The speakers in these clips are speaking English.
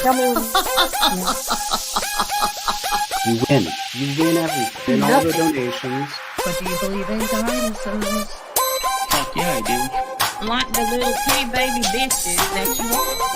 Come on. Yeah. You win. You win everything. Win all the donations. But do you believe in dinosaurs? Fuck yeah, I do. Like the little tea baby bitches that you are.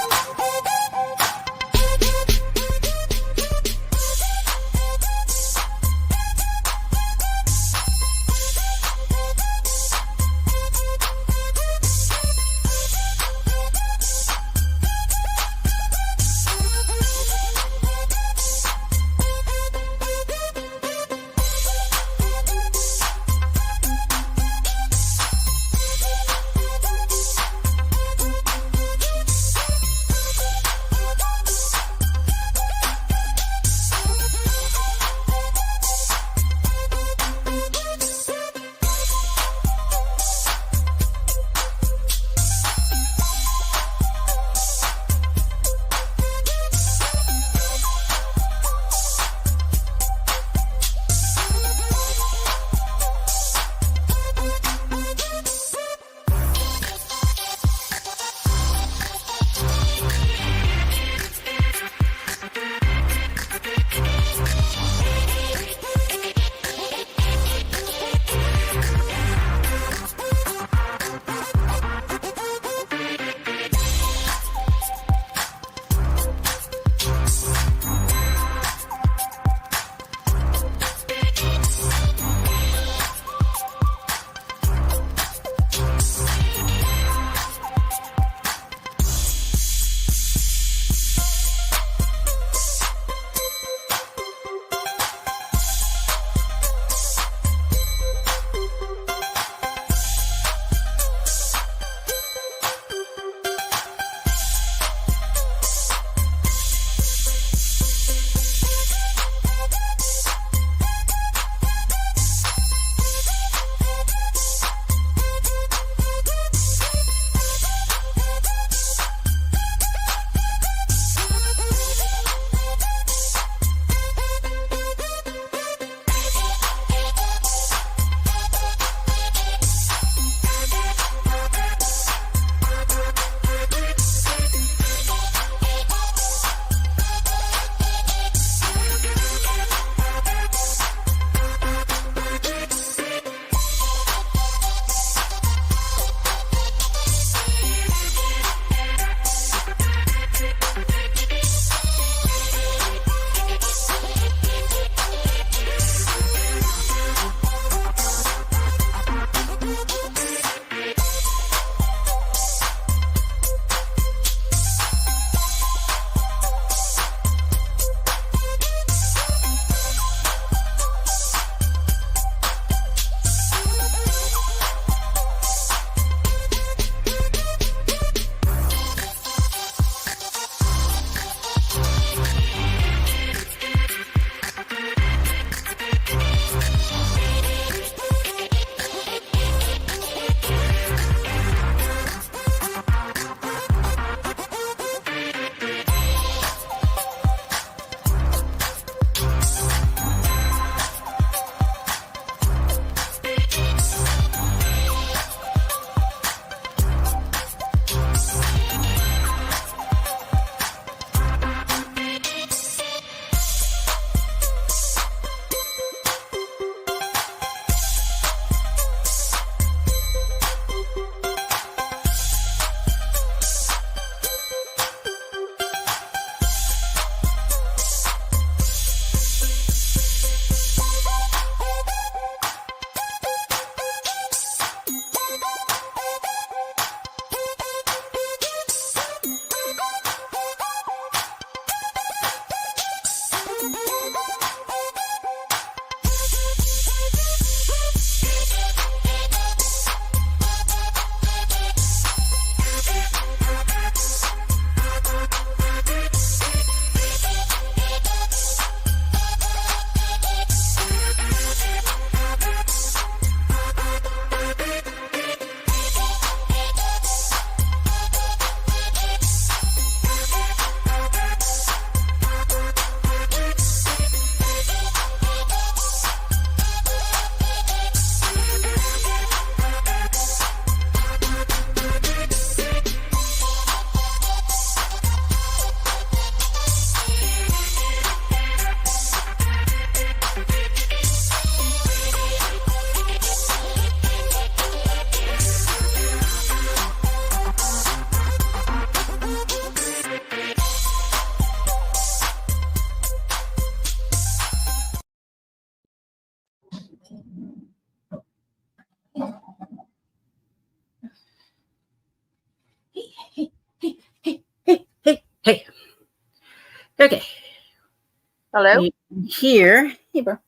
Hello? Here. Hey, Barb.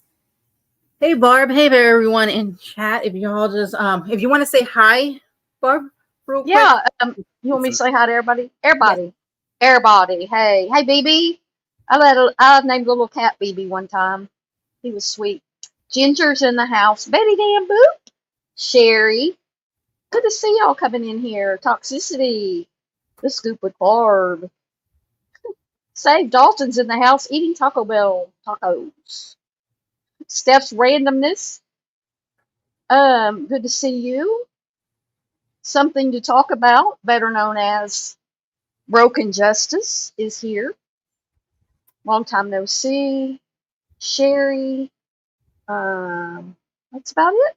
Hey, Barb. Hey there, everyone in chat. If you all just if you want to say hi, Barb, real quick. Yeah, you want me to say hi to everybody? Everybody. Everybody. Hey. Hey, BB. I named a little cat BB one time. He was sweet. Ginger's in the house. Betty Dan Boop. Sherry. Good to see y'all coming in here. Toxicity. The Scoop with Barb. Save Dalton's in the house eating Taco Bell tacos. Steph's randomness. Good to see you. Something to talk about, better known as Broken Justice, is here. Long time no see. Sherry. That's about it.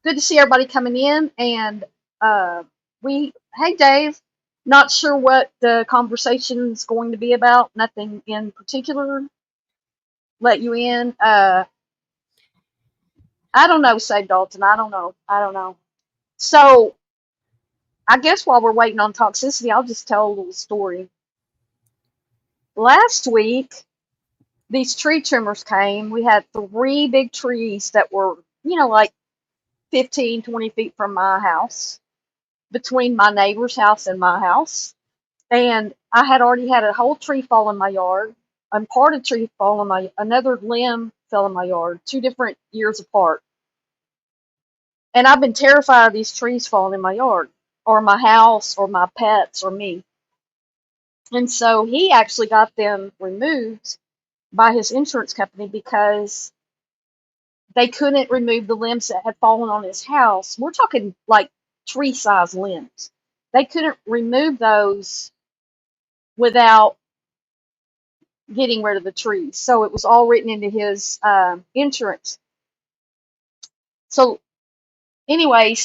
Good to see everybody coming in. And hey, Dave. Not sure what the conversation's going to be about. Nothing in particular. Let you in. I don't know, Save Dalton. I don't know. So I guess while we're waiting on toxicity, I'll just tell a little story. Last week, these tree trimmers came. We had 3 big trees that were, like 15, 20 feet from my house, between my neighbor's house and my house. And I had already had a whole tree fall in my yard, and part of the tree fall in another limb fell in my yard, 2 different years apart. And I've been terrified of these trees falling in my yard, or my house, or my pets, or me. And so he actually got them removed by his insurance company because they couldn't remove the limbs that had fallen on his house. We're talking like tree-sized limbs. They couldn't remove those without getting rid of the trees. So it was all written into his insurance. So anyway,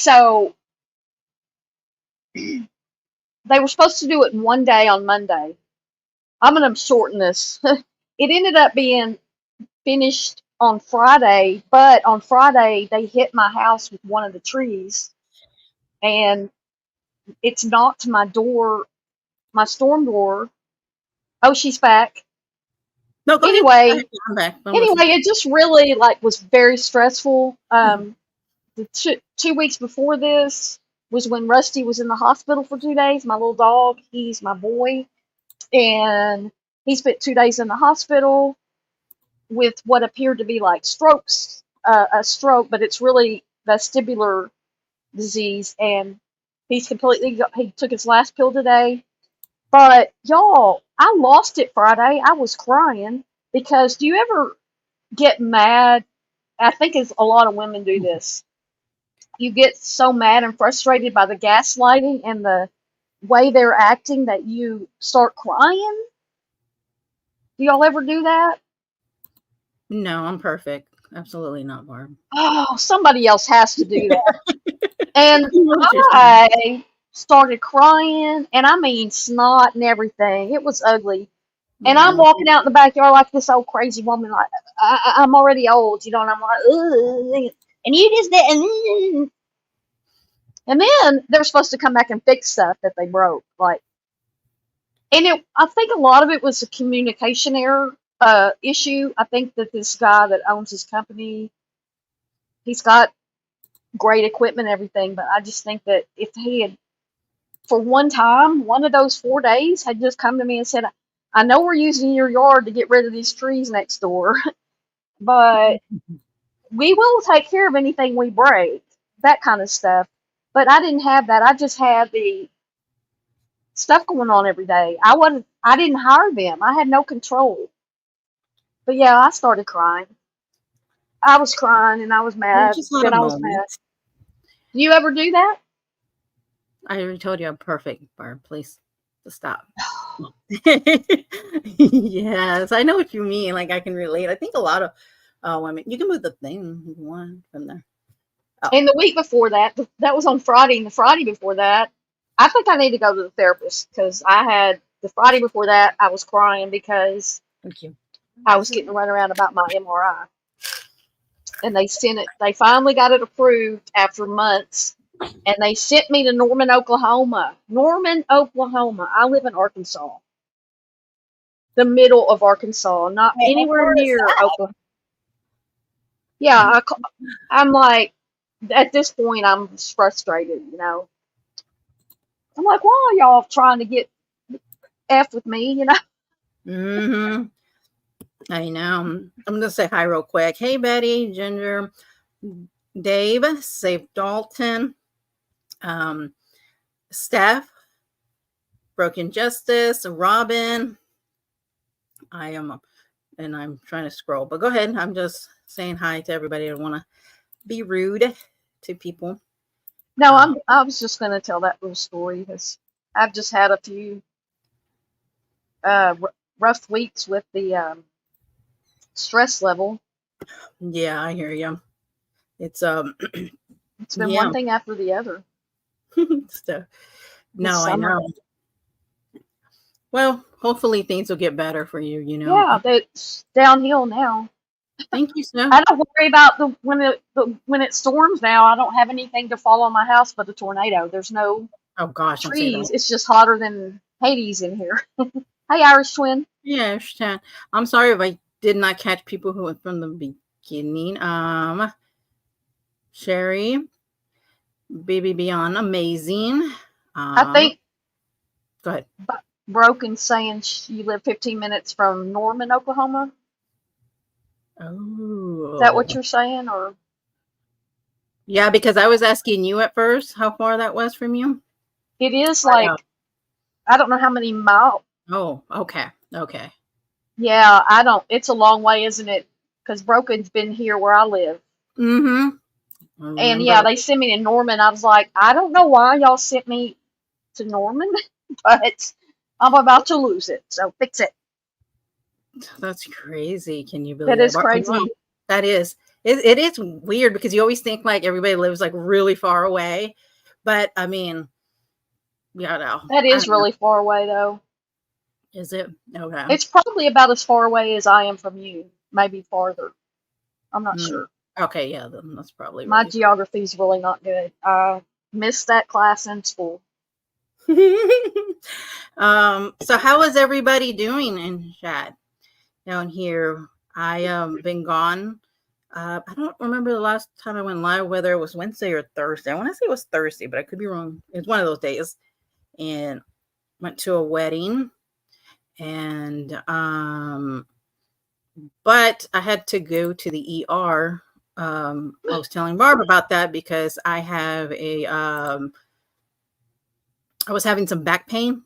they were supposed to do it in one day on Monday. I'm going to shorten this. It ended up being finished on Friday, but on Friday they hit my house with one of the trees, and it's knocked my door, my storm door. Oh, she's back. No, go Anyway, ahead. I'm back. I'm listening. it just really was very stressful. The 2 weeks before this was when Rusty was in the hospital for 2 days. My little dog, he's my boy, and he spent 2 days in the hospital with what appeared to be like a stroke, but it's really vestibular disease, and he took his last pill today. But y'all, I lost it Friday. I was crying because do you ever get mad? I think it's a lot of women do this. You get so mad and frustrated by the gaslighting and the way they're acting that you start crying. Do y'all ever do that? No, I'm perfect. Absolutely not, Barb. Oh, somebody else has to do that. And You know what you're saying. I started crying, and I mean snot and everything. It was ugly. And I'm walking out in the backyard like this old crazy woman. Like I'm already old, and I'm like, ugh. And you just didn't. And then they're supposed to come back and fix stuff that they broke, I think a lot of it was a communication error issue. I think that this guy that owns his company, he's got great equipment and everything, but I just think that if he had, for one time, one of those 4 days, had just come to me and said, I know we're using your yard to get rid of these trees next door, but we will take care of anything we break, that kind of stuff. But I didn't have that. I just had the stuff going on every day. I didn't hire them. I had no control. But yeah, I started crying. I was crying and I was You mad. just had Then a I was mad. moment. Do you ever do that? I already told you I'm perfect, Barb. Please, just stop. Yes, I know what you mean. Like I can relate. I think a lot of women. You can move the thing if you want from there. Oh, And the week before that, that was on Friday, and the Friday before that, I think I need to go to the therapist because the Friday before that, I was crying because thank you. I was getting run around about my MRI. And they finally got it approved after months, and they sent me to Norman, Oklahoma. Norman, Oklahoma. I live in Arkansas. the middle of Arkansas, not Hey, how anywhere far is near that? Oklahoma. Yeah, I'm like, at this point, I'm just frustrated, you know. I'm like, why are y'all trying to get F with me, you know? Mm-hmm. I know. I'm gonna say hi real quick. Hey, Betty, Ginger, Dave, Save Dalton, um, Steph, Broken Justice, Robin. And I'm trying to scroll, but go ahead. I'm just saying hi to everybody. I don't want to be rude to people. No, Um, I was just going to tell that little story because I've just had a few rough weeks with the stress level. yeah, I hear you. It's It's been yeah. one thing after the other Stuff. this No, I summer. know. Well, hopefully things will get better for you. Yeah, that's downhill now. Thank you, Snow. I don't worry about when it storms now. I don't have anything to fall on my house but a tornado. There's no Oh gosh, don't say that. trees. It's just hotter than Hades in here. Hey, Irish twin. Yeah, Shan. I'm sorry if I did not catch people who went from the beginning. Sherry, Baby Beyond, amazing. I think Go ahead. Broken saying you live 15 minutes from Norman, Oklahoma. Is that what Oh, you're saying, or yeah, because I was asking you at first how far that was from you. it is I know. like I don't know how many miles. Oh, okay, okay. Yeah, I don't. It's a long way, isn't it? Because Broken's been here where I live, Mm-hmm. I and yeah, remember. they sent me to Norman. I was like, I don't know why y'all sent me to Norman, but I'm about to lose it. So fix it. That's crazy. Can you That believe that? is I know. crazy. That is. It is weird because you always think like everybody lives like really far away, but I mean, yeah, no, That I is don't know. really far away, though. Is it okay? It's probably about as far away as I am from you, maybe farther. I'm not Mm, sure. okay, yeah, then that's probably My really. geography's really not good. I missed that class in school. So how is everybody doing in chat down here? I been gone. I don't remember the last time I went live, whether it was Wednesday or Thursday. I want to say it was Thursday, but I could be wrong. It's one of those days. And went to a wedding, and but I had to go to the ER. I was telling Barb about that because I have I was having some back pain,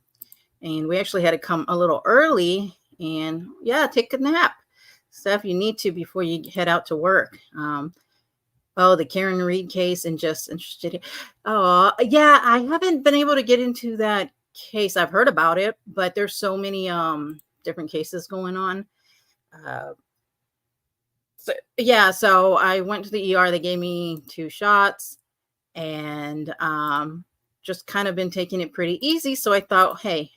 and we actually had to come a little early and yeah, take a nap. Stuff you need to before you head out to work. Oh, the Karen Reed case, and just interested. Oh, yeah, I haven't been able to get into that case. I've heard about it, but there's so many different cases going on. Uh, so yeah, so I went to the ER. They gave me 2 shots, and just kind of been taking it pretty easy. So I thought, hey,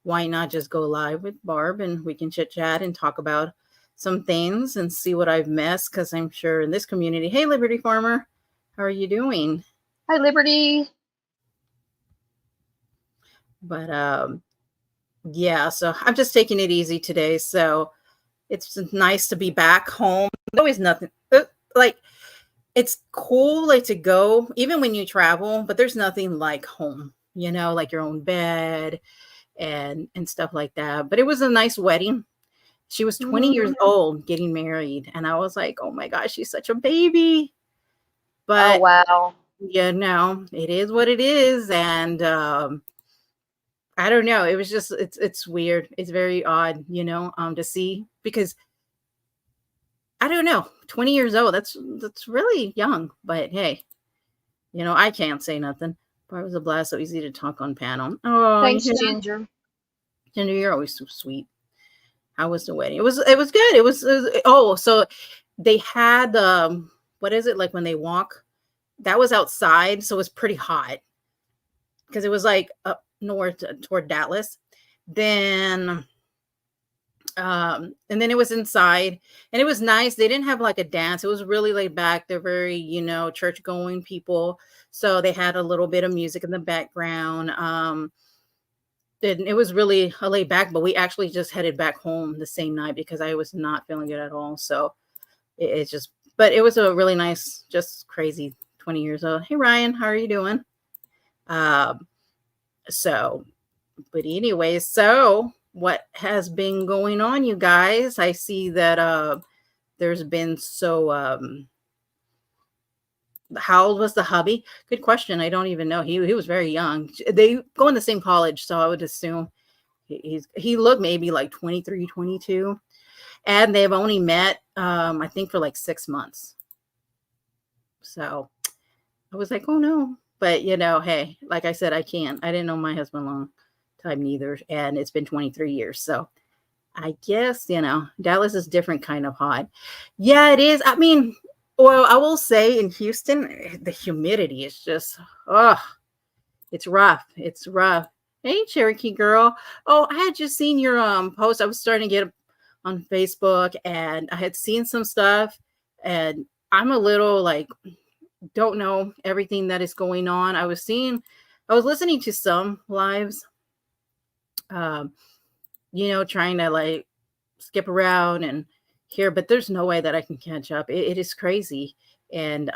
why not just go live with Barb and we can chit chat and talk about some things and see what I've missed, because I'm sure in this community. Hey, Liberty Farmer, how are you doing? Hey, Liberty. But yeah, so I'm just taking it easy today. So it's nice to be back home. There's always nothing like it's cool like to go even when you travel, but there's nothing like home, like your own bed and stuff like that. But it was a nice wedding. She was 20 Mhm. years old getting married, and I was like, oh my gosh, she's such a baby. Oh, But wow. it is what it is. And I don't know, it was just it's weird, it's very odd, to see, because I don't know, 20 years old, that's really young. But hey, I can't say nothing. But it was a blast. So easy to talk on panel. Oh, Thanks, Ginger. Ginger, you're always so sweet. How was the wedding? It was good. Oh, so they had what is it, like when they walk? That was outside, so it was pretty hot because it was like up north toward Dallas. Then and then it was inside, and it was nice. They didn't have like a dance. It was really laid back. They're very, church going people. So they had a little bit of music in the background. it was really a laid back, but we actually just headed back home the same night because I was not feeling good at all. So it's just, but it was a really nice, just crazy 20 years old. Hey, Ryan, how are you doing? Um, so, but anyways, so what has been going on, you guys? I see that there's been how old was the hubby? Good question. I don't even know. He was very young. They go in the same college, so I would assume he looked maybe like 23, 22. And they've only met I think for like 6 months. So I was like, oh no. But hey, like I said, I didn't know my husband a long time neither. And it's been 23 years. So I guess, Dallas is different kind of hot. Yeah, it is. I mean, well, I will say in Houston, the humidity is just, it's rough. It's rough. Hey, Cherokee girl. Oh, I had just seen your post. I was starting to get on Facebook and I had seen some stuff and I'm a little like, don't know everything that is going on. I was listening to some lives, trying to like skip around and hear, but there's no way that I can catch up. It is crazy. And,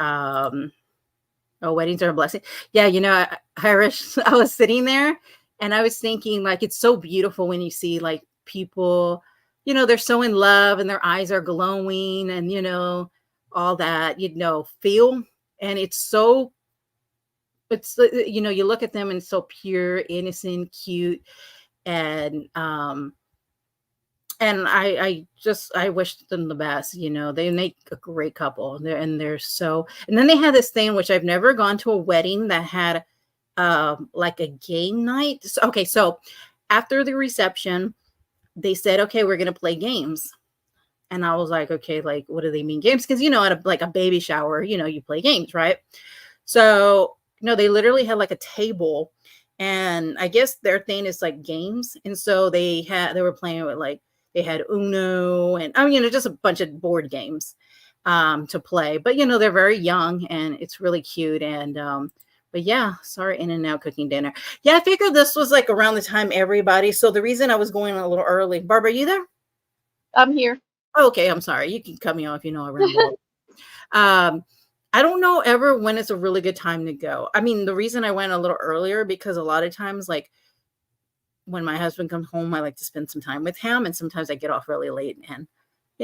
weddings are a blessing. Yeah. Irish, I was sitting there and I was thinking like, it's so beautiful when you see like people, they're so in love and their eyes are glowing and, all that, feel. And it's you look at them and it's so pure, innocent, cute. And I wish them the best. They make a great couple. And then they had this thing, which I've never gone to a wedding that had like a game night. So after the reception, they said, okay, we're going to play games. And I was like, okay, like, what do they mean games? Because, at a baby shower, you play games, right? So, they literally had like a table and I guess their thing is like games. And so they were playing with like, they had Uno and just a bunch of board games to play. But, they're very young and it's really cute. And, but yeah, sorry, in and out cooking dinner. Yeah, I figured this was like around the time everybody. So the reason I was going a little early. Barbara, are you there? I'm here. Okay, I'm sorry. You can cut me off, I ramble. I don't know ever when it's a really good time to go. I mean, the reason I went a little earlier, because a lot of times, like when my husband comes home, I like to spend some time with him. And sometimes I get off really late and,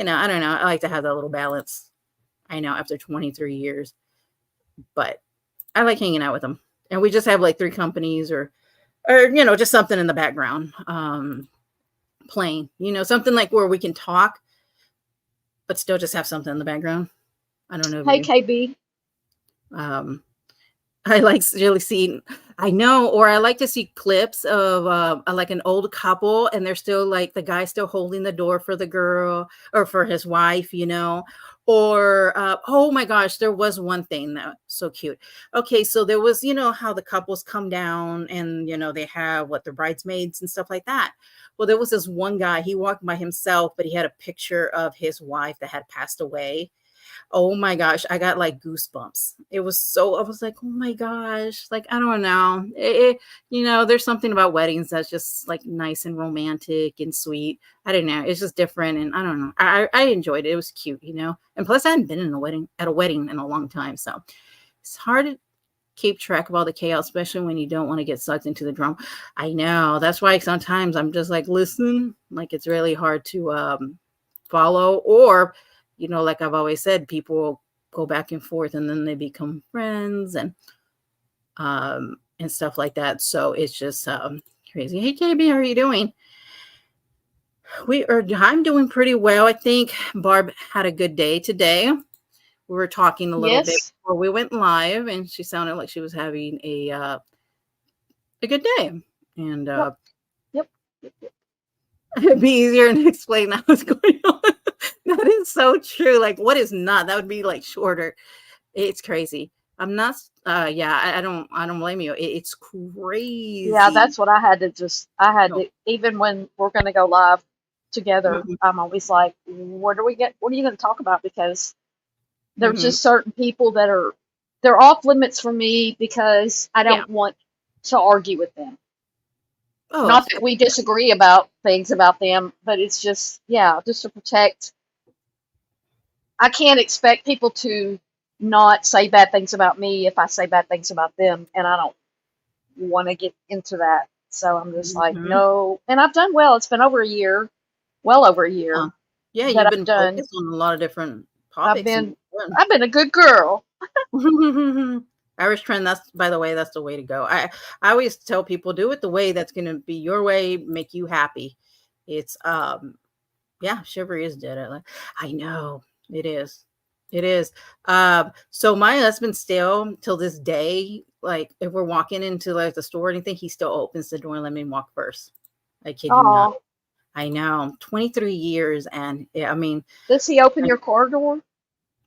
I don't know. I like to have that little balance. I know after 23 years, but I like hanging out with him. And we just have like 3 companies or just something in the background playing, something like where we can talk but still just have something in the background. I don't know. Hey, KB. I like really seeing, I know, or I like to see clips of like an old couple and they're still like the guy still holding the door for the girl or for his wife, or oh my gosh, there was one thing that was so cute. Okay, so there was, how the couples come down and, they have their bridesmaids and stuff like that. Well, there was this one guy, he walked by himself, but he had a picture of his wife that had passed away. Oh my gosh, I got like goosebumps. I was like, oh my gosh, like, I don't know. There's something about weddings that's just like nice and romantic and sweet. I don't know. It's just different. And I don't know. I enjoyed it. It was cute, and plus I hadn't been at a wedding in a long time. So it's hard to keep track of all the chaos, especially when you don't want to get sucked into the drama. I know. That's why sometimes I'm just like, listen, like it's really hard to follow, or like I've always said, people go back and forth and then they become friends and stuff like that. So it's just crazy. Hey, KB, how are you doing? I'm doing pretty well. I think Barb had a good day today. We were talking a little bit before we went live and she sounded like she was having a good day. And Yep. It'd be easier to explain that what's going on. That is so true. Like, what is not? That would be like shorter. It's crazy. I'm not. I don't blame you. It's crazy. Yeah, that's what I had to. Even when we're going to go live together, Mhm. I'm always like, what are you going to talk about? Because there's just certain people they're off limits for me because I don't want to argue with them. Oh, Not that we disagree about things about them, but it's just, yeah, just to protect. I can't expect people to not say bad things about me if I say bad things about them, and I don't want to get into that. So I'm just like, mhm. no. And I've done well. It's been over a year, well over a Yeah. year Yeah, that you've I've been done. focused on a lot of different I've topics and been, I've been a good girl. Irish trend, that's by the way, that's the way to go. I always tell people do it the way that's gonna be your way, make you happy. It's yeah, chivalry is dead. I know it is. It is. So my husband still till this day, like if we're walking into like the store or anything, he still opens the door and let me walk first. I kid you not. Oh, I know, 23 years, and yeah, I mean, does he open I, your car door?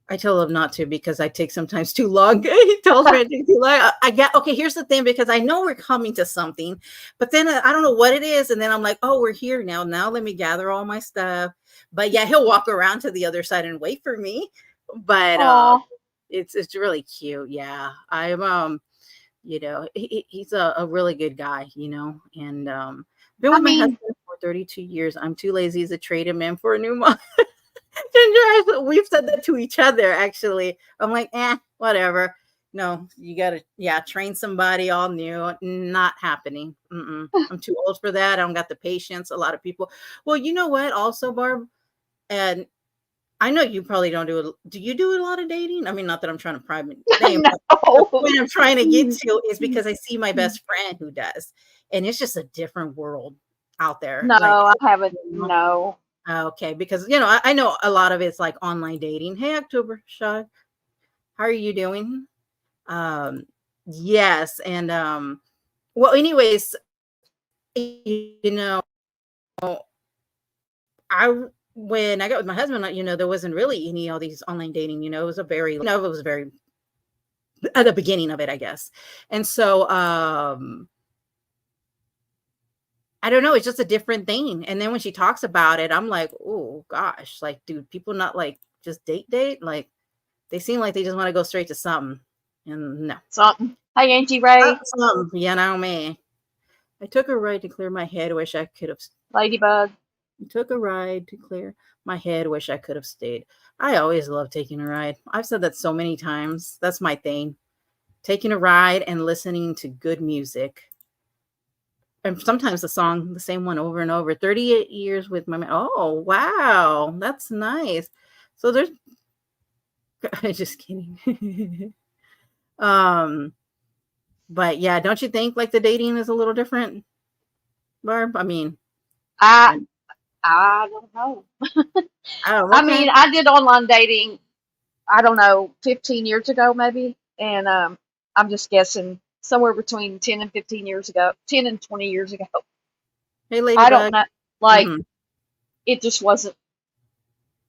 I tell him not to because I take sometimes too long. He tells me I take too long. I get okay. Here's the thing, because I know we're coming to something, but then I don't know what it is, and then I'm like, oh, we're here now. Now let me gather all my stuff. But yeah, he'll walk around to the other side and wait for me. But Oh, it's really cute. Yeah, I'm you know, he's a really good guy, you know, and been I with my mean, husband for 32 years. I'm too lazy to trade him in for a new mom. Ginger, we've said that to each other, actually. I'm like, whatever. No, you gotta, yeah, train somebody all new. Not happening. I'm too old for that. I don't got the patience. A lot of people. Well, you know what? Also, Barb, and I know you probably don't do it. Do you do a lot of dating? I mean, not that I'm trying to private name, but the no. point I'm trying to get to is because I see my best friend who does, and it's just a different world out there. No, Like, I haven't. you know, No. okay, because you know, I know a lot of it's like online dating. Hey, October, Shug, how are you doing? Um, yes, and well, anyways, you know, I when I got with my husband, you know, there wasn't really any all these online dating. You know, it was a very, you know, it was very at the beginning of it, I guess, and so I don't know, it's just a different thing. And then when she talks about it, I'm like, oh gosh, like, dude, people not like just date, like they seem like they just want to go straight to something. And no. Something. Hey, Auntie Ray. Something, you know me. I took a ride to clear my head. Wish I could have. Ladybug. Took a ride to clear my head. Wish I could have stayed. I always love taking a ride. I've said that so many times. That's my thing. Taking a ride and listening to good music. And sometimes the same one over and over. 38 years with my man. Oh, wow. That's nice. So there's just kidding. um But yeah, don't you think like the dating is a little different, Barb? I mean, I and, I don't know. oh, I okay. mean, I did online dating, I don't know, 15 years ago maybe, and I'm just guessing somewhere between 10 and 15 years ago, 10 and 20 years ago. Hey, I don't Ladybug. know. Like Hmm. it just wasn't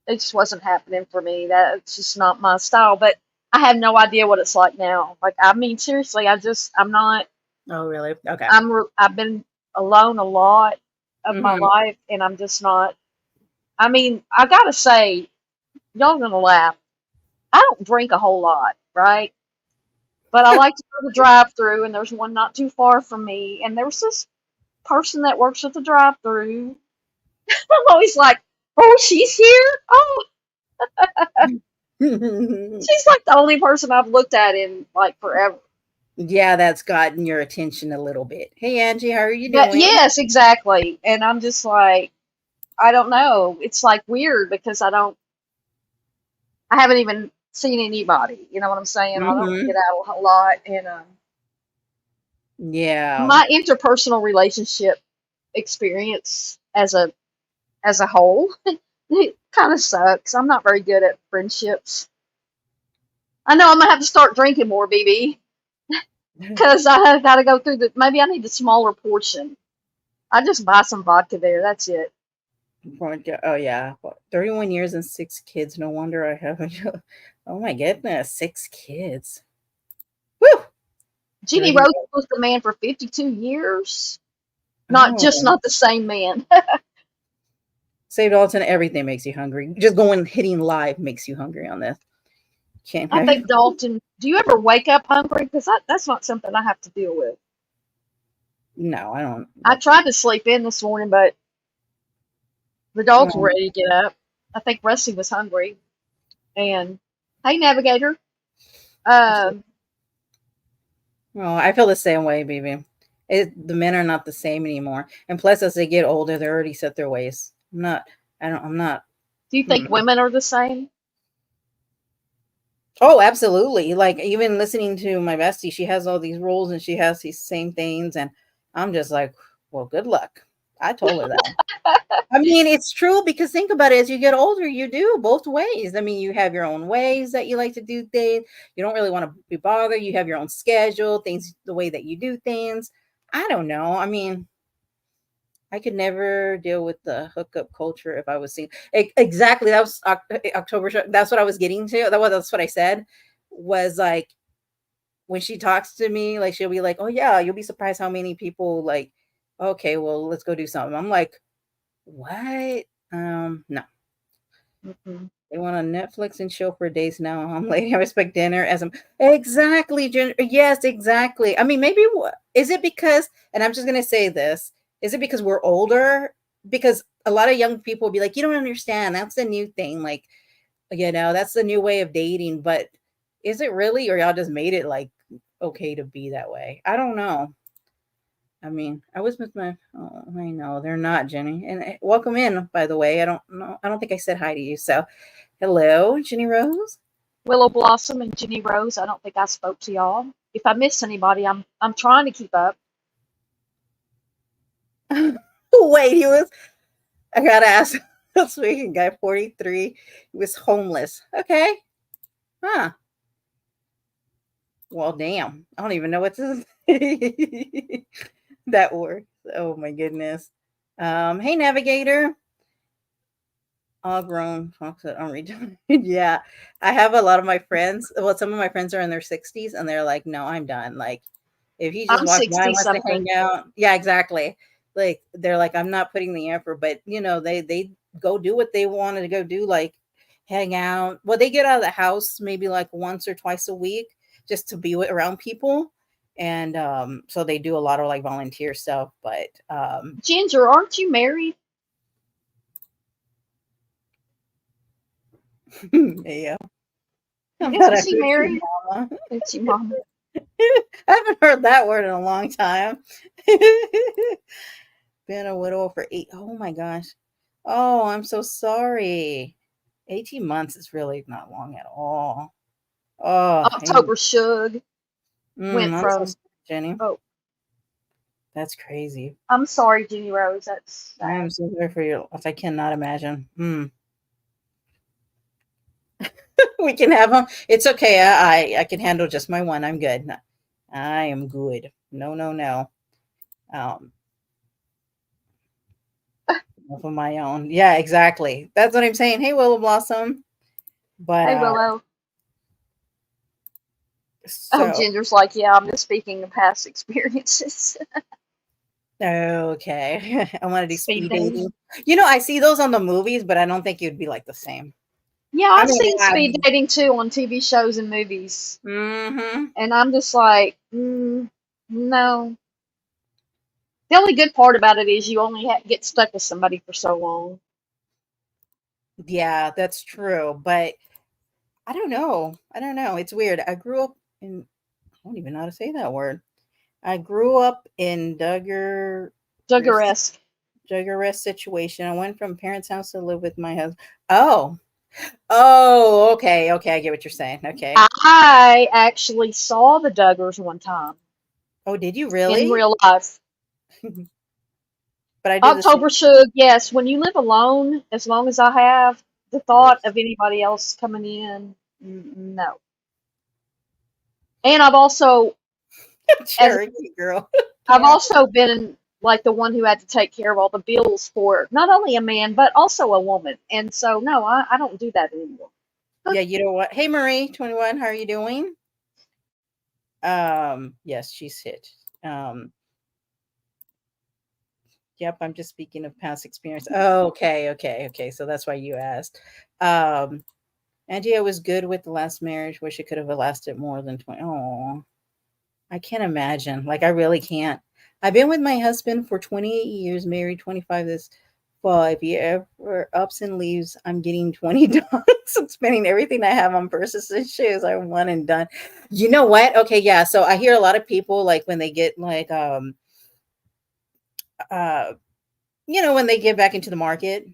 it just wasn't happening for me. That's just not my style, but I have no idea what it's like now. Like I mean seriously, I'm not Oh, really? Okay. I've been alone a lot of my Hmm. life and I'm just not. I mean, I got to say, y'all gonna laugh. I don't drink a whole lot, right? But I like to go to the drive-through, and there's one not too far from me. And there's this person that works at the drive-through. I'm always like, "Oh, she's here! Oh, she's like the only person I've looked at in like forever." Yeah, that's gotten your attention a little bit. Hey, Angie, how are you But doing? yes, exactly. And I'm just like, I don't know. It's like weird because I haven't even seen anybody. You know what I'm saying? I don't get Hmm. out a lot, and Yeah. my interpersonal relationship experience as a whole, it kind of sucks. I'm not very good at friendships. I know I'm gonna have to start drinking more, BB, because I got to go through the. Maybe I need a smaller portion. I just buy some vodka there. That's it. Oh, yeah. 31 years and 6 kids. No wonder I haven't. Oh, my goodness. 6 kids. Woo! Jeannie Dirty. Rose was the man for 52 years. Oh. Not the same man. Saved Alton, everything makes you hungry. Just going hitting live makes you hungry on this. Can't I have think Dalton. Do you ever wake up hungry? Because that's not something I have to deal with. No, I don't. I tried to sleep in this morning, but the dogs were Um, ready to get up. I think Rusty was hungry. And hey, Navigator. Um, well, I feel the same way, baby. The men are not the same anymore, and plus, as they get older, they're already set their ways. I'm not. I don't. I'm not. do you think Mm. women are the same? Oh, absolutely. Like even listening to my bestie, she has all these rules and she has these same things, and I'm just like, well, good luck. I told her that. I mean, it's true because think about it. As you get older, you do both ways. I mean, you have your own ways that you like to do things. You don't really want to be bothered. You have your own schedule, things, the way that you do things. I don't know. I mean, I could never deal with the hookup culture if I was seeing exactly. That was October. That's what I was getting to. That's what I said. Was like when she talks to me, like she'll be like, "Oh yeah, you'll be surprised how many people like." Okay, well, let's go do something. I'm like, what? No. Mm-mm. They want to Netflix and chill for days now. I'm like, I respect dinner as I'm exactly. Yes, exactly. I mean, maybe is it because? And I'm just gonna say this: is it because we're older? Because a lot of young people will be like, you don't understand. That's the new thing. Like, that's the new way of dating. But is it really, or y'all just made it like okay to be that way? I don't know. I mean, I was with my. Oh, I know they're not, Jenny. And welcome in, by the way. I don't know. I don't think I said hi to you. So, hello, Jenny Rose. Willow Blossom and Jenny Rose. I don't think I spoke to y'all. If I missed anybody, I'm trying to keep up. Wait, he was. I gotta ask. This weekend guy, 43. He was homeless. Okay. Huh. Well, damn. I don't even know what to say. That works. Oh my goodness. Hey, Navigator. All grown folks that aren't retired. Yeah. I have a lot of my friends. Well, some of my friends are in their 60s and they're like, no, I'm done. Like, if he just I'm walks by 60 and wants to hang something. out. Yeah, exactly. Like they're like, I'm not putting the effort, but they go do what they wanted to go do, like hang out. Well, they get out of the house maybe like once or twice a week just to be around people. And so they do a lot of like volunteer stuff, but Ginger, aren't you married? yeah. I'm not a Isn't she coochie married? mama. It's your mama. I haven't heard that word in a long time. Been a widow for 8. Oh my gosh. Oh, I'm so sorry. 18 months is really not long at all. Oh, October Shug went I'm so from, sorry, Jenny. oh, That's crazy. I'm sorry, Jenny Rose. That's I sad. am so sorry for your loss. I cannot imagine. We can have them. It's okay. I can handle just my one. I'm good. I am good. No, no, no. Um, of my own. Yeah, exactly. That's what I'm saying. Hey, Willow Blossom. But Hey, Willow. Oh, so Ginger's like, yeah, I'm just speaking of past experiences. okay. I want to do Speed speed dating. dating. I see those on the movies, but I don't think you'd be like the same. Yeah, I I've mean, seen speed dating too on TV shows and movies. mm-hmm. And I'm just like, no. The only good part about it is you only get stuck with somebody for so long. Yeah, that's true. But I don't know. I don't know. It's weird. I grew up in, I don't even know how to say that word. I grew up in Duggaresque. Duggar situation. I went from parents' house to live with my husband. Oh, okay. Okay. I get what you're saying. Okay. I actually saw the Duggars one time Oh, did you in really? real life. But I do the same. October Shug, yes. When you live alone, as long as I have, the thought of anybody else coming in, no. And as Cherokee girl. I've Yeah. also been like the one who had to take care of all the bills for not only a man but also a woman. And so no, I don't do that anymore. Yeah, you know what? Hey Marie, 21, how are you doing? Yes, she's hit. Yep, I'm just speaking of past experience. Oh, okay, okay, okay. So that's why you asked. Angie, I was good with the last marriage. Wish it could have lasted more than 20. Oh, I can't imagine. Like, I really can't. I've been with my husband for 28 years, married 25 this fall. If he ever ups and leaves, I'm getting $20 and spending everything I have on purses and shoes. I'm one and done. You know what? Okay, yeah. So I hear a lot of people like when they get like uh when they get back into the market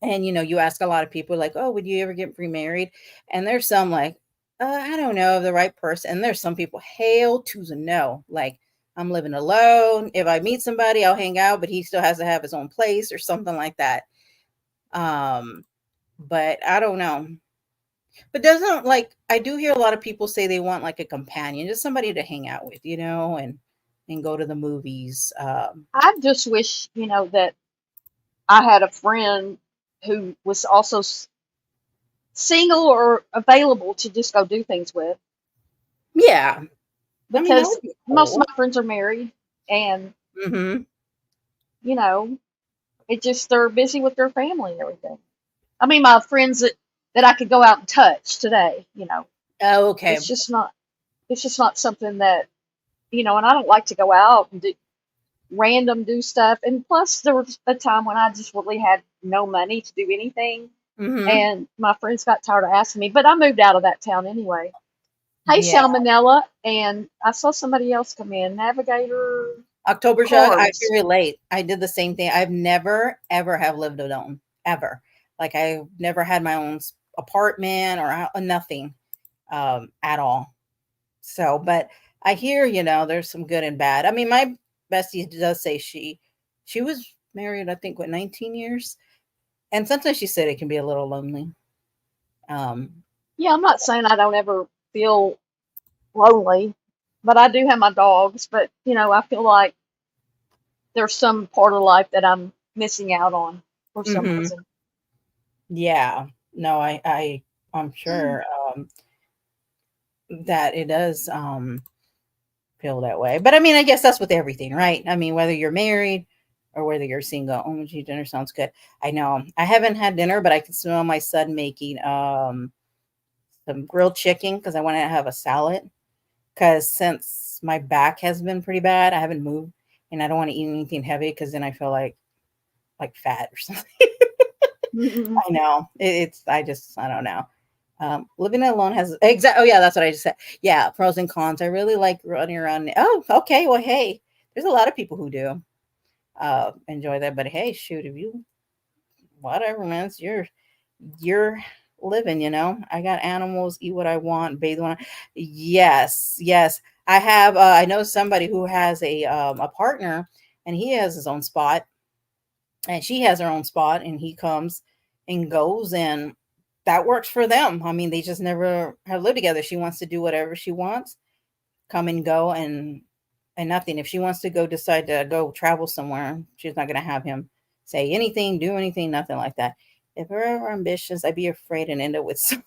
and you ask a lot of people like, oh, would you ever get remarried? And there's some like, I don't know, the right person. And there's some people, hell to the no. Like, I'm living alone. If I meet somebody, I'll hang out, but he still has to have his own place or something like that. But I don't know. But doesn't like I do hear a lot of people say they want like a companion, just somebody to hang out with, and go to the movies. I just wish, that I had a friend who was also single or available to just go do things with, Yeah, I mean that because would be most of cool. my friends are married, and Hmm. you know, it just they're busy with their family and everything. I mean, my friends that I could go out and touch today, Oh, okay. it's just not it's just not something that, and I don't like to go out and do stuff. And plus, there was a time when I just really had no money to do anything, Hmm. and my friends got tired of asking me. But I moved out of that town anyway. Hey, Yeah. Salmonella, and I saw somebody else come in. Navigator October Shug, I can Cards. relate. I did the same thing. I've never ever have lived alone ever. Like I've never had my own apartment or nothing at all. So, but I hear, there's some good and bad. I mean, my bestie does say she was married, I think, what, 19 years, and sometimes she said it can be a little lonely. Um, Yeah, I'm not saying I don't ever feel lonely, but I do have my dogs. But I feel like there's some part of life that I'm missing out on for some mhm. reason. Yeah, no, I'm sure that it does feel that way. But I mean, I guess that's with everything, right? I mean, whether you're married or whether you're single. Oh, gee, dinner sounds good. I know. I haven't had dinner, but I can smell my son making some grilled chicken because I want to have a salad. Because since my back has been pretty bad, I haven't moved, and I don't want to eat anything heavy because then I feel like fat or something. Mm-mm. I know. I don't know. Living alone has exact. Oh yeah, that's what I just said. Yeah, pros and cons. I really like running around. Oh, okay. Well, hey, there's a lot of people who do enjoy that. But hey, shoot, if you whatever, man, it's you're living. I got animals. Eat what I want. Bathe when I. Yes, yes. I have. I know somebody who has a partner, and he has his own spot, and she has her own spot, and he comes and goes, and that works for them. I mean, they just never have lived together. She wants to do whatever she wants, come and go, and nothing. If she wants to go decide to go travel somewhere, she's not going to have him say anything, do anything, nothing like that. If we're ever ambitious, I'd be afraid and end up with some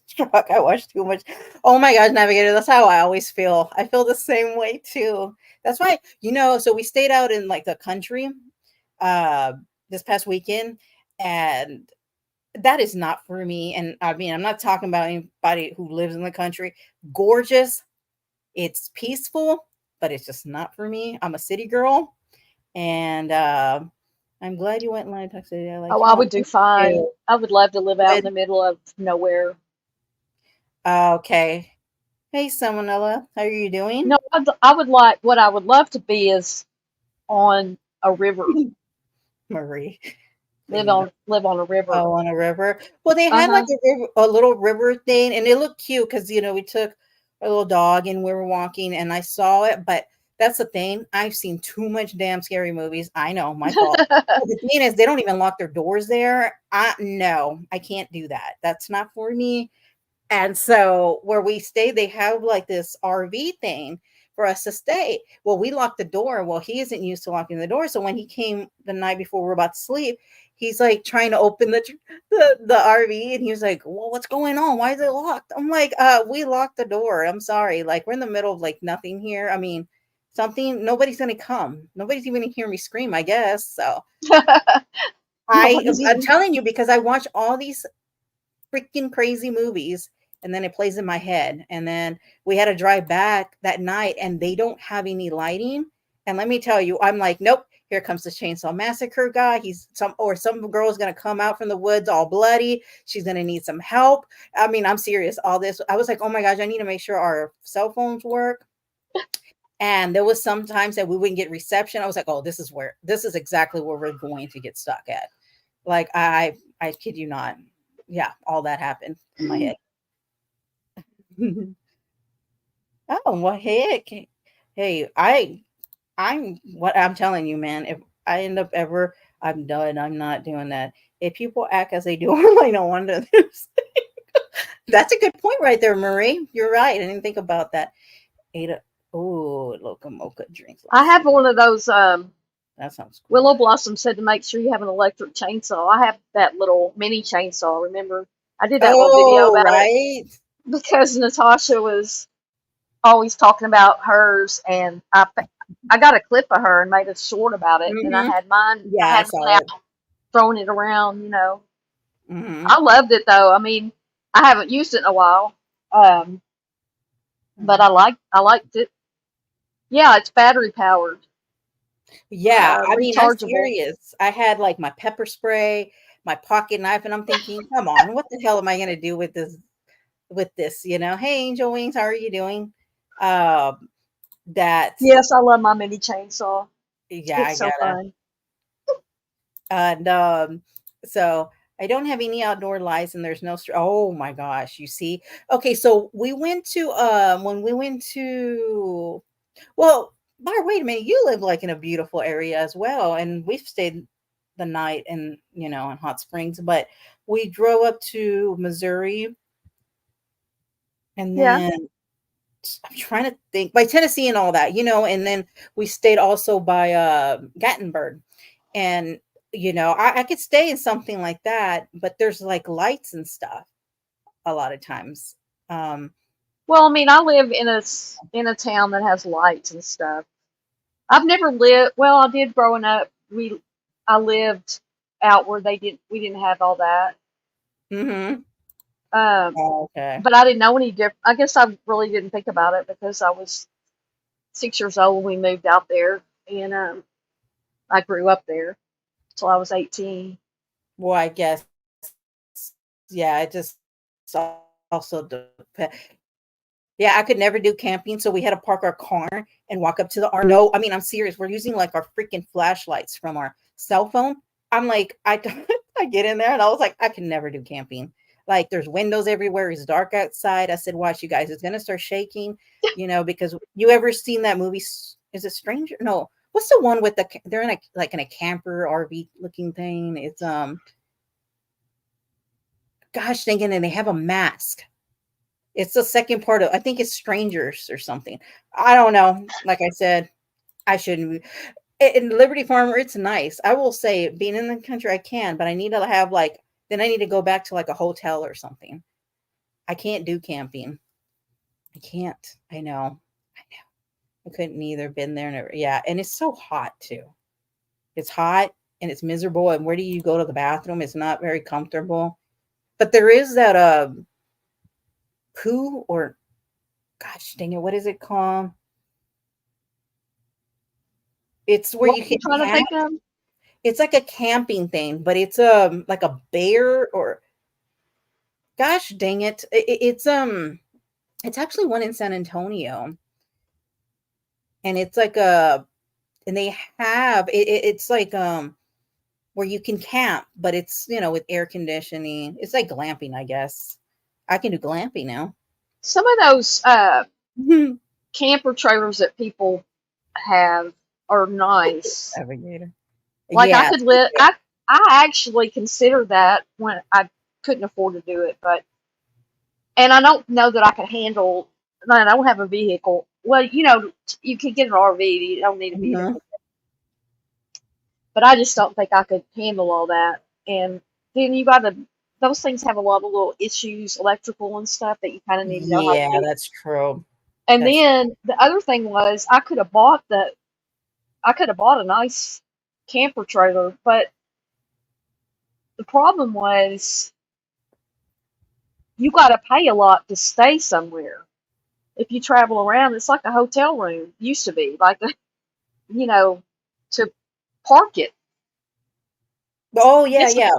truck. I watch too much. Oh my gosh, Navigator, that's how I always feel. I feel the same way too. That's why, so we stayed out in like the country uh this past weekend, and that is not for me. And I mean, I'm not talking about anybody who lives in the country. Gorgeous, it's peaceful, but it's just not for me. I'm a city girl, and I'm glad you went in line talk city. I like Oh, I you. would do Thank fine. you. I would love to live out in Good. the middle of nowhere. Okay. Hey, Salmonella, how are you doing? No, I would like what I would love to be is on a river. Marie, Live please. on live on a river. Oh, on a river. Well, they Uh had like huh. a little river thing, and it looked cute because we took a little dog and we were walking, and I saw it. But that's the thing. I've seen too much damn scary movies. I know, my fault. But the thing is, they don't even lock their doors there. I no, I can't do that. That's not for me. And so where we stay, they have like this RV thing for us to stay. Well, we locked the door. Well, he isn't used to locking the door. So when he came the night before we were about to sleep, he's like trying to open the RV, and he was like, well, what's going on? Why is it locked? I'm like, we locked the door. I'm sorry. Like we're in the middle of like nothing here. I mean, nobody's gonna come. Nobody's even gonna hear me scream, I guess. So Nobody's I'm even. telling you because I watch all these freaking crazy movies, and then it plays in my head. And then we had to drive back that night, and they don't have any lighting. And let me tell you, I'm like, nope, here comes the Chainsaw Massacre guy. Some girl's gonna come out from the woods all bloody. She's gonna need some help. I mean, I'm serious. All this, I was like, oh my gosh, I need to make sure our cell phones work. And there was some times that we wouldn't get reception. I was like, oh, this is exactly where we're going to get stuck at. Like, I kid you not. Yeah, all that happened in my head. Oh, well, heck. Hey, I'm telling you, man, if I end up ever, I'm done. I'm not doing that. If people act as they do, I don't want to. That's a good point right there, Marie. You're right. I didn't think about that. Ada, oh, Loca Mocha drinks. I have one of those. That sounds cool. Willow Blossom said to make sure you have an electric chainsaw. I have that little mini chainsaw. Remember, I did that little video Oh, about it right. because Natasha was always talking about hers, and I got a clip of her and made a short about it, and I Mhm. had mine. Yeah, I I had saw mine it. out, throwing it around. Mhm. I loved it though. I mean, I haven't used it in a while, but I liked it. Yeah, it's battery powered, Yeah, I mean, I'm rechargeable. serious. I had like my pepper spray, my pocket knife, and I'm thinking, come on, what the hell am I gonna do with this? Hey, Angel Wings, how are you doing? Um, that Yes, I love my mini chainsaw. yeah, I It's so gotta. fun. And so I don't have any outdoor lights, and there's no. Oh my gosh, you see? Okay, so we went to when we went to well, Bar, wait a minute, you live like in a beautiful area as well, and we've stayed the night in Hot Springs, but we drove up to Missouri, and Yeah, then I'm trying to think by Tennessee and all that, and then we stayed also by Gatlinburg. And I could stay in something like that, but there's like lights and stuff a lot of times. Um, well, I mean, I live in a town that has lights and stuff. I've never lived. Well, I did growing up. I lived out where we didn't have all that. mhm. Um, Oh, okay. but I didn't know any different. I guess I really didn't think about it because I was 6 years old when we moved out there, and I grew up there till I was 18. Well, I guess, yeah, it just also depends. Yeah, I could never do camping, so we had to park our car and walk up to the no, I mean, I'm serious. We're using like our freaking flashlights from our cell phone. I'm like, I get in there and I was like, I can never do camping. Like there's windows everywhere. It's dark outside. I said, watch you guys, it's gonna start shaking, because you ever seen that movie? Is it Stranger? No, what's the one with they're in a camper RV looking thing? It's gosh dang it, and they have a mask. It's the second part of I think it's Strangers or something. I don't know. Like I said, I shouldn't in Liberty Farmer, it's nice. I will say being in the country I can, but I need to have then I need to go back to like a hotel or something. I can't do camping. I can't. I know. I know. I couldn't either. Been there never. Yeah, and it's so hot too. It's hot and it's miserable. And where do you go to the bathroom? It's not very comfortable. But there is that poo or gosh dang it, what is it called? It's where What you were you can trying to camp. think of? It's like a camping thing, but it's like a bear or gosh dang it. It's actually one in San Antonio. And it's like and they have it's like where you can camp, but it's with air conditioning. It's like glamping, I guess. I can do glamping now. Some of those camper trailers that people have are nice. Navigator. Like I Yeah. could live. I actually considered that when I couldn't afford to do it, but and I don't know that I could handle. I don't have a vehicle. Well, you can get an RV. You don't need a Mhm. vehicle, but I just don't think I could handle all that. And then you got to. Those things have a lot of little issues, electrical and stuff that you kind of need to know how to Yeah, do. that's true. And That's then the other thing was I could have bought a nice camper trailer, but the problem was you got to pay a lot to stay somewhere. If you travel around, it's like a hotel room used to be, like a, you know, to park it. Oh I yeah, guess, yeah.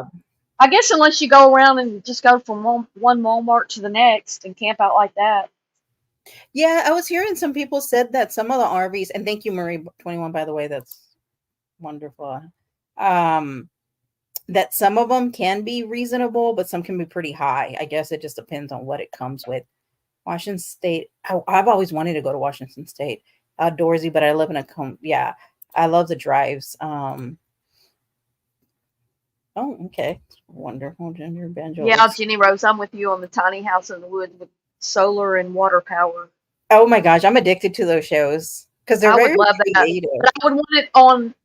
I guess unless you go around and just go from one Walmart to the next and camp out like that. Yeah, I was hearing some people said that some of the RVs, and thank you, Marie 21, by the way, that's wonderful. That some of them can be reasonable, but some can be pretty high. I guess it just depends on what it comes with. Washington State, I've always wanted to go to Washington State, outdoorsy, but I live in yeah, I love the drives. Oh, okay, wonderful, gender Yeah, evangelist. Jenny Rose, I'm with you on the tiny house in the woods with solar and water power. Oh my gosh, I'm addicted to those shows because they're I would very love that, creative. but I would want it on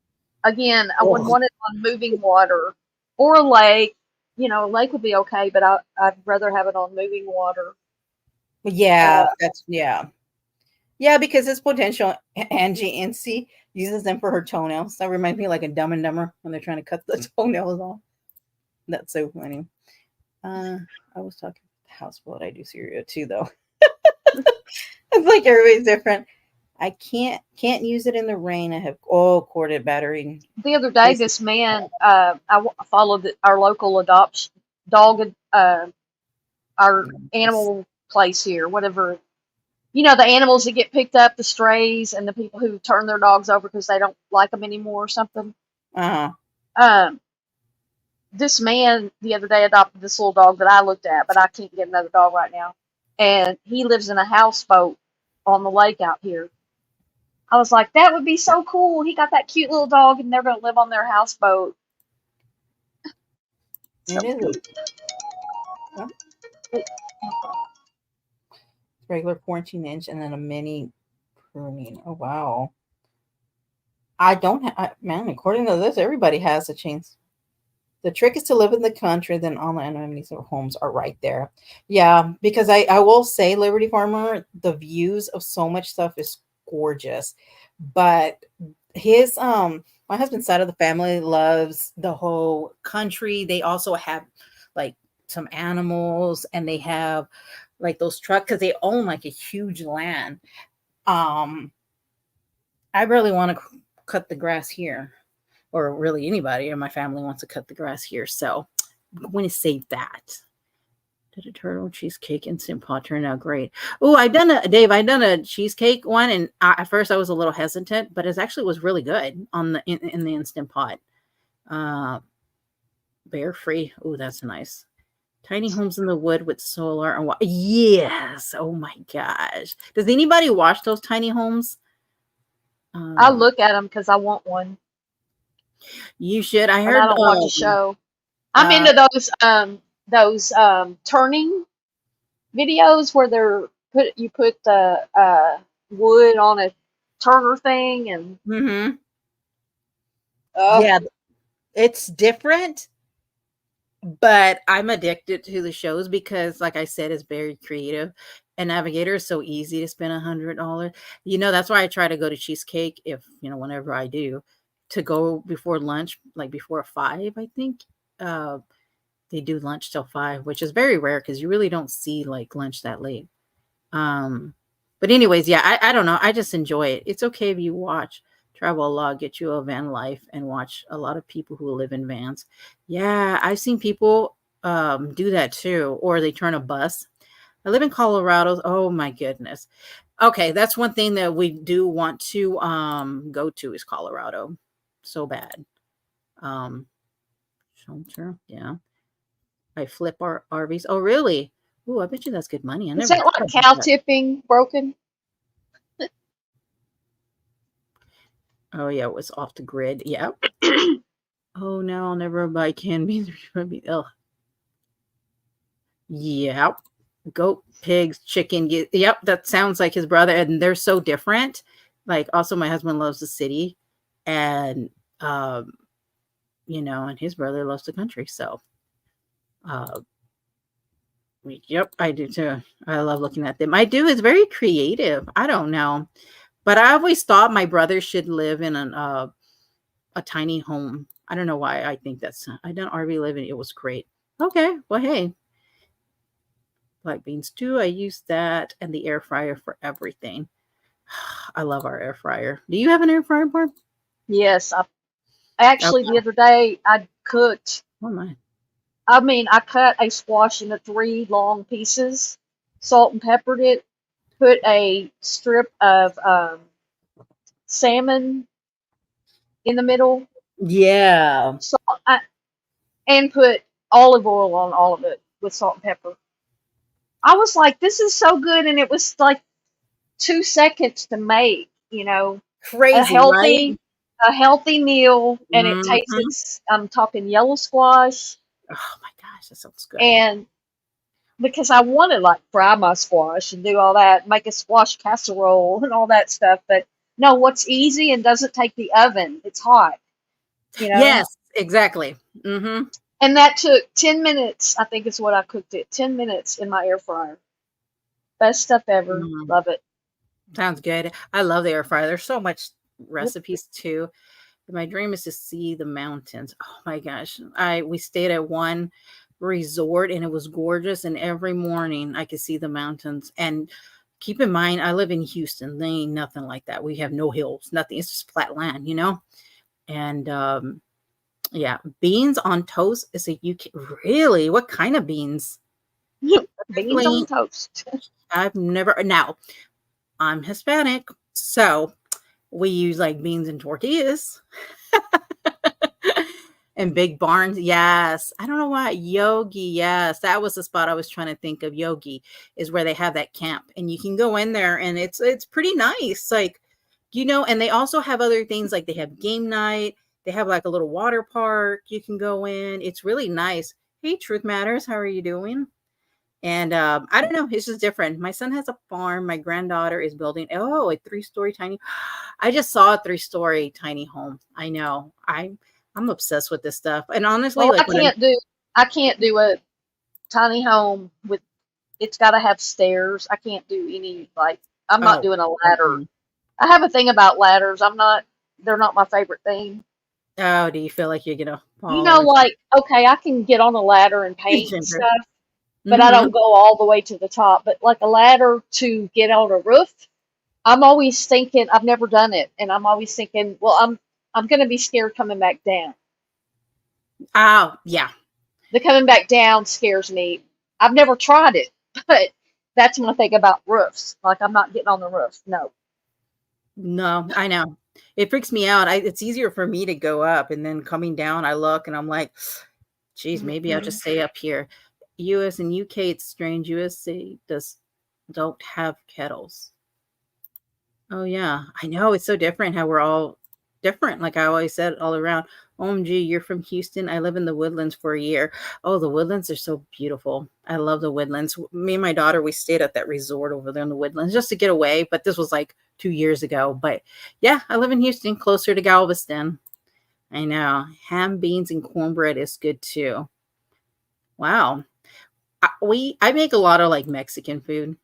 again. I would Oh, want it on moving water or a lake. You know, a lake would be okay, but I'd rather have it on moving water. yeah, Uh, that's yeah. Yeah, because it's potential. Angie Incy uses them for her toenails. That reminds me like a Dumb and Dumber when they're trying to cut the toenails off. That's so funny. I was talking about the house what I do cereal too, though. It's like everybody's different. I can't use it in the rain. I have corded battery. the other day, This this man, followed our local adoption dog, our animal place here, whatever. You know, the animals that get picked up, the strays, and the people who turn their dogs over because they don't like them anymore or something. uh-huh. Um, this man the other day adopted this little dog that I looked at, but I can't get another dog right now. And he lives in a houseboat on the lake out here. I was like, that would be so cool. He got that cute little dog, and they're going to live on their houseboat. It So is a regular 14-inch and then a mini pruning. Oh wow. I don't have man, according to this, everybody has a chance. The trick is to live in the country, then all the amenities of homes are right there. Yeah, because I will say, Liberty Farmer, the views of so much stuff is gorgeous. But his my husband's side of the family loves the whole country. They also have like some animals and they have like those trucks because they own like a huge land. Um, I really want to cut the grass here or really anybody in my family wants to cut the grass here. So I'm going to save that. Did a turtle cheesecake instant pot turn out great? Oh, I've done a cheesecake one, and at first I was a little hesitant, but it actually was really good on the in the instant pot. Uh, Bear free. Oh, that's nice. Tiny homes in the wood with solar and yes. Oh my gosh. Does anybody watch those tiny homes? I Um, look at them because I want one, you should. I but I heard. don't watch a show. I'm Uh, into those turning videos where you put the wood on a turner thing and mhm. uh Yeah, it's different, but I'm addicted to the shows because, like I said, it's very creative. And Navigator is so easy to spend $100. That's why I try to go to Cheesecake if whenever I do, to go before lunch, like before 5, I think. Uh, they do lunch till 5, which is very rare because you really don't see like lunch that late. Um, but anyways, yeah, I don't know. I just enjoy it. It's okay if you watch travel a lot, get you a van life and watch a lot of people who live in vans. Yeah, I've seen people do that too, or they turn a bus. I live in Colorado. Oh my goodness. Okay, that's one thing that we do want to go to is Colorado. So bad. Um Shelter, yeah. I flip our RVs. Oh really? Oh, I bet you that's good money. I is never that thought like about cow that. tipping broken? Oh yeah, it was off the grid. Yep. Oh no, I'll never buy canned beans. Oh, yep. Goat, pigs, chicken. Yep, that sounds like his brother, and they're so different. Like, also, my husband loves the city, and um, and his brother loves the country. So, uh, yep, I do too. I love looking at them. I do. It's very creative. I don't know, but I always thought my brother should live in a tiny home. I don't know why I think that's I done RV living. It was great. Okay. Well, hey, black beans too. I use that and the air fryer for everything. I love our air fryer. Do you have an air fryer, Barb? Yes, actually Okay. the other day I cooked. Oh my. I mean, I cut a squash into three long pieces, salt and peppered it, put a strip of salmon in the middle, Yeah. salt, and put olive oil on all of it with salt and pepper. I was like, this is so good, and it was like 2 seconds to make. A Crazy, right? healthy, a healthy meal, and it Hmm. tastes. I'm talking yellow squash, Oh my gosh, that sounds good. and because I wanted like fry my squash and do all that, make a squash casserole and all that stuff. But no, what's easy and doesn't take the oven? It's hot, you know. Yes, exactly. Hmm. And that took 10 minutes. I think is what I cooked it. 10 minutes in my air fryer. Best stuff ever. Love it. Sounds good. I love the air fryer. There's so much Yep. recipes too. My dream is to see the mountains. Oh my gosh. We stayed at one resort and it was gorgeous. And every morning I could see the mountains. And keep in mind, I live in Houston. There ain't nothing like that. We have no hills, nothing. It's just flat land, you know? And yeah, beans on toast is a UK. Really? What kind of beans? Beans on Typically, toast. I've never. Now, I'm Hispanic, so we use like beans and tortillas and big barns. Yes. I don't know why. Yogi. Yes. That was the spot I was trying to think of. Yogi is where they have that camp and you can go in there and it's pretty nice. Like, and they also have other things like they have game night. They have like a little water park you can go in. It's really nice. Hey, Truth Matters. How are you doing? And I don't know, it's just different. My son has a farm. My granddaughter is building a 3-story tiny. I just saw a 3-story tiny home. I know. I'm obsessed with this stuff. And honestly, Well, like when I can't do a tiny home with. It's got to have stairs. I can't do any like. I'm not oh, doing a ladder. mm-mm. I have a thing about ladders. I'm not. They're not my favorite thing. Oh, do you feel like you're gonna You fall know, or like okay, I can get on a ladder and paint and Ginger? stuff, but I Mm-hmm. don't go all the way to the top. But like a ladder to get on a roof, I'm always thinking. I've never done it, and I'm always thinking, well, I'm gonna be scared coming back down. Oh, yeah. The coming back down scares me. I've never tried it, but that's when I think about roofs. Like I'm not getting on the roof. No. No, I know. It freaks me out. It's easier for me to go up and then coming down, I look and I'm like, geez, maybe I'll Mm-mm. just stay up here. US and UK, it's strange. USA don't have kettles. Oh yeah, I know. It's so different how we're all different. Like I always said all around. OMG, you're from Houston. I live in the Woodlands for a year. Oh, the Woodlands are so beautiful. I love the Woodlands. Me and my daughter, we stayed at that resort over there in the Woodlands just to get away. But this was like 2 years ago. But yeah, I live in Houston, closer to Galveston. I know. Ham, beans, and cornbread is good too. Wow. I make a lot of like Mexican food.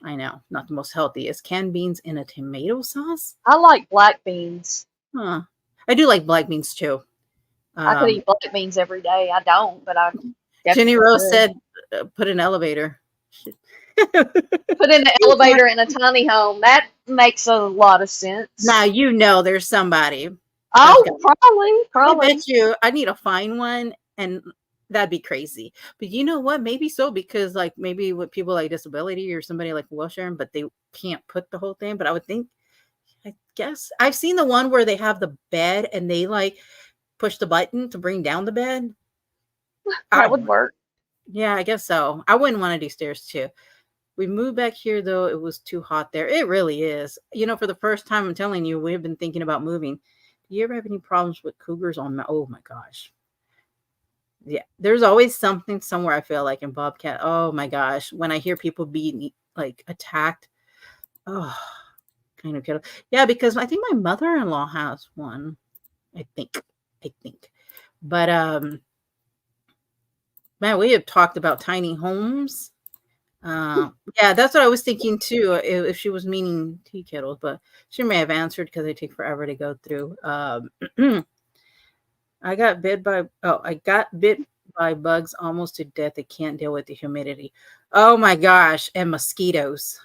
I know, not the most healthiest. Canned beans in a tomato sauce. I like black beans. Huh. I do like black beans too. I could Um, eat black beans every day. I don't, but I Jenny definitely Rose could. said, "Put an elevator." Put in an elevator in a tiny home. That makes a lot of Now sense. you know there's somebody that's got. Oh, probably, I probably. bet you I need to find one, and that'd be crazy. But you know what? Maybe so because like maybe with people like disability or somebody like wheelchair, but they can't put the whole thing. But I would think. I guess I've seen the one where they have the bed and they like push the button to bring down the bed. I That don't would know. work. Yeah, I guess so. I wouldn't want to do stairs too. We moved back here though, it was too hot there. It really is. For the first time, I'm telling you, we've been thinking about moving. Do you ever have any problems with cougars on oh my gosh. Yeah. There's always something somewhere I feel like in Bobcat. Oh my gosh. When I hear people being like attacked, oh kind of killed. Yeah, because I think my mother-in-law has one. I think. I think. But man, we have talked about tiny homes. Yeah, that's what I was thinking too. If she was meaning tea kettles, but she may have answered because they take forever to go through. I got bit by bugs almost to death. They can't deal with the humidity. Oh my gosh. And mosquitoes.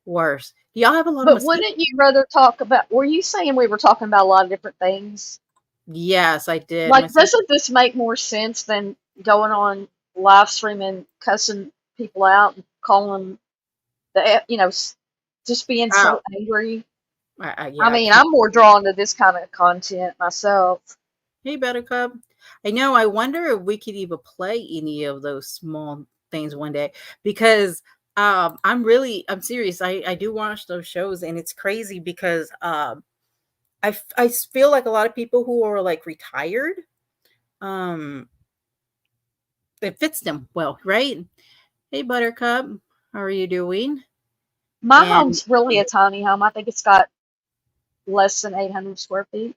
Worse. Do y'all have a lot of But mosquitoes? wouldn't you rather talk about? Were you saying we were talking about a lot of different things? Yes, I did. Like, doesn't this make more sense than going on live streaming, cussing people out, and calling just being Oh, so angry? yeah, I I mean, can't. I'm more drawn to this kind of content myself. Hey, Buttercup. I know. I wonder if we could even play any of those small things one day because I'm serious. I do watch those shows and it's crazy because I feel like a lot of people who are like retired, um, it fits them well, right? Hey, Buttercup, how are you doing? My And home's really a tiny home. I think it's got less than 800 square feet,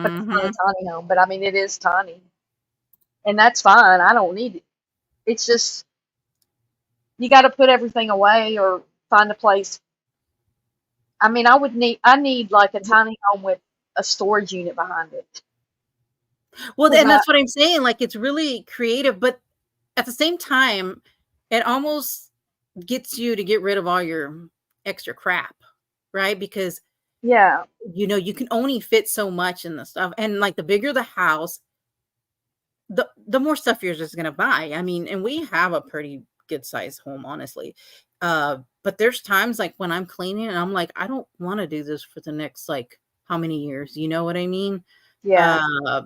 but it's not a mhm. tiny home. But I mean, it is tiny, and that's fine. I don't need it. It's just you got to put everything away or find a place. I mean, I need like a tiny home with a storage unit behind it. Well, 'Cause and that's what I'm saying. Like it's really creative, but at the same time, it almost gets you to get rid of all your extra crap, right? Because yeah, you can only fit so much in the stuff, and like the bigger the house, the more stuff you're just gonna buy. I mean, and we have a pretty good sized home, honestly. But there's times like when I'm cleaning and I'm like, I don't want to do this for the next like how many years? You know what I mean? yeah, Uh,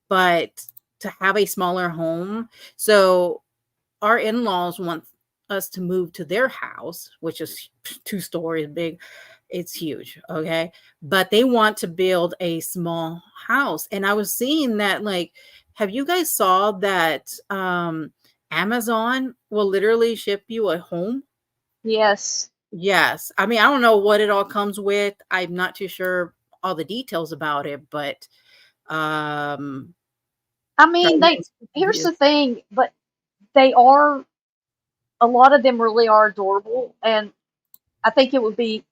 but to have a smaller home, so our in-laws want us to move to their house, which is 2 stories big. It's huge, okay? But they want to build a small house. And I was seeing that like have you guys saw that Amazon will literally ship you a home? yes. Yes. I mean, I don't know what it all comes with. I'm not too sure all the details about it, but um I mean, here's the thing, but they are a lot of them really are adorable, and I think it would be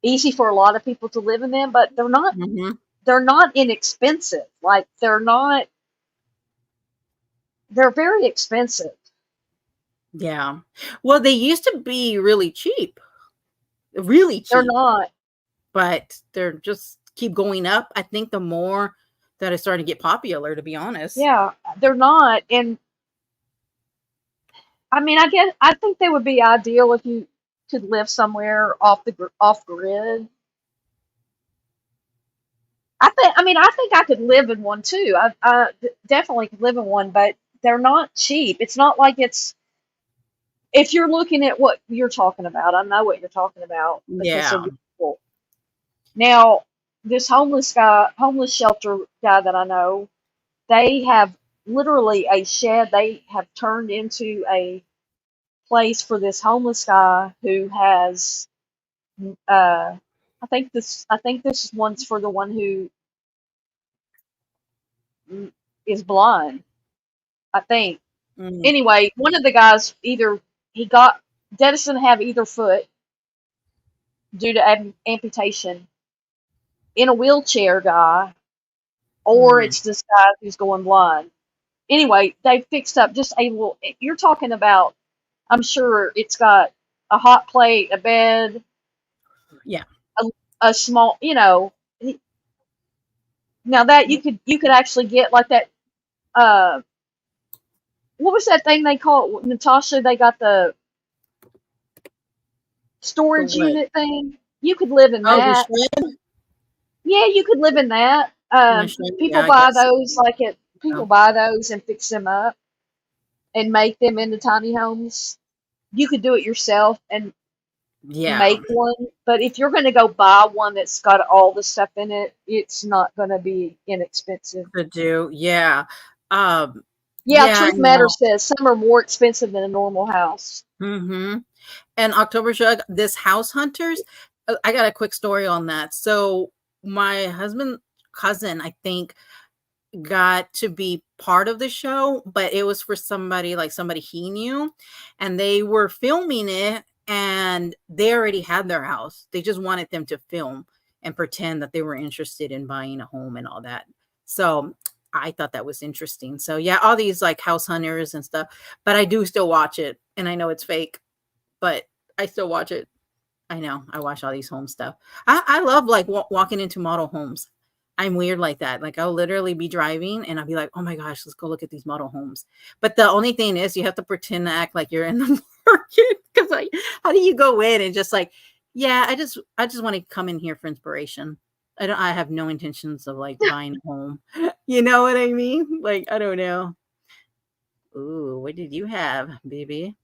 easy for a lot of people to live in them. But Mhm. they're not inexpensive. Like they're very expensive. Yeah. Well, they used to be really They're cheap, not. but they're just keep going up. I think the more that it's starting to get popular, to be honest. Yeah, they're not. And I mean, I think they would be ideal if you could live somewhere off grid. I think I could live in one too. Definitely could live in one, but they're not cheap. It's not like it's if you're looking at what you're talking about. I know what you're talking about because they're Yeah. beautiful. Now, this homeless shelter guy that I know, they have literally a shed they have turned into a place for this homeless guy who has I think this one's for the one who is blind. I think. Mm, Anyway, one of the guys either he got doesn't have either foot due to amputation in a wheelchair guy, or mm. it's this guy who's going blind. Anyway, they fixed up just a little. You're talking about. I'm sure it's got a hot plate, a bed, Yeah. a, a small. Now that you could actually get like that. Uh, what was that thing they call it, Natasha? They got the The storage what? unit thing. You could live in Oh, the that. shred? Yeah, you could live in that. The shred? Yeah, I guess. People So. buy those and fix them up and make them into tiny homes. You could do it yourself and Yeah. make one, but if you're going to go buy one that's got all the stuff in it, it's not going to be inexpensive. To do. Yeah. Um, Yeah, yeah, Truth Matter says some are more expensive than a normal house. Mm-hmm. And October Jug, this House Hunters, I got a quick story on that. So my husband cousin, I think, got to be part of the show, but it was for somebody like somebody he knew, and they were filming it and they already had their house. They just wanted them to film and pretend that they were interested in buying a home and all that. So I thought that was interesting. So yeah, all these like house hunters and stuff, but I do still watch it, and I know it's fake, but I still watch it. I know. I watch all these home stuff. I love like walking into model homes. I'm weird like that. Like I'll literally be driving and I'll be like, oh my gosh, let's go look at these model homes. But the only thing is you have to pretend to act like you're in the market. Because like, how do you go in and just like, yeah, I just want to come in here for inspiration. I have no intentions of like buying a home. You know what I mean? Like, I don't know. Ooh, what did you have, baby?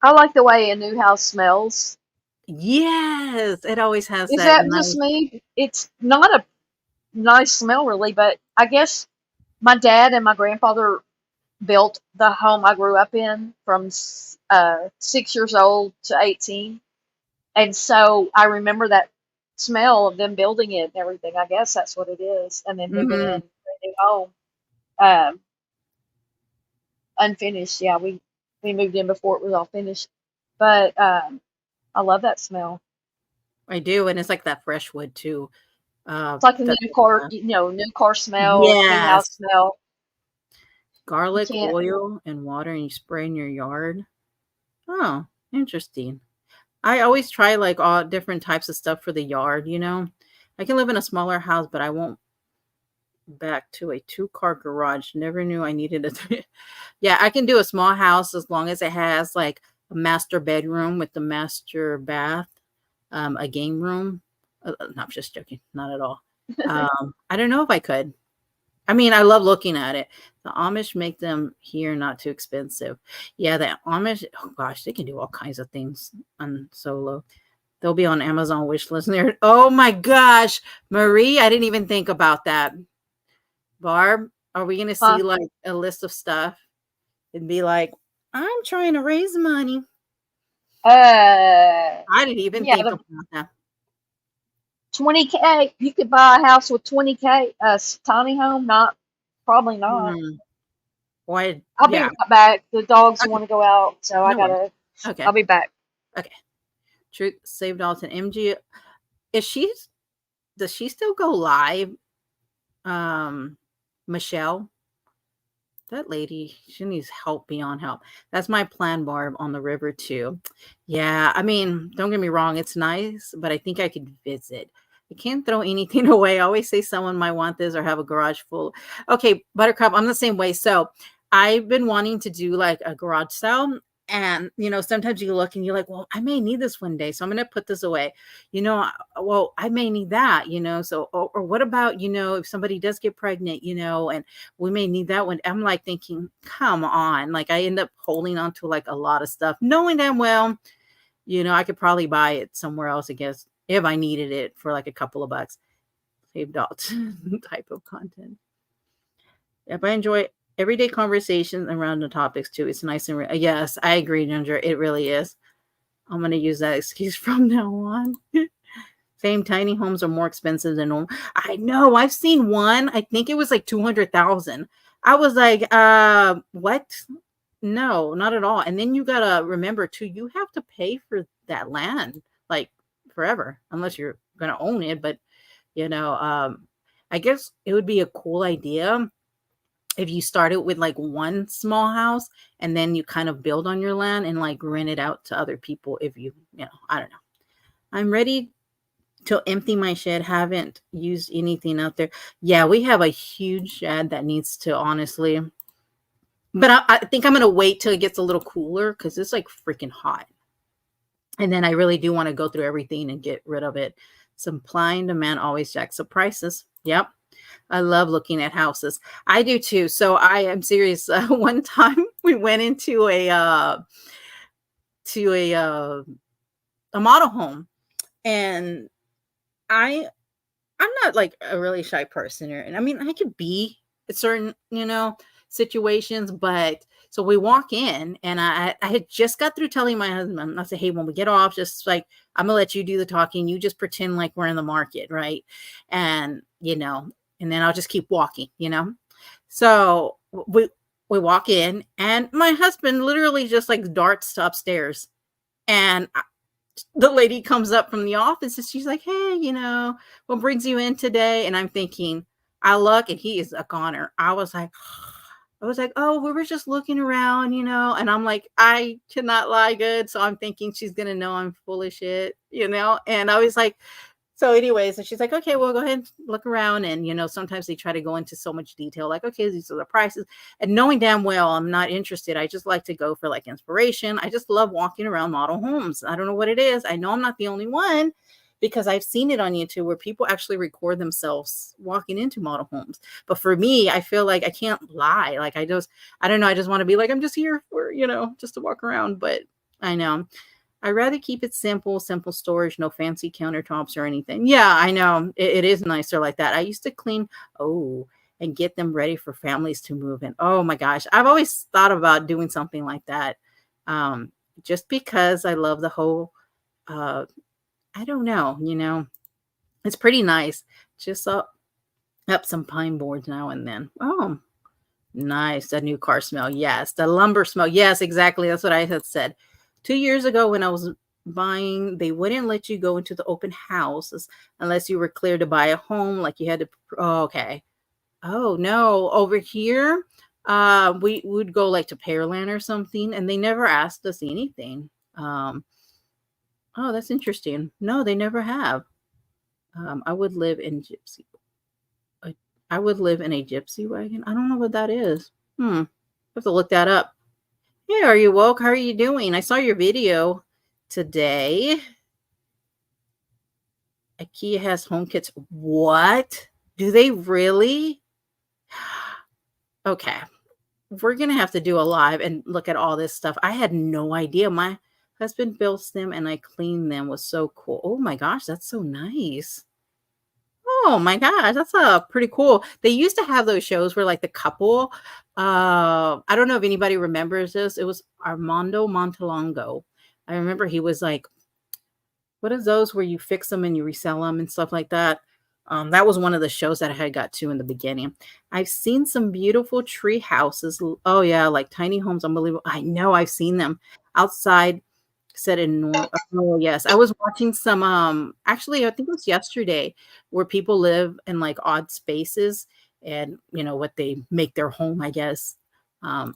I like the way a new house smells. Yes, it always has Is that that just nice. me? It's not a nice smell really, but I guess my dad and my grandfather built the home I grew up in from 6 years old to 18. And so I remember that smell of them building it and everything. I guess that's what it is. And then moving in Mhm. to a new home, um, unfinished. Yeah, we moved in before it was all finished. But I love that smell. I do, and it's like that fresh wood too. It's like a That new car, new car smell, new house yes, smell. You garlic, can't. oil, and water, and you spray in your yard. Oh, interesting. I always try like all different types of stuff for the yard, you know. I can live in a smaller house, but I won't back to a two-car garage. Never knew I needed a yeah, I can do a small house as long as it has like a master bedroom with the master bath, a game room. No, I'm just joking. Not at all. I don't know if I could. I mean, I love looking at it. The Amish make them here not too expensive. Yeah, the Amish, oh gosh, they can do all kinds of things on solo. They'll be on Amazon wish list there. Oh my gosh, Marie, I didn't even think about that. Barb, are we gonna Huh? see like a list of stuff and be like, I'm trying to raise money? Uh, I didn't even yeah, think the about that. 20K. You could buy a house with 20K. Tiny home, not probably not. Hmm. Why? I'll be Yeah. right back. The dogs Okay. want to go out, so I No worries. gotta. Okay. I'll be back. Okay. Truth saved Alton. MG. Is she? Does she still go live? Michelle, that lady, she needs help beyond help. That's my plan, Barb, on the river too. Yeah, I mean, don't get me wrong, it's nice, but I think I could visit. I can't throw anything away. I always say someone might want this or have a garage full. Okay, Buttercup, I'm the same way. So I've been wanting to do like a garage sale. And sometimes you look and you're like, well, I may need this one day. So I'm gonna put this away. Well, I may need that, so or what about, if somebody does get pregnant, and we may need that one. I'm like thinking, come on. Like I end up holding on to like a lot of stuff, knowing damn well, I could probably buy it somewhere else, I guess, if I needed it for like a couple of bucks. Saved out type of content. If I enjoy everyday conversations around the topics too, it's nice and yes, I agree, Ginger. It really is. I'm gonna use that excuse from now on. Same, tiny homes are more expensive than normal. I know. I've seen one. I think it was like 200,000. I was like, what? No, not at all. And then you gotta remember too, you have to pay for that land like forever, unless you're gonna own it. But I guess it would be a cool idea if you started with like one small house and then you kind of build on your land and like rent it out to other people if I don't know. I'm ready to empty my shed. Haven't used anything out there. Yeah, we have a huge shed that needs to honestly, but I think I'm gonna wait till it gets a little cooler because it's like freaking hot. And then I really do want to go through everything and get rid of it. Supply and demand always jacks up prices. Yep. I love looking at houses. I do too. So I am serious. One time we went into to a model home, and I'm not like a really shy person, and I mean I could be at certain situations, but so we walk in, and I had just got through telling my husband. I said, hey, when we get off, just like I'm gonna let you do the talking. You just pretend like we're in the market, right? And and then I'll just keep walking. So we walk in, and my husband literally just like darts to upstairs, and the lady comes up from the office and she's like, hey, what brings you in today? And I'm thinking, I look and he is a goner. I was like, oh, we were just looking around, and I'm like, I cannot lie good. So I'm thinking she's going to know I'm full of shit, and I was like, so anyways, and she's like, okay, well, go ahead and look around. And, sometimes they try to go into so much detail, like, okay, these are the prices. And knowing damn well I'm not interested. I just like to go for like inspiration. I just love walking around model homes. I don't know what it is. I know I'm not the only one because I've seen it on YouTube where people actually record themselves walking into model homes. But for me, I feel like I can't lie. Like I don't know. I just want to be like, I'm just here for, just to walk around. But I know. I'd rather keep it simple storage, no fancy countertops or anything. Yeah, I know. It is nicer like that. I used to clean, and get them ready for families to move in. Oh my gosh. I've always thought about doing something like that. Just because I love the whole, I don't know, it's pretty nice. Just up some pine boards now and then. Oh, nice. The new car smell. Yes. The lumber smell. Yes, exactly. That's what I had said. 2 years ago when I was buying, they wouldn't let you go into the open houses unless you were clear to buy a home. Like you had to, okay. Oh no, over here, we would go like to Pearland or something and they never asked us anything. Oh, that's interesting. No, they never have. I would live in I would live in a gypsy wagon. I don't know what that is. I have to look that up. Hey, are you woke? How are you doing? I saw your video today. IKEA has home kits. What? Do they really? Okay. We're going to have to do a live and look at all this stuff. I had no idea. My husband built them and I cleaned them. It was so cool. Oh my gosh, that's so nice. Oh my gosh, that's pretty cool. They used to have those shows where like the couple, I don't know if anybody remembers this. It was Armando Montalongo. I remember he was like, what is those where you fix them and you resell them and stuff like that? That was one of the shows that I had got to in the beginning. I've seen some beautiful tree houses. Oh yeah, like tiny homes, unbelievable. I know I've seen them outside set in North. Oh yes, I was watching some. Actually, I think it was yesterday, where people live in like odd spaces, and what they make their home. I guess. I'm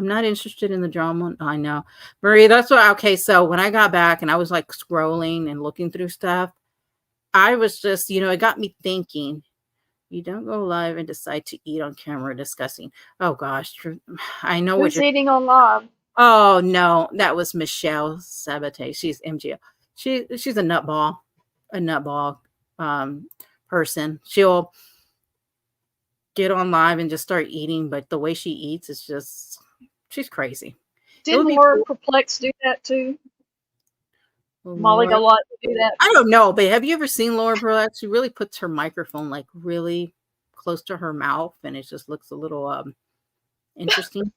not interested in the drama. I know, Marie. That's what. Okay, so when I got back and I was like scrolling and looking through stuff, I was just, it got me thinking. You don't go live and decide to eat on camera discussing. Oh gosh, I know what Who's you're. eating on live? Oh no, that was Michelle Sabote. She's MGO. She's a nutball person. She'll get on live and just start eating, but the way she eats is just she's crazy. It would Didn't be Laura cool. Perplex do that too? Molly Laura, Galot to do that. I don't know, but have you ever seen Laura Perplex? She really puts her microphone like really close to her mouth, and it just looks a little interesting.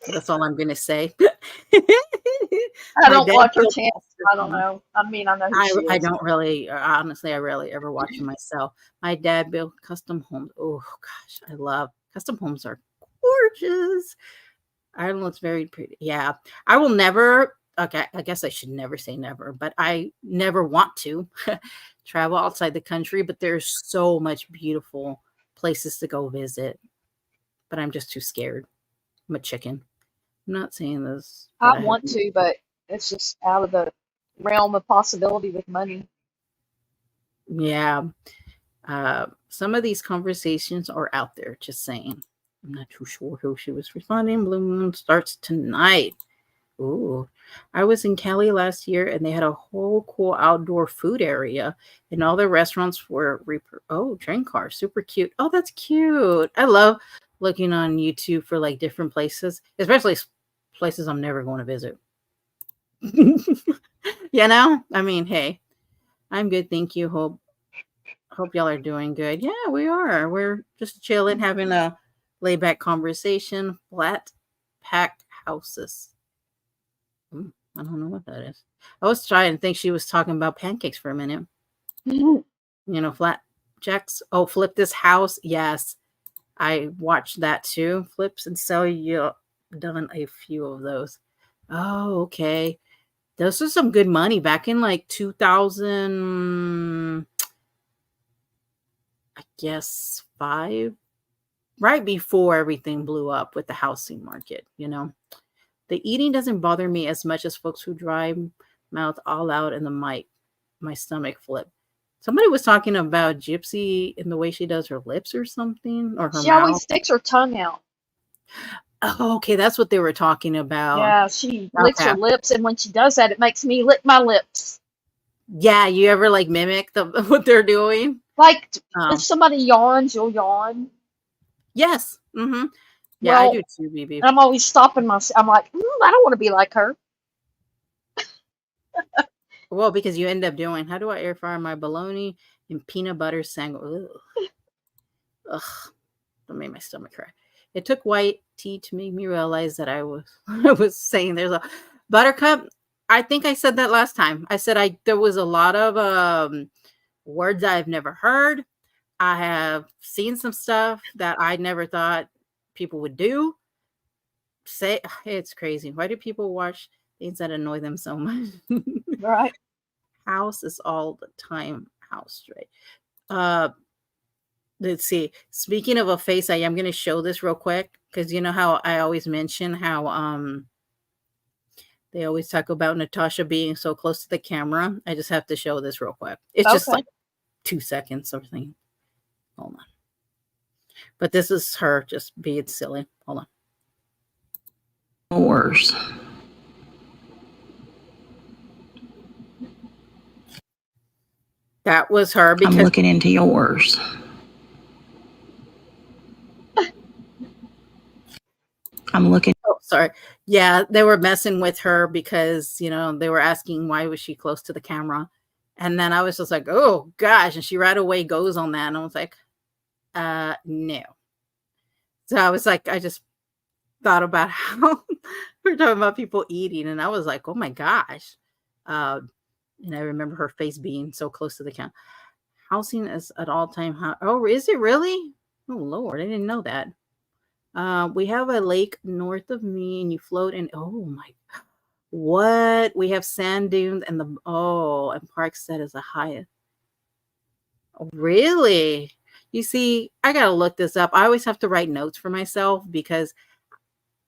That's all I'm gonna say. I don't watch her channel. I don't know. I mean, I know who she is. I don't really, honestly, I rarely ever watch them myself. My dad built custom homes. Oh gosh, I love custom homes. Are gorgeous. Ireland looks very pretty. Yeah, I will never. Okay, I guess I should never say never, but I never want to travel outside the country. But there's so much beautiful places to go visit. But I'm just too scared. I'm a chicken. I'm not saying this. I want to, but it's just out of the realm of possibility with money. Yeah. Some of these conversations are out there, just saying. I'm not too sure who she was responding. Blue Moon starts tonight. Ooh. I was in Cali last year and they had a whole cool outdoor food area and all the restaurants were train cars. Super cute. Oh, that's cute. I love looking on YouTube for like different places, especially places I'm never going to visit. I mean, hey, I'm good. Thank you. Hope y'all are doing good. Yeah, we are. We're just chilling, having a laid back conversation. Flat pack houses. I don't know what that is. I was trying to think she was talking about pancakes for a minute. Flat jacks. Oh, flip this house. Yes. I watched that too. Flips and sell. You done a few of those. Oh, okay. Those are some good money back in like 2000. I guess 5, right before everything blew up with the housing market, you know. The eating doesn't bother me as much as folks who dry mouth all out in the mic. My stomach flip. Somebody was talking about Gypsy in the way she does her lips or something, or her She always mouth. sticks her tongue out. Oh, okay, that's what they were talking about. Yeah, she licks Okay. her lips, and when she does that, it makes me lick my lips. Yeah, you ever like mimic what they're doing? Like Um, if somebody yawns, you'll yawn. yes. Mm-hmm. Yeah, I Well, do too, BB. I'm always stopping myself. I'm like, I don't want to be like her. Well, because you end up doing, how do I air fryer my bologna and peanut butter sandwich? Ugh, that made my stomach cry. It took white tea to make me realize that I was saying there's a buttercup. I think I said that last time. I said there was a lot of words I've never heard. I have seen some stuff that I never thought people would do. Say it's crazy. Why do people watch things that annoy them so much? Right. House is all the time house, right? Uh let's see. Speaking of a face, I am going to show this real quick because you know how I always mention how they always talk about Natasha being so close to the camera. I just have to show this real quick. It's just Okay. like 2 seconds or something. Hold on. But this is her just being silly. Hold on. Yours. That was her because I'm looking into yours. I'm looking. Oh, sorry. Yeah, they were messing with her because, you know, they were asking why was she close to the camera. And then I was just like, oh gosh. And she right away goes on that. And I was like, no. So I was like, I just thought about how we're talking about people eating. And I was like, oh my gosh. And I remember her face being so close to the camera. Housing is at all time high. Oh, is it really? Oh Lord, I didn't know that. We have a lake north of me, and you float in. Oh my, what? We have sand dunes and and Parkstead is the highest. Oh, really? You see, I gotta look this up. I always have to write notes for myself because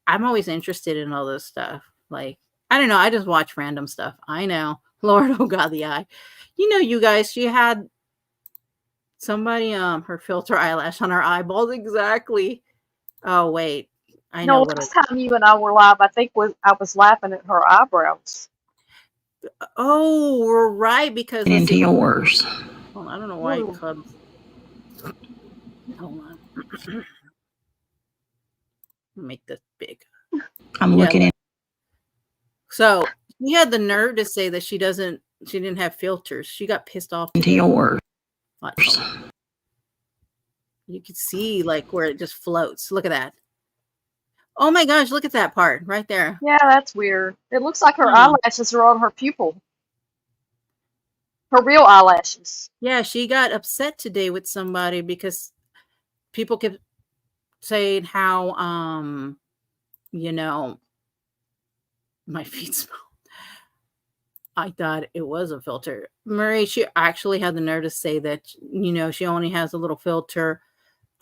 I'm always interested in all this stuff. Like, I don't know. I just watch random stuff. I know. Lord, oh God, the eye. You know, you guys, she had somebody, her filter eyelash on her eyeballs. Exactly. Oh, wait. I know what last time you and I were live, I think I was laughing at her eyebrows. Oh, we're right because into yours. Well, I don't know why it comes. Hold on. Make this big. I'm looking at. So she had the nerve to say that she didn't have filters. She got pissed off into yours. You can see like where it just floats. Look at that. Oh my gosh, look at that part right there. Yeah, that's weird. It looks like her eyelashes are on her pupil. Her real eyelashes. Yeah, she got upset today with somebody because people kept saying how you know, my feet smell. I thought it was a filter. Marie, she actually had the nerve to say that, you know, she only has a little filter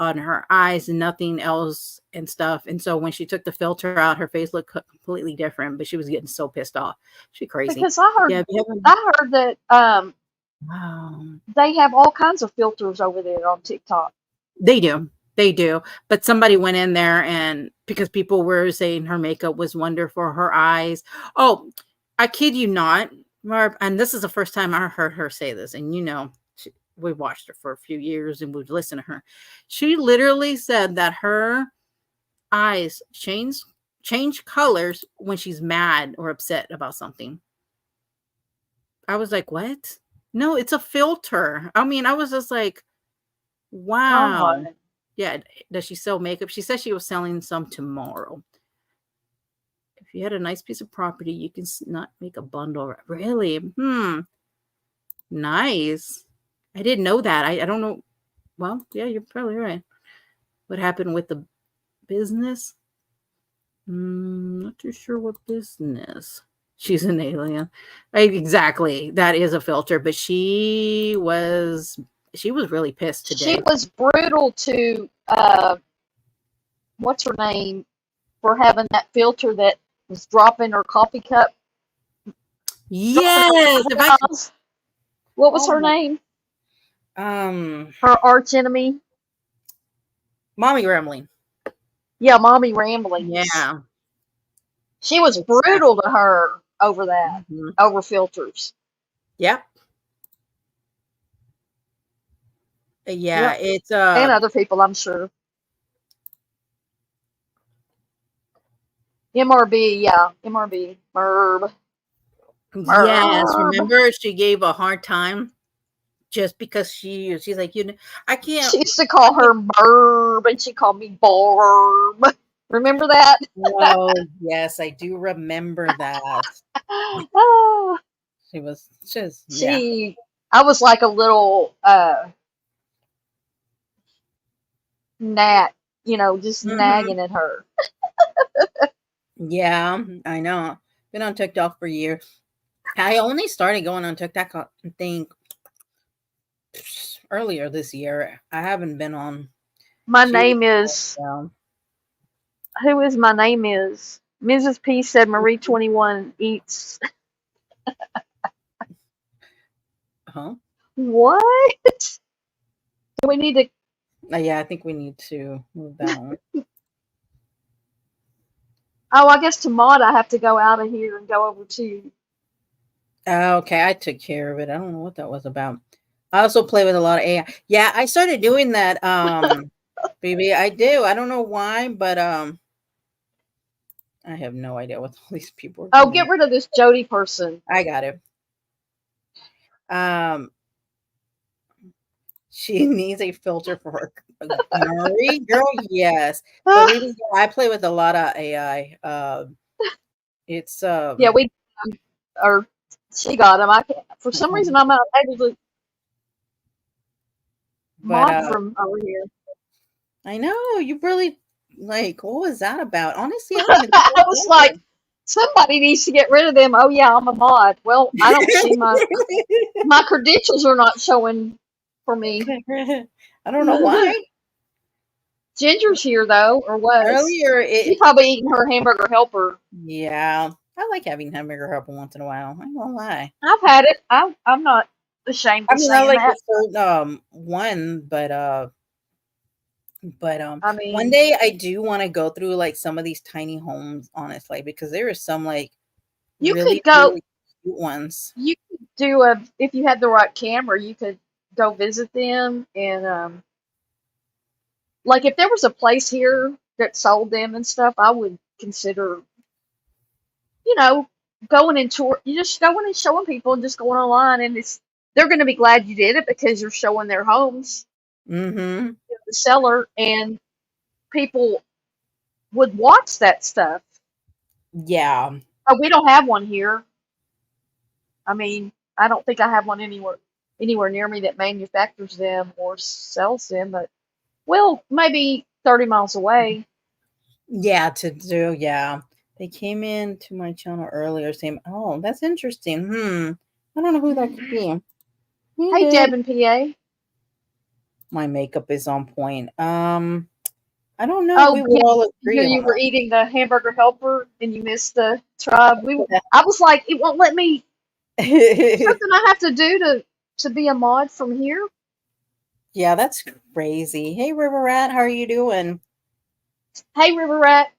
on her eyes and nothing else and stuff. And so when she took the filter out, her face looked completely different, but she was getting so pissed off. She crazy. Because I heard that they have all kinds of filters over there on TikTok. They do. They do. But somebody went in there and because people were saying her makeup was wonderful for her eyes. Oh, I kid you not, Marv. And this is the first time I heard her say this. And you know, we watched her for a few years and we've listened to her. She literally said that her eyes change colors when she's mad or upset about something. I was like, what? No, it's a filter. I mean, I was just like, wow. Oh, yeah. Does she sell makeup? She said she was selling some tomorrow. If you had a nice piece of property, you can not make a bundle. Really? Nice. I didn't know that. I don't know. Well, yeah, you're probably right. What happened with the business? Not too sure what business. She's an alien. Exactly. That is a filter, but she was she was really pissed She today. was brutal to what's her name for having that filter that was dropping her coffee cup. Yes, if I could, What was oh her my, name? um, Her arch enemy? mommy rambling. Yeah, Mommy Ramblings. Yeah, She was exactly. brutal to her over that, Hmm. over filters. Yep. Yeah, Yep. it's And other people, I'm sure. MRB, yeah. MRB. Merb. yes. Merb. Remember, she gave a hard time just because she's like, I can't. She used to call her Merb and she called me Barb. Remember that? Oh, yes, I do remember that. Oh, She was just, yeah. she, I was like a little gnat, just Hmm. nagging at her. Yeah, I know. Been on TikTok for years. I only started going on TikTok, I think, earlier this year. I haven't been on My too name is, long. who is my name is? Mrs. P said Marie 21 eats. Huh? What? Do we need to? Yeah, I think we need to move that one. Oh, I guess tomorrow I have to go out of here and go over to. Okay, I took care of it. I don't know what that was about. I also play with a lot of AI. Yeah, I started doing that, baby. I do. I don't know why, but I have no idea what all these people are Oh, doing. get rid of this Jody person. I got it. Um, she needs a filter for her Marie girl. Yes, but baby, yeah, I play with a lot of AI. It's Yeah, we or she got him. I can't, for some reason I'm not able to but mod from over here. I know you really like. What was that about? Honestly, I don't even think I was like, somebody needs to get rid of them. Oh yeah, I'm a mod. Well, I don't see my credentials are not showing for me. I don't know why. Ginger's here though, or was. Earlier, She's probably eating her hamburger helper. yeah, I like having hamburger helper once in a while. I won't lie. I've had it. I'm not ashamed I of mean, I saying like that. the certain one, but I one mean, day I do want to go through like some of these tiny homes, honestly, because there are some like you really could go. really cute ones. You could do a if you had the right camera. You could go visit them and like if there was a place here that sold them and stuff, I would consider, you know, going and tour. You just going and showing people and just going online, and they're going to be glad you did it because you're showing their homes, Mm-hmm. the seller, and people would watch that stuff. Yeah. But we don't have one here. I mean, I don't think I have one anywhere near me that manufactures them or sells them, but well, maybe 30 miles away. Yeah, to do, yeah. They came in to my channel earlier saying, "Oh, that's interesting. I don't know who that could be." Hey, Hey, Deb. Deb and PA. My makeup is on point. I don't know if we Oh, would yeah. all Here agree you on were eating the hamburger helper and you missed the tribe. I was like, it won't let me. that. Something I have to do to be a mod from here. Yeah, that's crazy. Hey, River Rat, how are you doing? Hey, River Rat.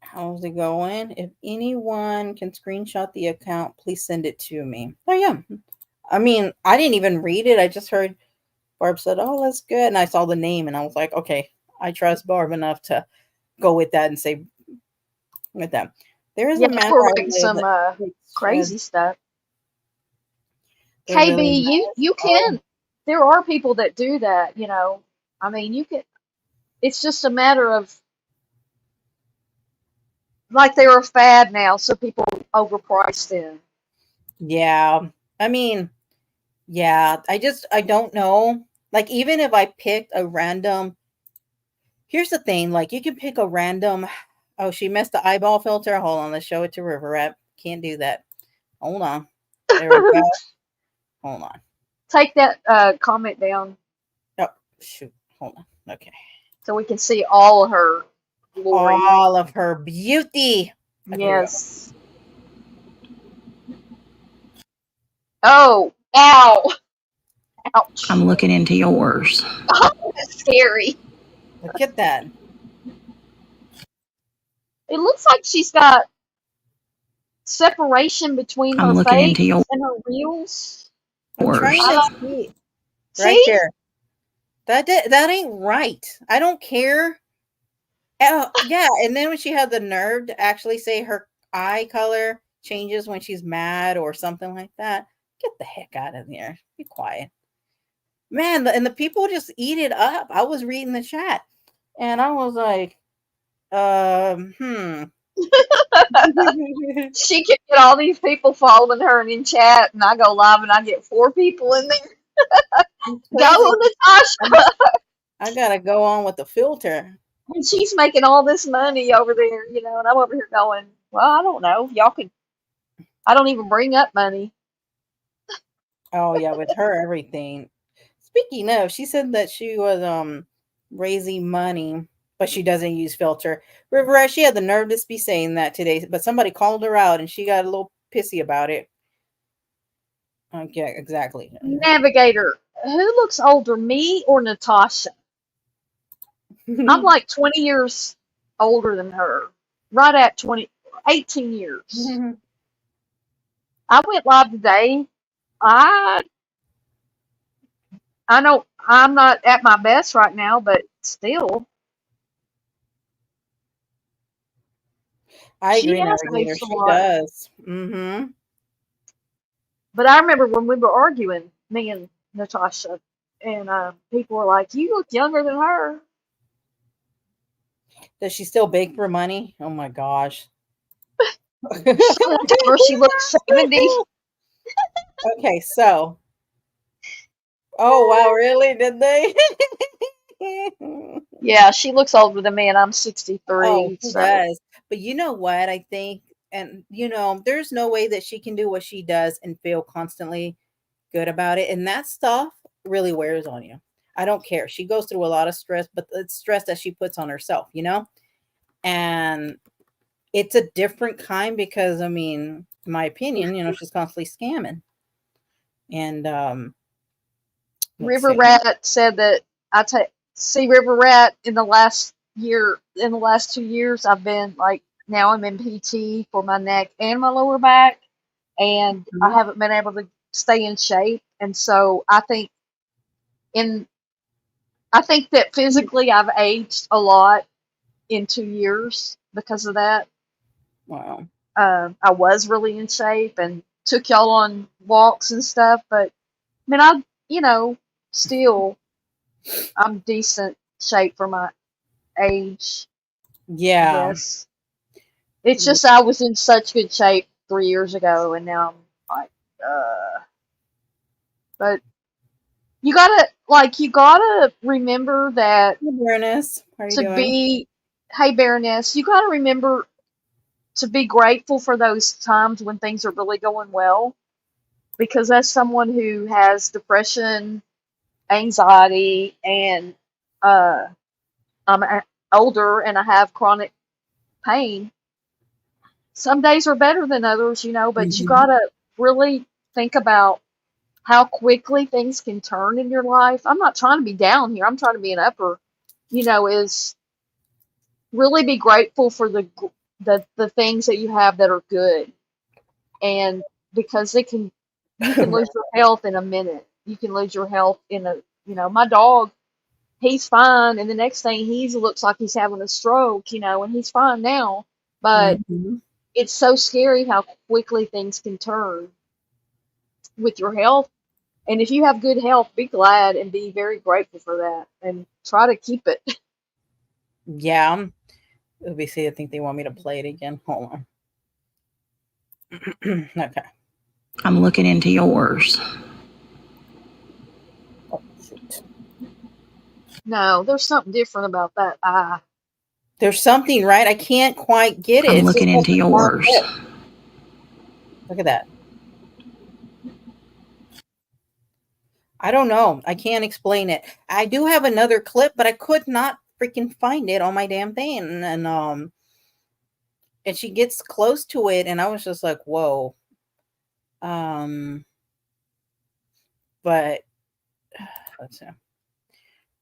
How's it going? If anyone can screenshot the account, please send it to me. Oh, yeah. I mean, I didn't even read it. I just heard Barb said, "Oh, that's good." And I saw the name and I was like, okay, I trust Barb enough to go with that and say with them. There is Yeah, a man we're where I writing live some that says crazy stuff. they're really KB, nice. you Oh, can. There are people that do that. I mean, you can. It's just a matter of like they're a fad now, so people overprice them. yeah. I mean, yeah. I don't know. Like, even if I picked a random, here's the thing. Like, you can pick a random. Oh, she missed the eyeball filter. Hold on. Let's show it to River Rat. Can't do that. Hold on. There we go. Hold on. Take that comment down Oh, shoot. Hold on. Okay. so we can see all of her glory. All of her beauty. Okay, here we go. Yes. Oh, ow. Ouch. I'm looking into yours. Oh, that's scary. Look at that. It looks like she's got separation between I'm her looking face into yours. and her wheels. I'm trying Yours. to see. Right See? there. That ain't right. I don't care. Yeah, and then when she had the nerve to actually say her eye color changes when she's mad or something like that, get the heck out of here. Be quiet. Man, and the people just eat it up. I was reading the chat and I was like, She can get all these people following her and in chat, and I go live and I get 4 people in there. Go, Natasha! I gotta go on with the filter. And she's making all this money over there, you know, and I'm over here going, well, I don't know. Y'all could, I don't even bring up money. Oh yeah, with her everything. Speaking of, she said that she was raising money, but she doesn't use filter. River, she had the nerve to be saying that today, but somebody called her out and she got a little pissy about it. Yeah, exactly. Navigator, who looks older, me or Natasha? I'm like 20 years older than her. Right at 18 years. I went live today. I know I'm not at my best right now, but still. I She agree, has Navigator. aged a She lot. does. But I remember when we were arguing, me and Natasha, and people were like, "You look younger than her." Does she still beg for money? Oh my gosh. I told her she looked 70. Okay, so. Oh wow, really? Did they? Yeah, she looks older than me, and I'm Oh, 63. she So does. But you know what? I think, and there's no way that she can do what she does and feel constantly good about it. And that stuff really wears on you. I don't care. She goes through a lot of stress, but it's stress that she puts on herself, And it's a different kind because, I mean, in my opinion, she's constantly scamming. And let's River see. Rat said that see River Rat in the last 2 years, I've been like, now I'm in PT for my neck and my lower back, and I Mhm. haven't been able to stay in shape. And so in I think that physically I've aged a lot in 2 years because of that. Wow. I was really in shape and took y'all on walks and stuff, but I mean, still, I'm decent shape for my age, I Yeah. guess. It's just I was in such good shape 3 years ago, and now I'm like, but you gotta remember that Hey, Baroness, how are you to doing? be, hey, Baroness, you gotta remember to be grateful for those times when things are really going well, because as someone who has depression, anxiety, and I'm older and I have chronic pain, some days are better than others, but you Mhm. gotta really think about how quickly things can turn in your life. I'm not trying to be down here. I'm trying to be an upper, is really be grateful for the things that you have that are good. And because you can lose your health in a minute. You can lose your health my dog, he's fine, and the next thing he looks like he's having a stroke, and he's fine now. But Mhm. it's so scary how quickly things can turn with your health. And if you have good health, be glad and be very grateful for that and try to keep it. Yeah. Let me see. I think they want me to play it again. Hold on. Okay. I'm looking into yours. Oh, shoot. No, there's something different about that eye. There's something, right? I can't quite get it. I'm It's just looking like into a small yours. clip. Look at that. I don't know. I can't explain it. I do have another clip, but I could not freaking find it on my damn thing. And she gets close to it, and I was just like, whoa. Um, but let's see.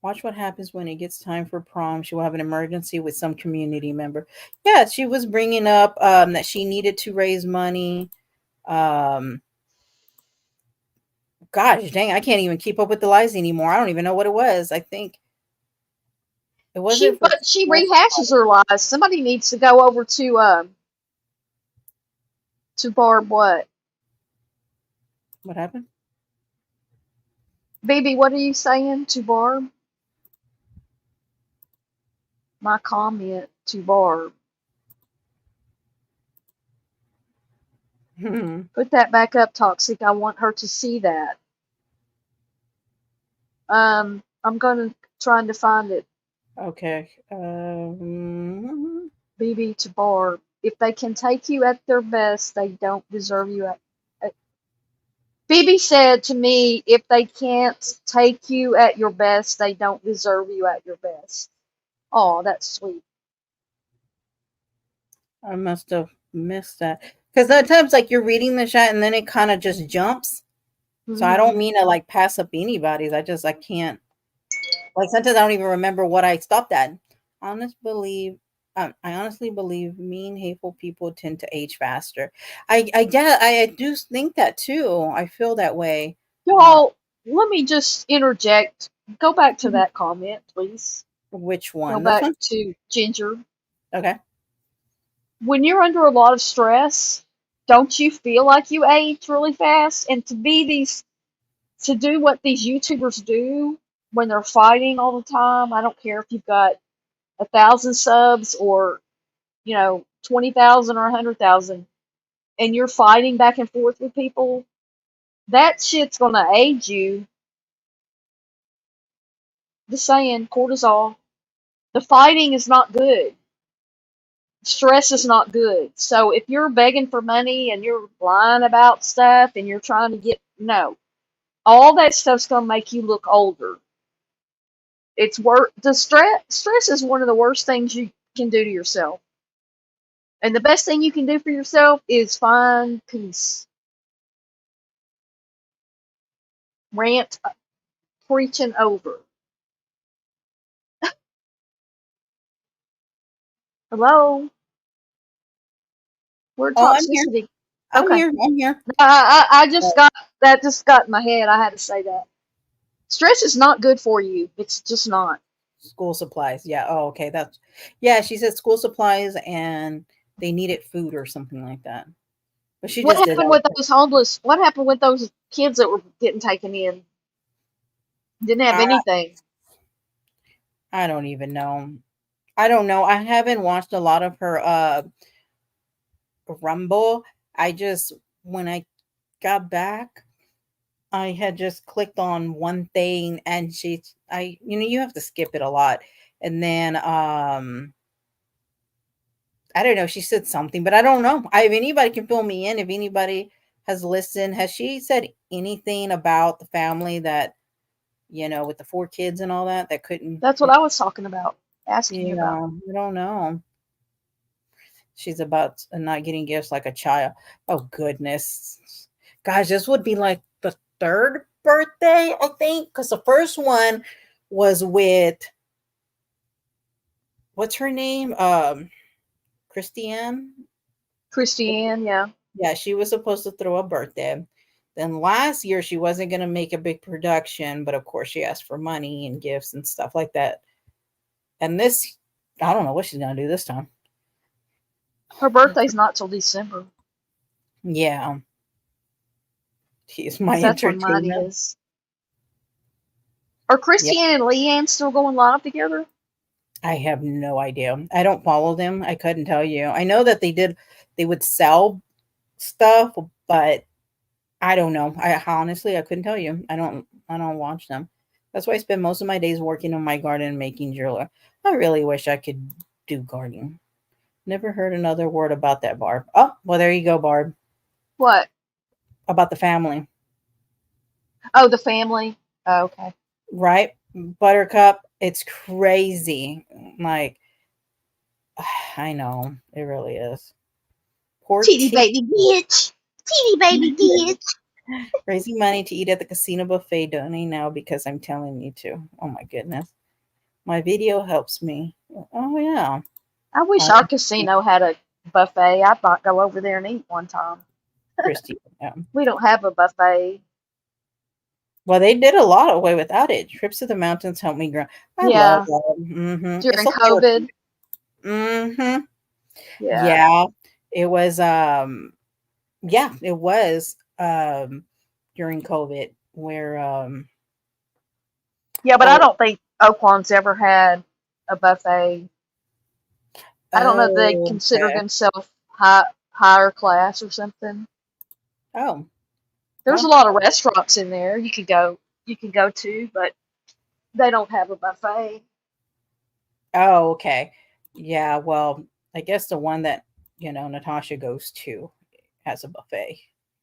Watch what happens when it gets time for prom. She will have an emergency with some community member. Yeah, she was bringing up that she needed to raise money. Um, gosh dang, I can't even keep up with the lies anymore. I don't even know what it was. I think it wasn't for She school rehashes her lies. Somebody needs to go over to Barb. What? What happened? BB, what are you saying to Barb? My comment to Barb. Put that back up, Toxic. I want her to see that. I'm gonna trying to find it. Okay. BB to Barb. If they can take you at their best, they don't deserve you at BB said to me, if they can't take you at your best, they don't deserve you at your best. Oh, that's sweet. I must have missed that. Because sometimes, like, you're reading the chat and then it kind of just jumps. So I don't mean to, like, pass up anybody's. I can't. Like, sometimes I don't even remember what I stopped at. I honestly believe mean, hateful people tend to age faster. I do think that too. I feel that way. Y'all, let me just interject. Go back to Mhm. that comment, please. Which Go one? This back one? to Ginger. Okay. When you're under a lot of stress, don't you feel like you age really fast? And to do what these YouTubers do when they're fighting all the time, I don't care if you've got 1,000 subs or 20,000 or 100,000, and you're fighting back and forth with people, that shit's gonna age you. Just saying, cortisol. The fighting is not good. Stress is not good. So if you're begging for money and you're lying about stuff and you're trying to no, all that stuff's gonna make you look older. It's the stress is one of the worst things you can do to yourself. And the best thing you can do for yourself is find peace. Rant preaching over. Hello? Where Oh, I'm here. toxicity? I'm Okay. here. I'm here. I just got that just got in my head. I had to say that. Stress is not good for you. It's just not. School supplies. Yeah. Oh, okay. Yeah, she said school supplies and they needed food or something like that. But she What just did happened with that. those homeless? What happened with those kids that were getting taken in? Didn't have I, anything. I don't even know. I don't know. I haven't watched a lot of her Rumble. When I got back, I had just clicked on one thing and you have to skip it a lot. And then I don't know, she said something, but I don't know. If anybody can fill me in, if anybody has listened, has she said anything about the family that, with the 4 kids and all that couldn't That's what I was talking about, asking you about. yeah, I don't know. She's about not getting gifts like a child. Oh goodness. Gosh, this would be like the 3rd birthday, I think, because the first one was with what's her name? Christiane. Christiane, yeah. Yeah, she was supposed to throw a birthday. Then last year she wasn't going to make a big production, but of course she asked for money and gifts and stuff like that. And this, I don't know what she's going to do this time. Her birthday's not till December. Yeah. She's my 'Cause that's when mine entertainment. is. Are Yep. Christiane and Leanne still going live together? I have no idea. I don't follow them. I couldn't tell you. I know that they would sell stuff, but I don't know. I couldn't tell you. I don't watch them. That's why I spend most of my days working on my garden and making jewelry. I really wish I could do gardening. Never heard another word about that, Barb. Oh, well, there you go, Barb. What? About the family. Oh, the family. Oh, okay. right? Buttercup, it's crazy. Like, I know it really is. Poor Teeny T baby bitch. Teeny baby bitch. raising money to eat at the casino buffet. Donate now because I'm telling you to. Oh my goodness, my video helps me. Oh yeah. I wish Uh, our casino had a buffet. I might go over there and eat one time. Christy. Yeah. We don't have a buffet. Well, they did a lot away without it. Trips to the mountains helped me grow. I love Yeah, them. It's during so short. COVID. Mm-hmm. Yeah. Yeah, it was. Yeah, it was. During COVID, where Yeah, but I oh don't think Oaklawn's ever had a buffet. I don't know if they consider okay. themselves higher class or something. Oh There's a well. lot of restaurants in there you can go to, but they don't have a buffet. Oh okay. Yeah. Well, I guess the one that Natasha goes to has a buffet.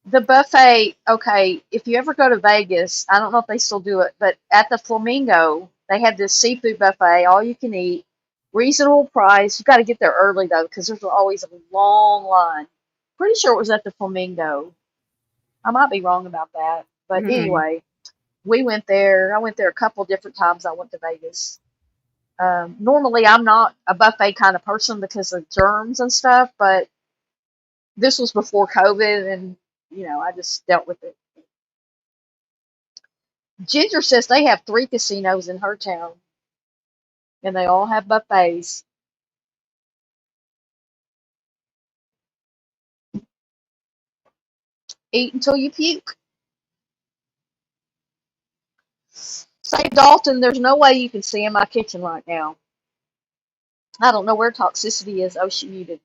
The buffet, okay, if you ever go to Vegas, I don't know if they still do it, but at the Flamingo, they have this seafood buffet, all you can eat, reasonable price. You got to get there early though, because there's always a long line. Pretty sure it was at the Flamingo. I might be wrong about that, but Hmm. anyway, we went there. I went there a couple different times. I went to Vegas. Normally, I'm not a buffet kind of person because of germs and stuff, but this was before COVID, and I just dealt with it. Ginger says they have 3 casinos in her town, and they all have buffets. Eat until you puke. Say Dalton, there's no way you can see in my kitchen right now. I don't know where toxicity is. Oh, she muted.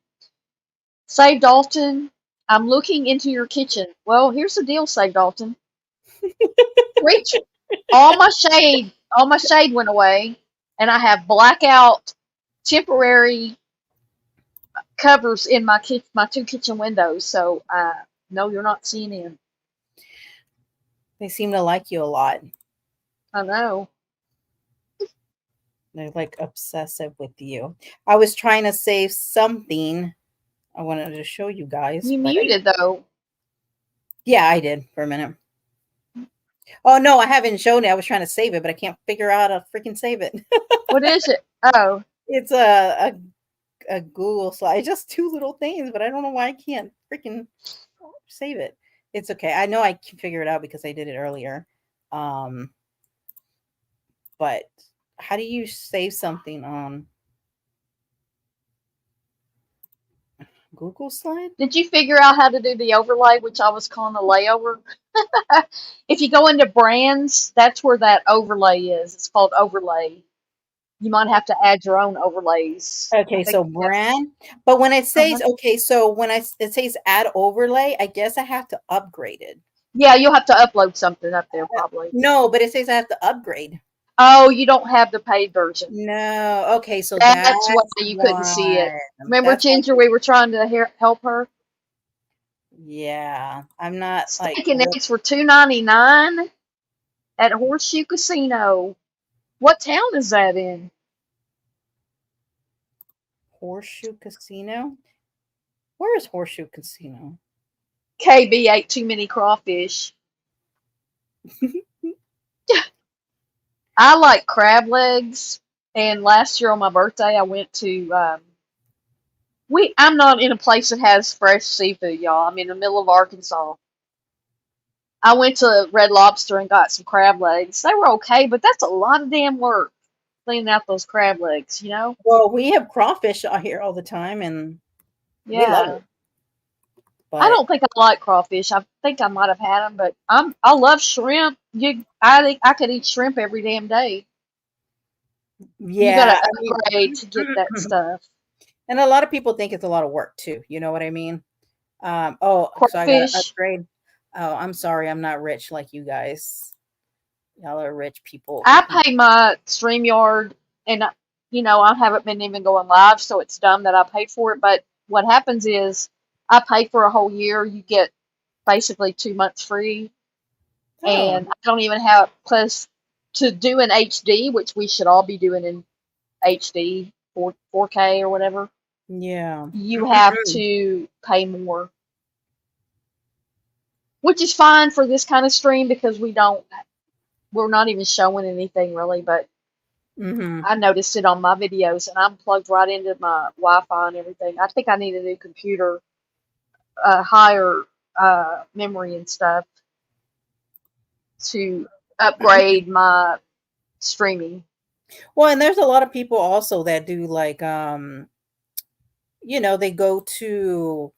Say Dalton, I'm looking into your kitchen. Well, here's the deal, say Dalton. Reach all my shade went away, and I have blackout temporary covers in my 2 kitchen windows. So no, you're not seeing in. They seem to like you a lot. I know. They're like obsessive with you. I was trying to save something I wanted to show you guys, You but muted though. yeah, I did for a minute. Oh no, I haven't shown it. I was trying to save it, but I can't figure out how to freaking save it. What is it? Oh, It's a Google slide. It's just 2 little things, but I don't know why I can't freaking save it. It's okay. I know I can figure it out because I did it earlier. Um, but how do you save something on Google slide? did you figure out how to do the overlay, which I was calling the layover? If you go into brands, that's where that overlay is. It's called overlay. You might have to add your own overlays. I Okay, think so you have. brand, but when it Uh-huh. says okay, so when it says add overlay, I guess I have to upgrade it. Yeah, you'll have to upload something up there probably. No, but it says I have to upgrade. Oh, you don't have the paid version. No, okay, so That's why that's you couldn't see it. why. Remember, That's why. Ginger, we were trying to help her? Yeah, I'm not like Steak and eggs for $2.99 at Horseshoe Casino. What town is that in? Horseshoe Casino. Where is Horseshoe Casino? KB ate too many crawfish. I like crab legs, and last year on my birthday, I went to. I'm not in a place that has fresh seafood, y'all. I'm in the middle of Arkansas. I went to Red Lobster and got some crab legs. They were okay, but that's a lot of damn work cleaning out those crab legs. Well, we have crawfish out here all the time, and we love Yeah. it. I But don't think I like crawfish. I think I might have had them, but I love shrimp. I think I could eat shrimp every damn day. You got yeah, to upgrade to get that stuff. and a lot of people think it's a lot of work too. You know what I mean? Oh, so I got to Crawfish. upgrade. Oh, I'm sorry, I'm not rich like you guys. Y'all are rich people. I pay my StreamYard, and I haven't been even going live, so it's dumb that I paid for it. But what happens is I pay for a whole year. You get basically 2 months free. Oh, and I don't even have plus to do an HD, which we should all be doing in HD, 4K or whatever. yeah. You have to pay more, which is fine for this kind of stream because we're not even showing anything really, but Mm-hmm. I noticed it on my videos and I'm plugged right into my Wi-Fi and everything. I think I need a new computer, higher memory and stuff to upgrade my streaming. Well, and there's a lot of people also that do like they go to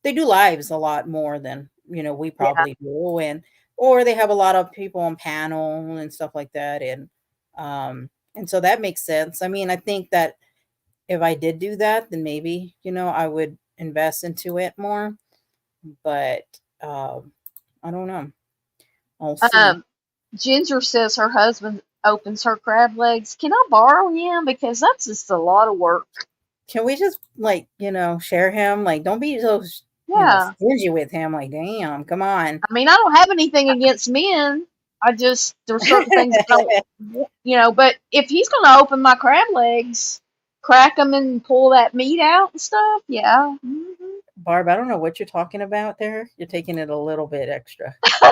they do lives a lot more than, we Yeah. probably do, and or they have a lot of people on panel and stuff like that, and so that makes sense. I mean, I think that if I did do that, then maybe, I would invest into it more, but I don't know. I'll see. Um, Ginger says her husband opens her crab legs. Can I borrow him? Because that's just a lot of work. Can we just share him? Like, don't be so Yeah. stingy with him. Like, damn, come on. I mean, I don't have anything against men. There's certain things I don't, but if he's going to open my crab legs, crack them and pull that meat out and stuff, yeah. Barb, I don't know what you're talking about there. You're taking it a little bit extra. For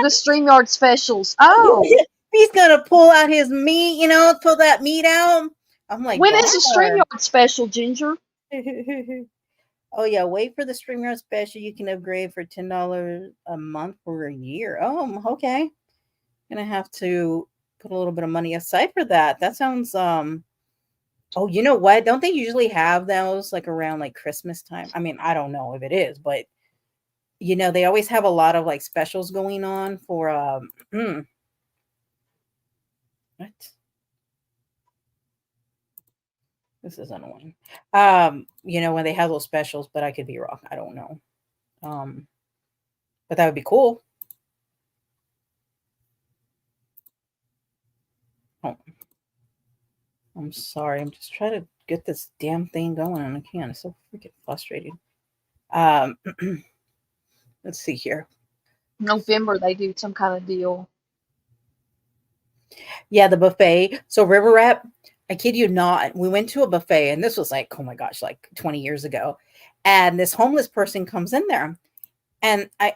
the StreamYard specials. Oh, He's gonna pull out his meat, pull that meat out. I'm like, when is the Barb. StreamYard special, Ginger? Oh yeah, wait for the StreamYard special. You can upgrade for $10 a month for a year. Oh, okay. Gonna have to put a little bit of money aside for that. That sounds oh, you know what? Don't they usually have those like around like Christmas time? I mean, I don't know if it is, but they always have a lot of like specials going on for what? This is annoying. When they have those specials, but I could be wrong. I don't know. But that would be cool. Oh. I'm sorry. I'm just trying to get this damn thing going and I can't. It's so freaking frustrating. Let's see here. November, they do some kind of deal. Yeah, the buffet. So River Rap, I kid you not, we went to a buffet and this was like, oh my gosh, like 20 years ago. And this homeless person comes in there. And I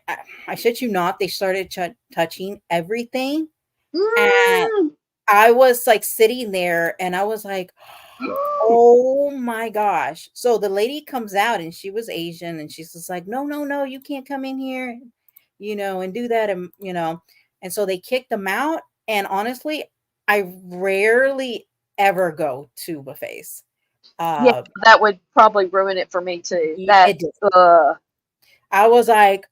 shit you not, they started touching everything. And I was like sitting there and I was like, oh my gosh. So the lady comes out and she was Asian and she's just like, no, you can't come in here, and do that. And so they kicked them out. And honestly, I rarely ever go to buffets. Yeah, that would probably ruin it for me too. It did. I was like,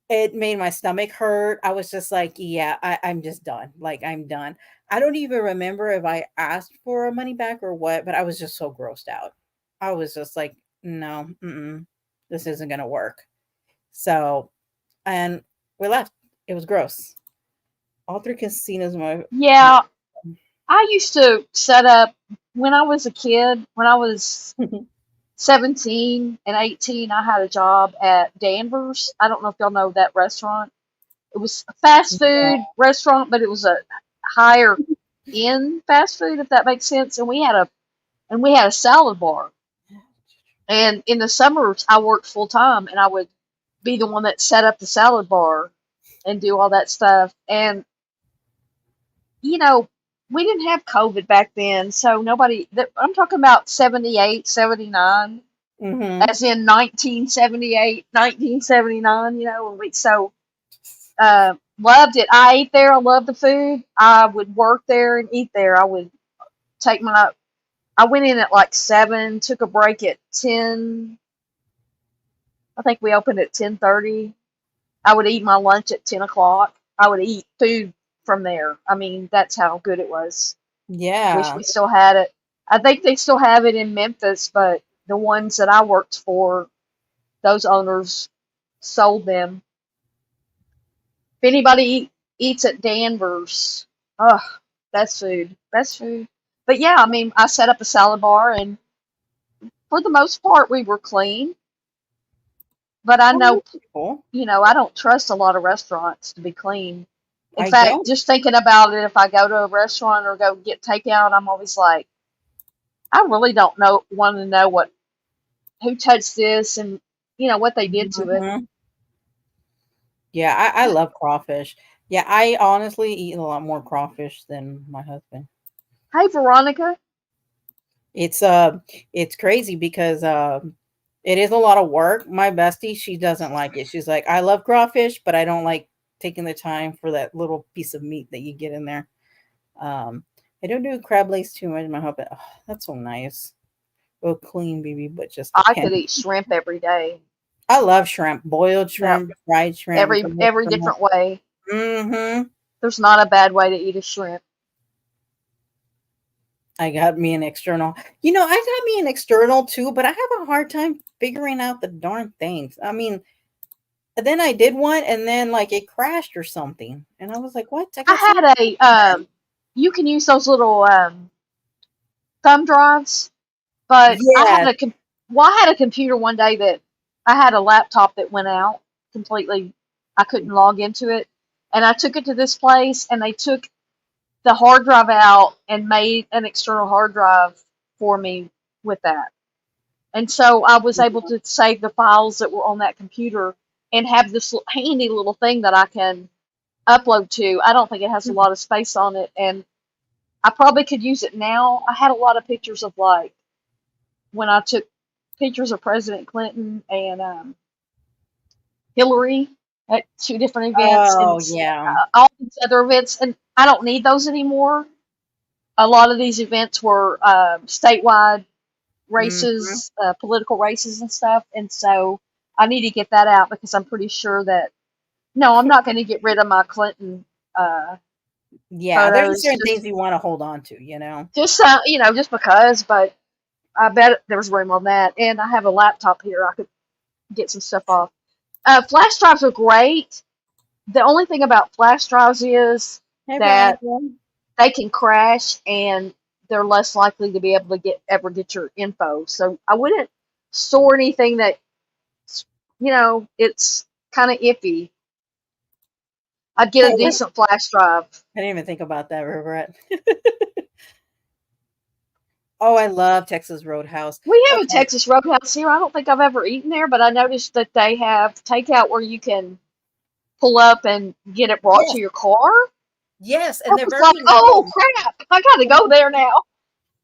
it made my stomach hurt. I was just like, yeah, I'm just done. Like, I'm done. I don't even remember if I asked for a money back or what, but I was just so grossed out. I was just like, no, this isn't going to work. So, and we left. It was gross. All three casinos. Yeah, I used to set up when I was a kid, when I was 17 and 18, I had a job at Danvers. I don't know if y'all know that restaurant. It was a fast food restaurant, but it was a higher end fast food, if that makes sense. And we had a salad bar. And in the summers, I worked full time, and I would be the one that set up the salad bar and do all that stuff. And we didn't have COVID back then, so I'm talking about 78, 79. As in 1978, 1979, loved it. I ate there. I loved the food. I would work there and eat there. I would I went in at like 7, took a break at 10. I think we opened at 10:30. I would eat my lunch at 10 o'clock. I would eat food from there. I mean, that's how good it was. Yeah. Wish we still had it. I think they still have it in Memphis, but the ones that I worked for, those owners sold them. If anybody eats at Danvers, best food. But yeah, I mean, I set up a salad bar, and for the most part, we were clean. But I Oh, know, that's pretty cool. I don't trust a lot of restaurants to be clean. In I fact, don't. just thinking about it, if I go to a restaurant or go get takeout, I'm always like, I really don't want to know who touched this and what they did to it. Mhm. Yeah, I love crawfish. Yeah, I honestly eat a lot more crawfish than my husband. Hey, Veronica. It's it's crazy because it is a lot of work. My bestie, she doesn't like it. She's like, I love crawfish, but I don't like taking the time for that little piece of meat that you get in there. Um, I don't do crab legs too much. My husband, oh, that's so nice. Real clean, baby, but just I could depends. eat shrimp every day. I love shrimp, boiled Yep. shrimp, fried shrimp, grilled Every shrimp. different way. Mm-hmm. There's not a bad way to eat a shrimp. I got me an external. You know, I got me an external too, but I have a hard time figuring out the darn things. I mean, then I did one and then like it crashed or something. And I was like, what? I got some. I had you can use those little thumb drives, but Yeah. I had a computer one day that I had a laptop that went out completely. I couldn't log into it, and I took it to this place, and they took the hard drive out and made an external hard drive for me with that. And so I was able to save the files that were on that computer and have this handy little thing that I can upload to. I don't think it has a lot of space on it, and I probably could use it now. I had a lot of pictures of like when I took pictures of President Clinton and Hillary at two different events and Oh, yeah. all these other events, and I don't need those anymore. A lot of these events were statewide Mm-hmm. races, political races and stuff, and so I need to get that out because I'm pretty sure that no, I'm not going to get rid of my Clinton uh, Yeah, there's photos certain things you want to hold on to, you know? just because, but I bet there's room on that, and I have a laptop here. I could get some stuff off. Flash drives are great. The only thing about flash drives is Hey, that Veronica. they can crash and they're less likely to be able to ever get your info. So I wouldn't store anything that it's kind of iffy. I'd Hey, get a decent flash drive. I didn't even think about that, regret. Oh, I love Texas Roadhouse. We have a Okay. Texas Roadhouse here. I don't think I've ever eaten there, but I noticed that they have takeout where you can pull up and get it brought Yes, to your car. yes, I and they're was very like, oh nice. crap, I gotta go there now.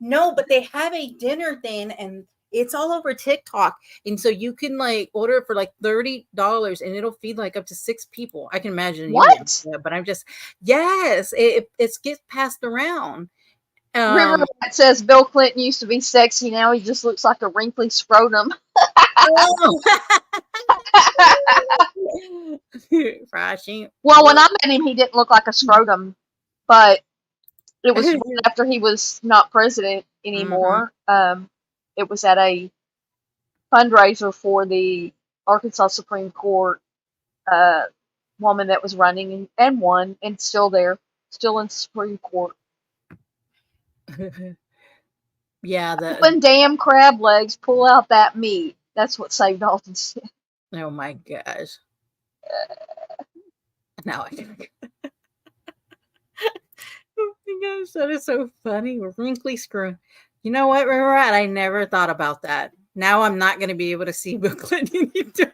No, but they have a dinner thing and it's all over TikTok. And so you can like order it for like $30 and it'll feed like up to 6 people. I can imagine you getting What? that, but I'm just yes, it gets passed around. River Um Rat says Bill Clinton used to be sexy. Now he just looks like a wrinkly scrotum. oh. Frosty. Well, when Well, I met him, he didn't look like a scrotum, but it was right after he was not president mhm. anymore. It was at a fundraiser for the Arkansas Supreme Court uh, woman that was running and won and still there, still in Supreme Court. Yeah, the When damn crab legs pull out that meat, that's what saved Alton said. oh my gosh. Now I can oh my gosh, that is so funny. Wrinkly screw. You know what, Rat? I never thought about that. Now I'm not going to be able to see Bill Clinton any different.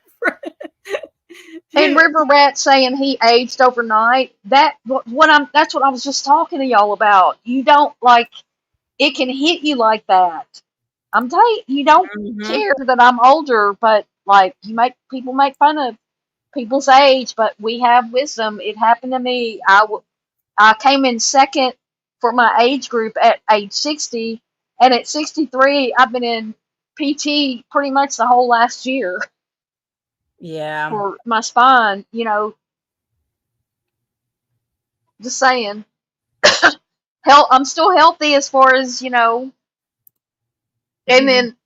And River Rat saying he aged overnight. That's what I was just talking to y'all about. You don't like it can hit you like that. I'm telling you, you don't Mhm. care that I'm older, but like people make fun of people's age, but we have wisdom. It happened to me. I came in second for my age group at age 60, and at 63, I've been in PT pretty much the whole last year Yeah. for my spine. Just saying. I'm still healthy as far as. And then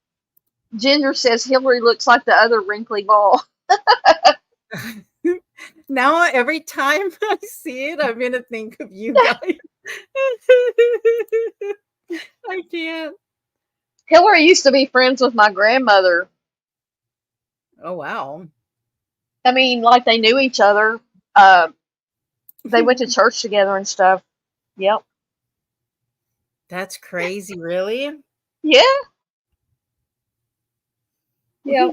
Ginger says Hillary looks like the other wrinkly ball. Now every time I see it, I'm gonna think of you guys. I can't. Hillary used to be friends with my grandmother. Oh wow. I mean, like they knew each other. They went to church together and stuff. Yep. That's crazy, really? Yeah. Yeah.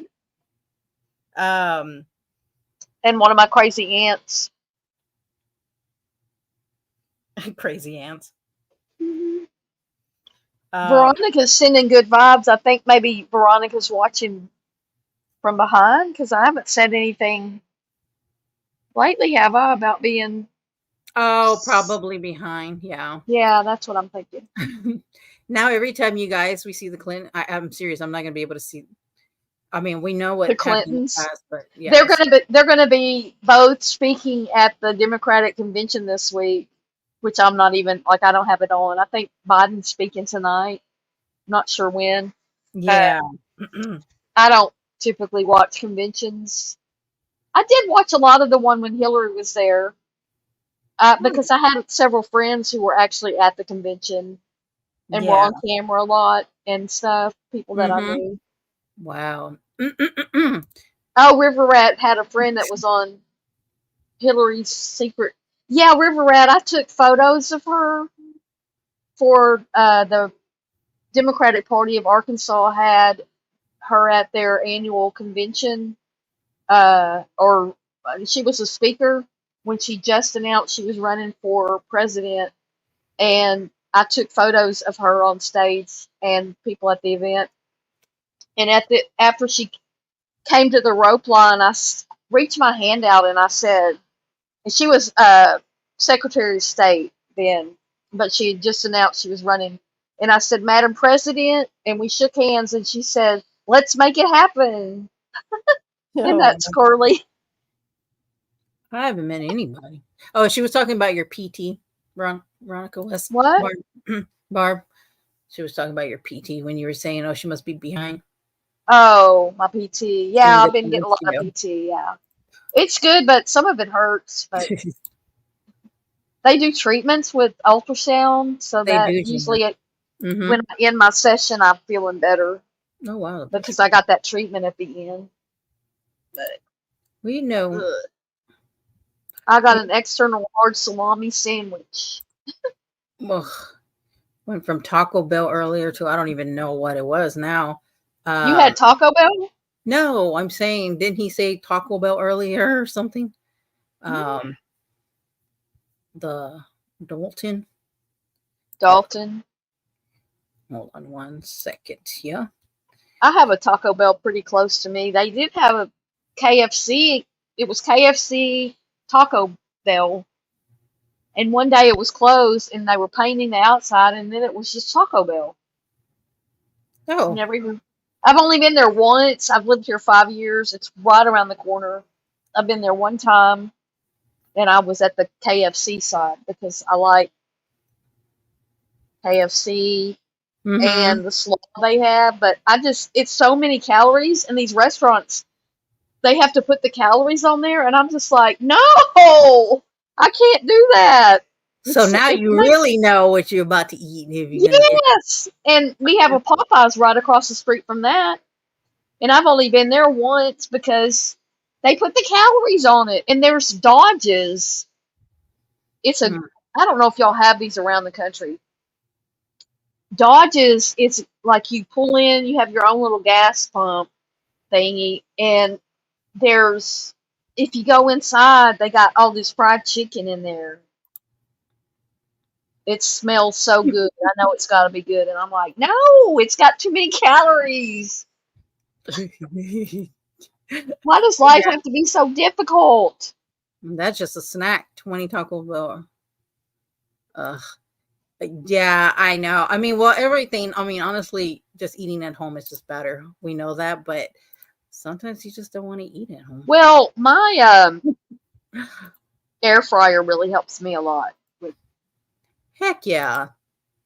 Um, And one of my crazy aunts. crazy ants. Veronica's sending good vibes. I think maybe Veronica's watching from behind because I haven't said anything lately, have I, about being. Oh, probably behind. Yeah. Yeah, that's what I'm thinking. Now, every time you guys we see the Clinton, I'm serious. I'm not going to be able to see. I mean, we know The what happened in the Clintons. past, but They're yes. gonna be both speaking at the Democratic convention this week, which I'm not even like I don't have it on. I think Biden's speaking tonight. Not sure when. Yeah. I don't typically watch conventions. I did watch a lot of the one when Hillary was there, because I had several friends who were actually at the convention and were Yeah. on camera a lot and stuff. People that I Mm-hmm. knew. Wow. Oh, River Rat had a friend that was on Hillary's secret. Yeah, River Rat. I took photos of her for the Democratic Party of Arkansas had her at their annual convention, or she was a speaker when she just announced she was running for president, and I took photos of her on stage and people at the event. And after she came to the rope line, I reached my hand out and I said, and she was Secretary of State then, but she had just announced she was running. And I said, Madam President, and we shook hands, and she said, let's make it happen. And Oh, that's Curly. I haven't met anybody. Oh, she was talking about your PT, Veronica West. What? Barb. She was talking about your PT when you were saying, "Oh, she must be behind." Oh, my PT. In Yeah, the I've been getting a lot of you. PT. Yeah. It's good, but some of it hurts. But they do treatments with ultrasound, so They that do. usually Mm-hmm. when I end my session, I'm feeling better Oh wow. because I got that treatment at the end. But We know. ugh. I got an external hard salami sandwich. Ugh. Went from Taco Bell earlier to I don't even know what it was now. You had Taco Bell? No, I'm saying, didn't he say Taco Bell earlier or something? The Dalton. Dalton. Hold on one second here. I have a Taco Bell pretty close to me. They did have a KFC. It was KFC Taco Bell. And one day it was closed and they were painting the outside and then it was just Taco Bell. Oh, Never even. I've only been there once. I've lived here 5 years. It's right around the corner. I've been there one time and I was at the KFC side because I like KFC mm-hmm. and the slaw they have, but it's so many calories and these restaurants they have to put the calories on there and I'm just like, no, I can't do that. So now It you makes. really know what you're about to eat if you're gonna get. Yes, and we have a Popeyes right across the street from that, and I've only been there once because they put the calories on it, and there's Dodges. Mm. I don't know if y'all have these around the country. Dodges, it's like you pull in, you have your own little gas pump thingy, and if you go inside, they got all this fried chicken in there. It smells so good. I know it's got to be good. And I'm like, no, it's got too many calories. Why does life have to be so difficult? That's just a snack. 20 Taco Bell. Ugh. Yeah, I know. I mean, well, everything. I mean, honestly, just eating at home is just better. We know that, but sometimes you just don't want to eat at home. Well, my air fryer really helps me a lot. Heck yeah.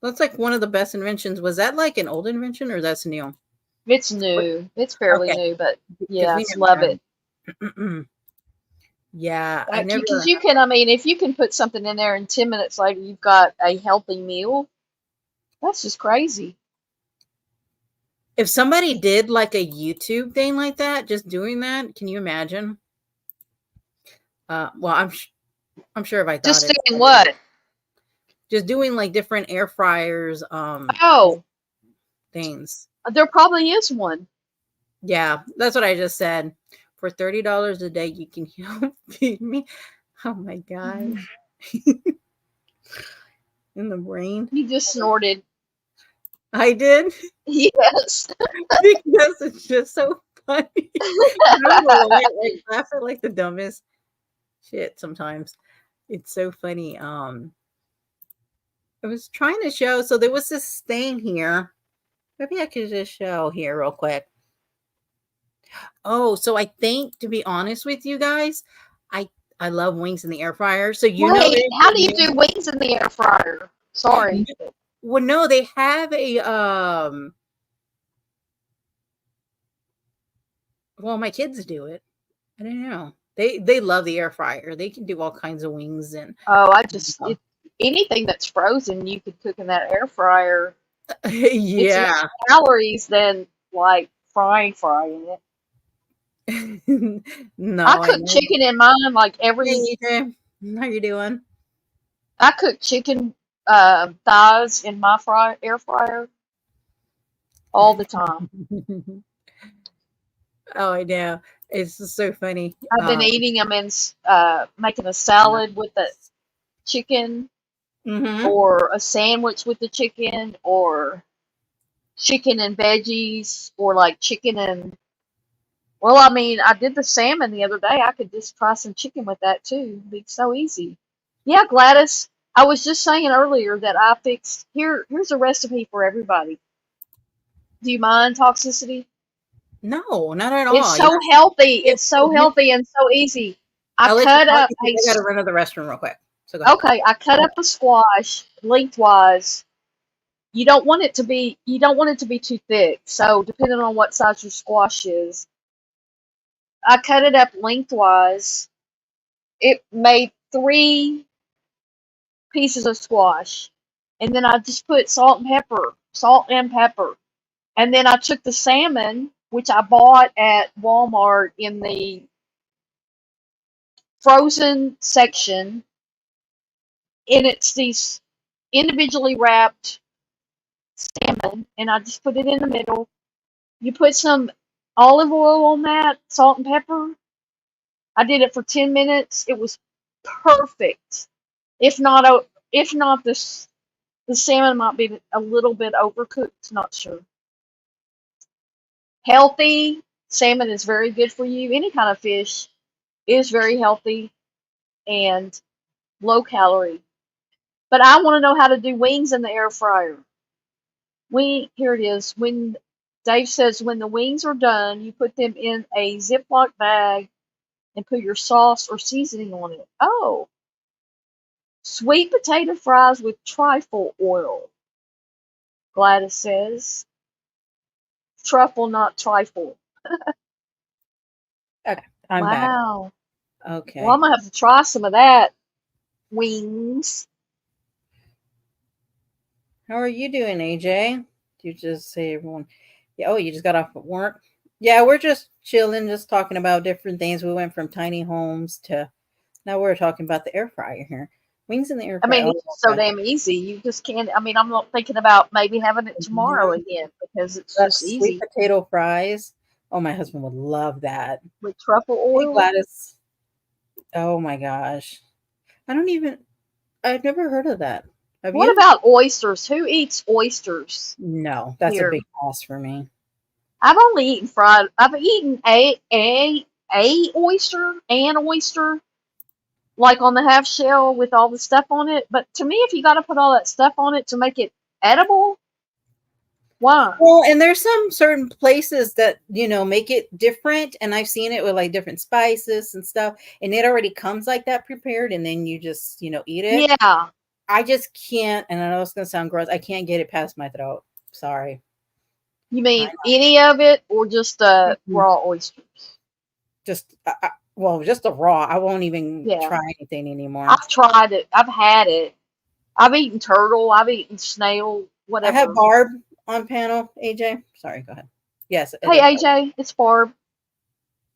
That's like one of the best inventions. Was that like an old invention or that's new? It's new. It's fairly new, but yes, we love never it. Yeah, I never. Because you can, I mean, if you can put something in there and 10 minutes later you've got a healthy meal, that's just crazy. If somebody did like a YouTube thing like that, just doing that, can you imagine? Well, I'm sure if I thought Just it, doing what? just doing like different air fryers, Oh, things. there probably is one. Yeah, that's what I just said. For $30 a day, you can feed me. Oh my gosh. In the brain. You just snorted. I did Yes. because it's just so funny. I don't know why I laugh at like the dumbest shit sometimes. It's so funny. I was trying to show, so there was this stain here. Maybe I could just show here real quick. Oh, so I think, to be honest with you guys, I love wings in the air fryer. So Wait, how do you do wings in the air fryer? Sorry. Well, no, they have a well, my kids do it. I don't know. They love the air fryer. They can do all kinds of wings and Oh, anything that's frozen, you could cook in that air fryer. It's yeah. less calories than like frying it. No, I cook chicken in mine like Hey, every. EJ, how you doing? I cook chicken thighs in my air fryer all the time. Oh, I know. It's just so funny. I've been eating them in making a salad with the chicken, or a sandwich with the chicken, or chicken and veggies, or like chicken and. Well, I mean, I did the salmon the other day. I could just try some chicken with that too. It'd be so easy. Yeah, Gladys. I was just saying earlier that I fixed here's a recipe for everybody. Do you mind toxicity? No, not at all. It's so healthy. It's so healthy and so easy. I gotta run to the restroom real quick. So go ahead. Okay, I cut up a squash lengthwise. You don't want it to be too thick. So depending on what size your squash is, I cut it up lengthwise. It made 3 pieces of squash, and then I just put salt and pepper, and then I took the salmon, which I bought at Walmart in the frozen section, and it's these individually wrapped salmon, and I just put it in the middle. You put some olive oil on that, salt and pepper. I did it for 10 minutes. It was perfect. If not, the salmon might be a little bit overcooked. Not sure. Healthy salmon is very good for you. Any kind of fish is very healthy and low calorie. But I want to know how to do wings in the air fryer. Here it is. When Dave says when the wings are done, you put them in a Ziploc bag and put your sauce or seasoning on it. Oh, sweet potato fries with trifle oil. Gladys says. Truffle, not trifle. Okay, I'm back. Wow. Okay. Well, I'm going to have to try some of that. Wings. How are you doing, AJ? You just say everyone. Yeah, oh, you just got off of work? Yeah, we're just chilling, just talking about different things. We went from tiny homes to now we're talking about the air fryer here. Wings in the air I fryer. mean, it's so damn easy. You just can't. I mean, I'm not thinking about maybe having it tomorrow again because it's just sweet easy. potato fries. Oh, my husband would love that. With truffle Hey, oil. Gladys. Oh my gosh. I've never heard of that. Have What you? about oysters? Who eats oysters? No, that's Here. a big loss for me. I've only eaten fried. I've eaten an oyster, like on the half shell with all the stuff on it. But to me, if you got to put all that stuff on it to make it edible, why? Well, and there's some certain places that, make it different. And I've seen it with like different spices and stuff. And it already comes like that prepared. And then you just, eat it. Yeah. I just can't. And I know it's going to sound gross. I can't get it past my throat. Sorry. You mean any of it or just raw oysters? Just, just the raw. I won't even try anything anymore. I've tried it. I've had it. I've eaten turtle. I've eaten snail. Whatever. I have Barb on panel. AJ, sorry, go ahead. Yes. Hey, AJ, it's Barb.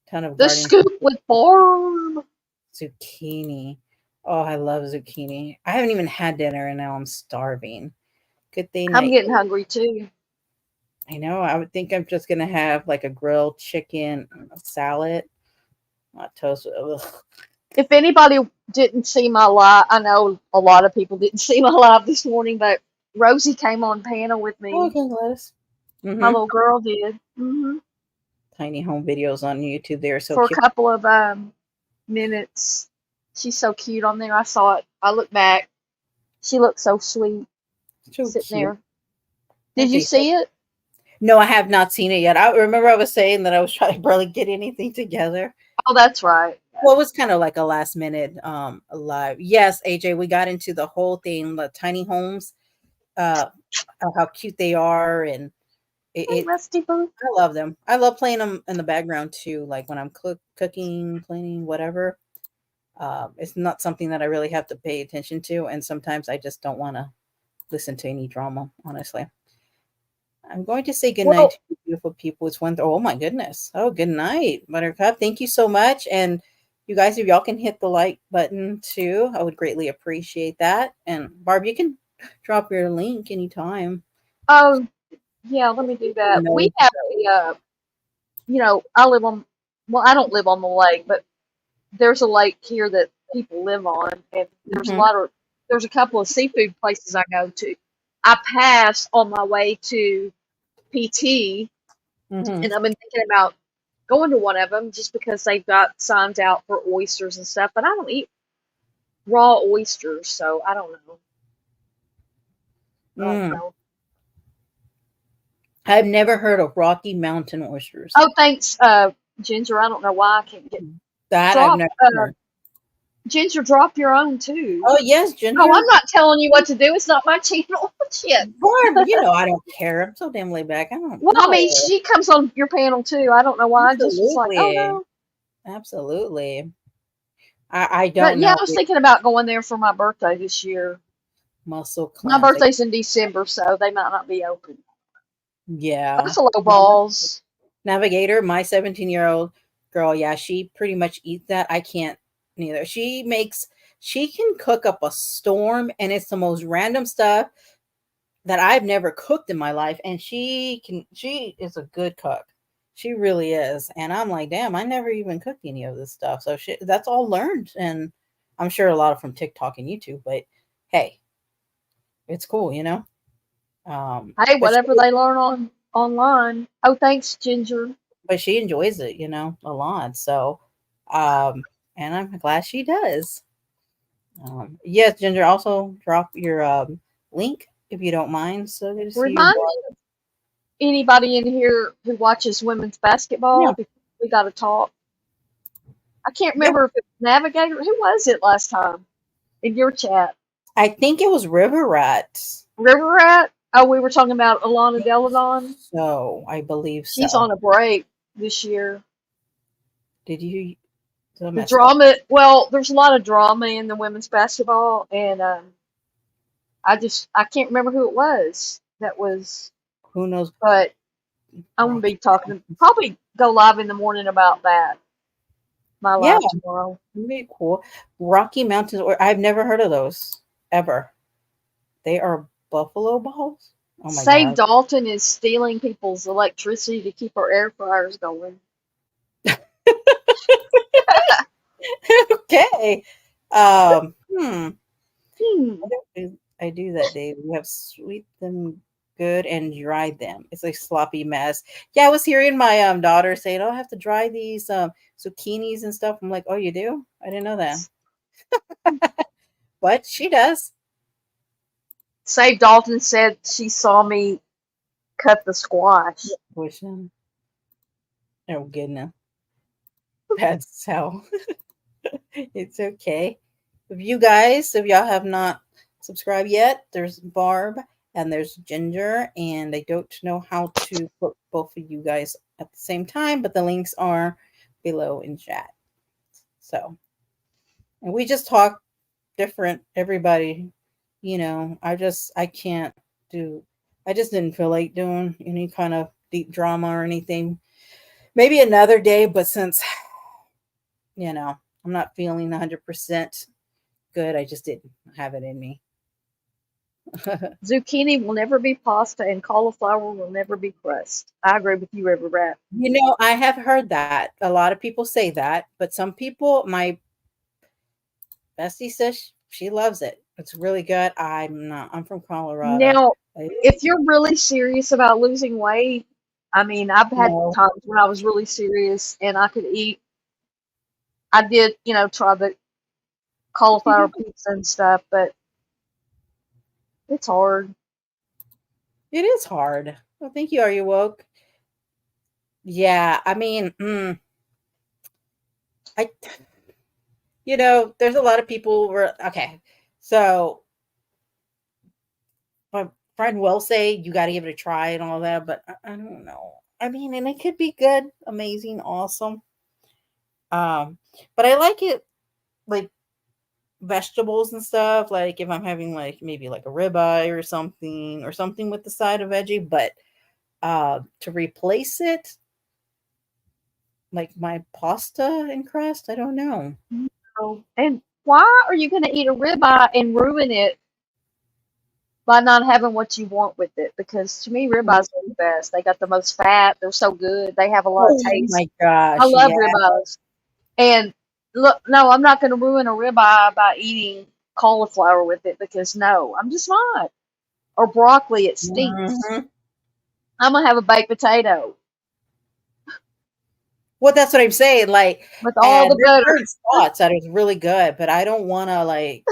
Ton of the scoop with Barb. Zucchini. Oh, I love zucchini. I haven't even had dinner and now I'm starving. Good thing I'm getting hungry too. I know. I would think I'm just gonna have like a grilled chicken salad, not toast. Ugh. If anybody didn't see my live, I know a lot of people didn't see my live this morning, but Rosie came on panel with Oh, me. okay, lettuce. My Mm-hmm. little girl did. Tiny home videos on YouTube. They're so For a cute. couple of minutes. She's so cute on there. I saw it. I looked back. She looked so sweet So sitting cute. there. Did you see it? No, I have not seen it yet. I remember I was saying that I was trying to barely get anything together. Oh, that's right. Well, it was kind of like a last minute live. Yes, AJ, we got into the whole thing, the tiny homes, uh how cute they are, and Hey, Rusty Boo. I love them. I love playing them in the background too, like when I'm cooking, cleaning, whatever. It's not something that I really have to pay attention to, and sometimes I just don't want to listen to any drama, honestly. I'm going to say good night Well, to you beautiful people. It's one. Oh my goodness. Oh, good night, Buttercup. Thank you so much. And you guys, if y'all can hit the like button too, I would greatly appreciate that. And Barb, you can drop your link anytime. oh, yeah, let me do that. No. We have I live on, well, I don't live on the lake, but there's a lake here that people live on, and Mhm. there's a couple of seafood places I go to. I pass on my way to PT, Mhm. and I've been thinking about going to one of them just because they've got signs out for oysters and stuff, but I don't eat raw oysters, so I don't know. I don't Mm. know. I've never heard of Rocky Mountain oysters. Oh, thanks, Ginger. I don't know why I can't get That I've drop. never heard. Ginger, drop your own too. Oh yes, No, Ginger. I'm not telling you what to do. It's not my channel. Shit. Barb, I don't care. I'm so damn laid back. I don't Well, I mean, know. she comes on your panel too. I don't know why. I just was like, oh Absolutely. no. Absolutely. I But don't yeah, know. I was thinking about going there for my birthday this year. Muscle My cleanse. birthday's in December, so they might not be open. Yeah. Buffalo balls. Navigator, my 17-year-old girl, yeah, she pretty much eats that. I can't neither. She can cook up a storm, and it's the most random stuff that I've never cooked in my life. And she is a good cook. She really is. And I'm like, damn, I never even cooked any of this stuff. So that's all learned. And I'm sure a lot of from TikTok and YouTube, but hey, it's cool. Hey, But whatever they learn on online. Oh, thanks, Ginger. she enjoys it, a lot. So, um, and I'm glad she does. Yes, Ginger, also drop your link if you don't mind. So good to see you. Remind anybody in here who watches women's basketball Yeah, because we got to talk. I can't yeah. remember if it was Navigator. Who was it last time in your chat? I think it was River Rat. River Rat? Oh, we were talking about Alana Deladon. So I believe She's so. on a break this year. Did you? I The messed up. drama, well, there's a lot of drama in the women's basketball, and I can't remember who it was that was, Who knows? but I'm gonna Rocky be talking, Mountains. probably go live in the morning about that. My Yeah, live tomorrow. very cool. Rocky Mountains. Or I've never heard of those ever. They are buffalo balls. Oh my Save god. Dalton is stealing people's electricity to keep our air fryers going. Okay. Hmm. Hmm. I do that, Dave. We have sweet them good and dry them. It's like sloppy mess. Yeah, I was hearing my daughter saying, "Oh, I have to dry these zucchinis and stuff." I'm like, "Oh, you do? I didn't know that." But she does. Save Dalton said she saw me cut the squash. Which oh goodness, that's how. It's okay. If y'all have not subscribed yet, there's Barb and there's Ginger, and I don't know how to put both of you guys at the same time, but the links are below in chat. So, and we just talk different, everybody, I can't do, I just didn't feel like doing any kind of deep drama or anything. Maybe another day, but since, you know, I'm not feeling 100% good. I just didn't have it in me. Zucchini will never be pasta, and cauliflower will never be crust. I agree with you, River Rat. You know, I have heard that. A lot of people say that, but some people, my bestie says she loves it. It's really good. I'm not. I'm from Colorado. Now, I, if you're really serious about losing weight, I mean, I've had no. times when I was really serious and I could eat. I did, try the cauliflower pizza and stuff, but it's hard. It is hard. Well, thank you. Are you woke? Yeah. I mean, I, there's a lot of people where, okay. So my friend will say you got to give it a try and all that, but I don't know. I mean, and it could be good, amazing, awesome. Um, but I like it like vegetables and stuff. Like if I'm having like maybe like a ribeye or something with the side of veggie, but to replace it, like my pasta and crust, I don't know. And why are you going to eat a ribeye and ruin it by not having what you want with it? Because to me, ribeyes are the best. They got the most fat. They're so good. They have a lot of Oh taste. my I gosh, love yeah. ribeyes. And look, no, I'm not going to ruin a ribeye by eating cauliflower with it because no, I'm just not. Or broccoli, it stinks. Mhm. I'm going to have a baked potato Well, that's what I'm saying. Like, with all and the there's butter. certain spots that is really good, but I don't want to like.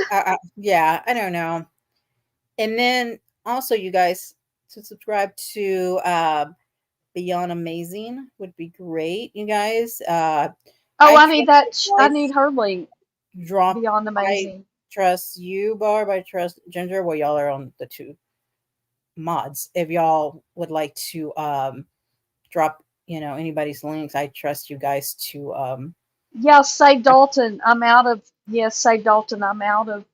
Yeah, I don't know. And then also, you guys to subscribe to Beyond Amazing would be great. You guys, Oh, I I need trust that. you I guys. need her link. Drop. Beyond I amazing. trust you, Barb. I trust Ginger. Well, y'all are on the two mods. If y'all would like to drop, anybody's links, I trust you guys to Yeah, say Dalton. I'm out of. Yes, say Dalton. I'm out of.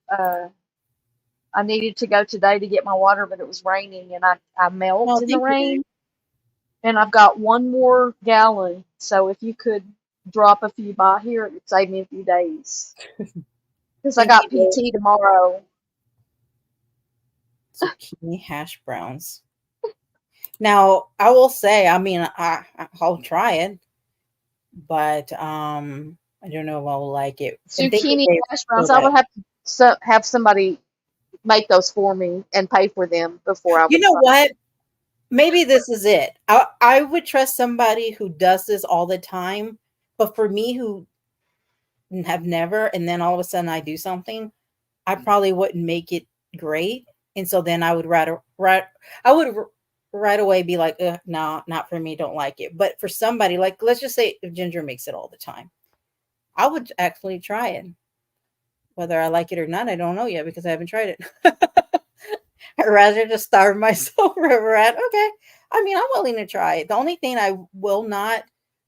I needed to go today to get my water, but it was raining, and I melt well, in the thank you. rain. And I've got one more gallon. So if you could drop a few by here, it would save me a few days. Because I Thank got you. PT tomorrow. Zucchini hash browns. Now, I will say, I mean, I'll try it, but I don't know if I will like it. And thank you, Zucchini Dave, hash for browns. I that. would have to have somebody make those for me and pay for them before I You would know try. what? Maybe this is it. I would trust somebody who does this all the time, but for me who have never, and then all of a sudden I do something, I probably wouldn't make it great, and so then I would I would right away be like, no, not for me, don't like it. But for somebody like, let's just say if Ginger makes it all the time, I would actually try it. Whether I like it or not, I don't know yet because I haven't tried it. I'd rather just starve myself wherever at. Okay. I mean, I'm willing to try it. The only thing I will not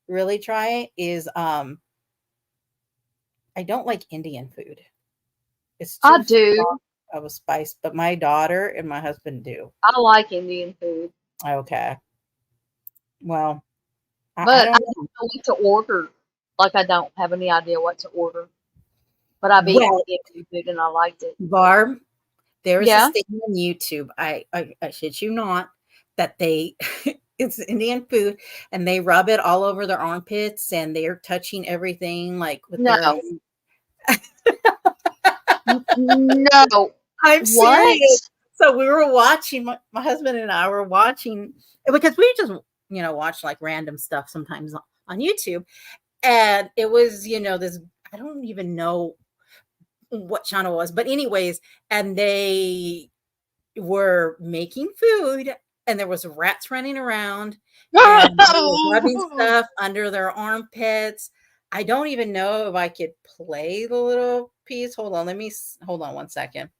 really try is I don't like Indian food. It's I too do. strong of a spice, but my daughter and my husband do. I like Indian food. Okay. Well, I But I don't don't know. know what to order. Like, I don't have any idea what to order. But I've eaten Well, Indian food and I liked it. Barb, there is this Yeah? thing on YouTube. I shit you not that they it's Indian food and they rub it all over their armpits and they're touching everything like with their No. No. I'm What? serious. So we were watching my husband and I were watching because we just watch like random stuff sometimes on YouTube. And it was, this I don't even know what channel it was, but anyways, and they were making food and there was rats running around and they were rubbing stuff under their armpits. I don't even know if I could play the little piece. Hold on, hold on 1 second.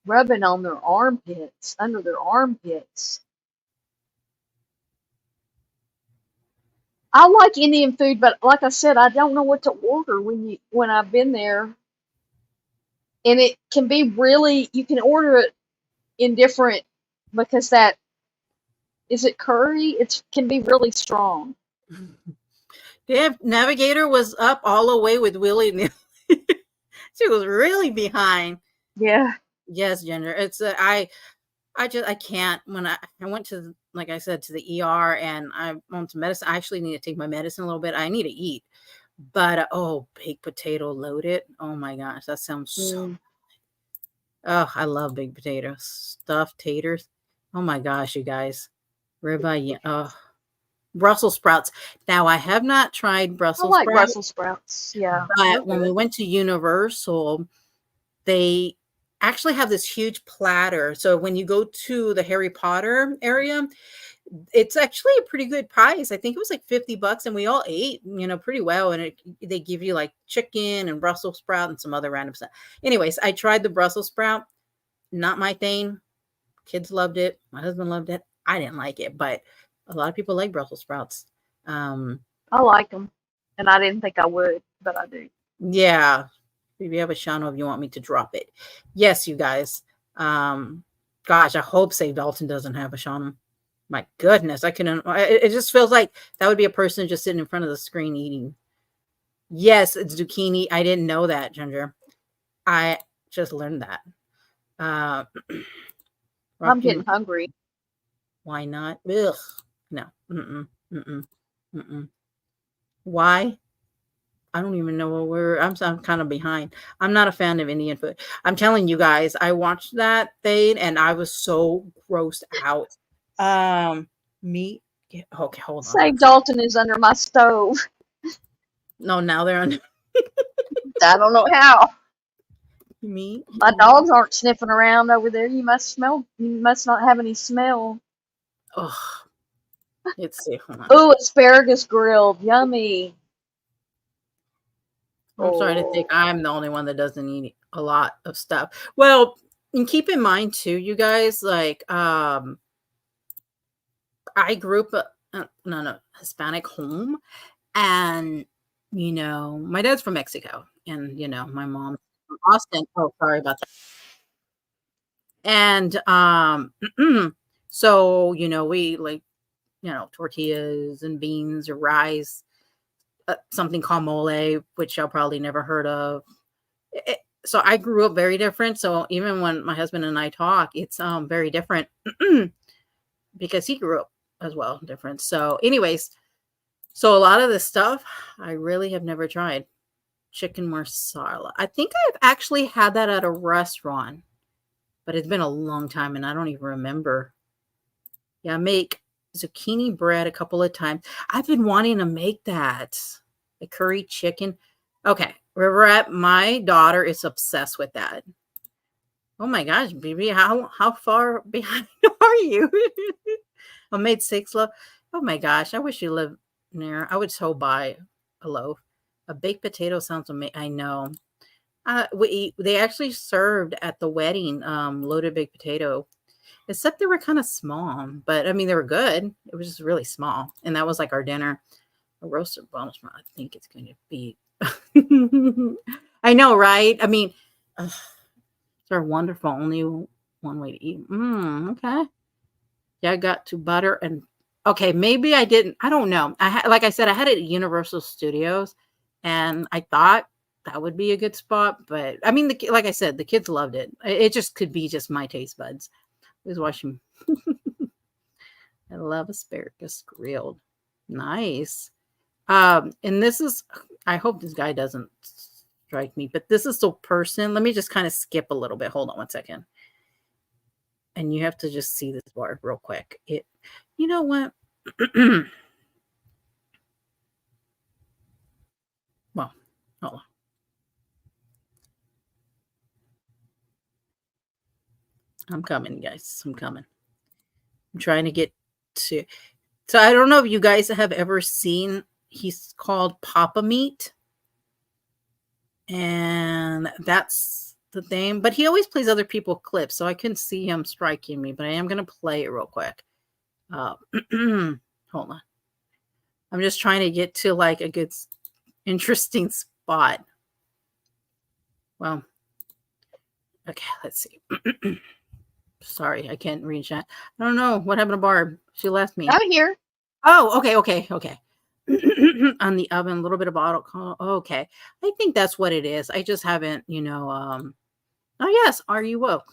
Rubbing on their armpits, under their armpits. I like Indian food, but like I said, I don't know what to order when I've been there. And it can be really, you can order it in different, because that Is it curry? It can be really strong. Yeah, Navigator was up all the way with Willie. She was really behind. Yeah. Yes, Ginger. It's I can't. When I went to, like I said, to the ER and I on some medicine. I actually need to take my medicine a little bit. I need to eat. But oh, baked potato loaded. Oh my gosh, that sounds so. Mm. Oh, I love baked potatoes, stuffed taters. Oh my gosh, you guys, ribeye. Yeah. Oh, Brussels sprouts. Now I have not tried I Brussels like sprouts, Brussels sprouts. Yeah. They're but when we good. went to Universal, they actually have this huge platter. So when you go to the Harry Potter area, it's actually a pretty good price. I think it was like $50 and we all ate, pretty well. And they give you like chicken and Brussels sprout and some other random stuff. Anyways, I tried the Brussels sprout. Not my thing. Kids loved it. My husband loved it. I didn't like it, but a lot of people like Brussels sprouts. Um, I like them. And I didn't think I would, but I do. yeah. If you have a channel, if you want me to drop it. Yes, you guys. Gosh, I hope Save Dalton doesn't have a channel. My goodness, I couldn't. It just feels like that would be a person just sitting in front of the screen eating. Yes, it's zucchini. I didn't know that, Ginger. I just learned that. I'm Rocky, getting hungry. why not? Ugh, no. Mm-mm, mm-mm, mm-mm. Why? I don't even know what I'm kind of behind. I'm not a fan of Indian food. I'm telling you guys, I watched that thing and I was so grossed out. Meat. Okay, hold on. Save Dalton is under my stove. No, now they're on I don't know how. meat. My dogs aren't sniffing around over there. You must smell. You must not have any smell. Oh, let's see. Hold on. Ooh, asparagus grilled. Yummy. I'm starting to think Oh. I'm the only one that doesn't eat a lot of stuff. Well, and keep in mind too, you guys, like I grew up no Hispanic home, and my dad's from Mexico, and my mom's from Austin. Oh, sorry about that. And so we like tortillas and beans or rice, something called mole, which y'all probably never heard of. So I grew up very different. So even when my husband and I talk, it's very different because he grew up as well different. So anyways, so a lot of this stuff I really have never tried. Chicken marsala. I think I've actually had that at a restaurant, but it's been a long time and I don't even remember. Yeah, I make zucchini bread a couple of times. I've been wanting to make that. The curry chicken. Okay, Riverette, my daughter is obsessed with that. Oh my gosh, baby, how far behind are you? I made 6 loaf. Oh my gosh, I wish you lived near. I would so buy a loaf. A baked potato sounds amazing. I know. They actually served at the wedding loaded baked potato, except they were kind of small. But I mean, they were good. It was just really small, and that was like our dinner. A roasted bonus. I think it's going to be. I know, right? I mean, they're wonderful. Only one way to eat. Okay. Yeah, I got to butter and okay, maybe I didn't. I don't know. Like I said, I had it at Universal Studios, and I thought that would be a good spot. But I mean, like I said, the kids loved it. It just could be just my taste buds. I was watching. I love asparagus grilled. Nice. And this is. I hope this guy doesn't strike me, but this is the person. Let me just kind of skip a little bit. Hold on one second. And you have to just see this bar real quick. You know what? Well, hold on. I'm coming, guys. I'm coming. I'm trying to get to. So I don't know if you guys have ever seen. He's called Papa Meat, and that's the thing. But he always plays other people's clips, so I couldn't see him striking me. But I am gonna play it real quick. Hold on. I'm just trying to get to like a good, interesting spot. Well, okay, let's see. Sorry, I can't read chat. I don't know what happened to Barb. She left me. I'm here. Oh, okay. On the oven, a little bit of auto call. Okay. I think that's what it is. I just haven't, oh yes, are you woke?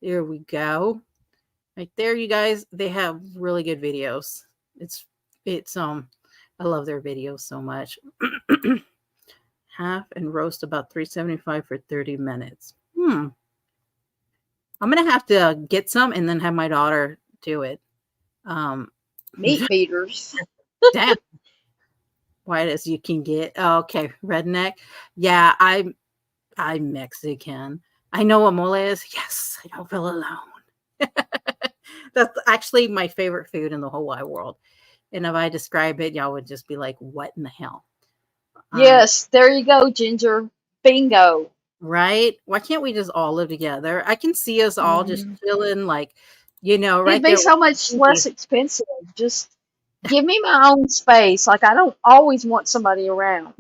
There we go. Right there, you guys. They have really good videos. It's I love their videos so much. Half and roast about 375 for 30 minutes. I'm gonna have to get some and then have my daughter do it. Meat beaters. Damn. White as you can get. Oh, okay, redneck. Yeah, I'm Mexican. I know what mole is. Yes, I don't feel alone. That's actually my favorite food in the whole wide world. And if I describe it, y'all would just be like, "What in the hell?" Yes, there you go, Ginger. Bingo. Right? Why can't we just all live together? I can see us all just chilling, like, right It'd be there. so much less expensive. Just give me my own space. Like, I don't always want somebody around.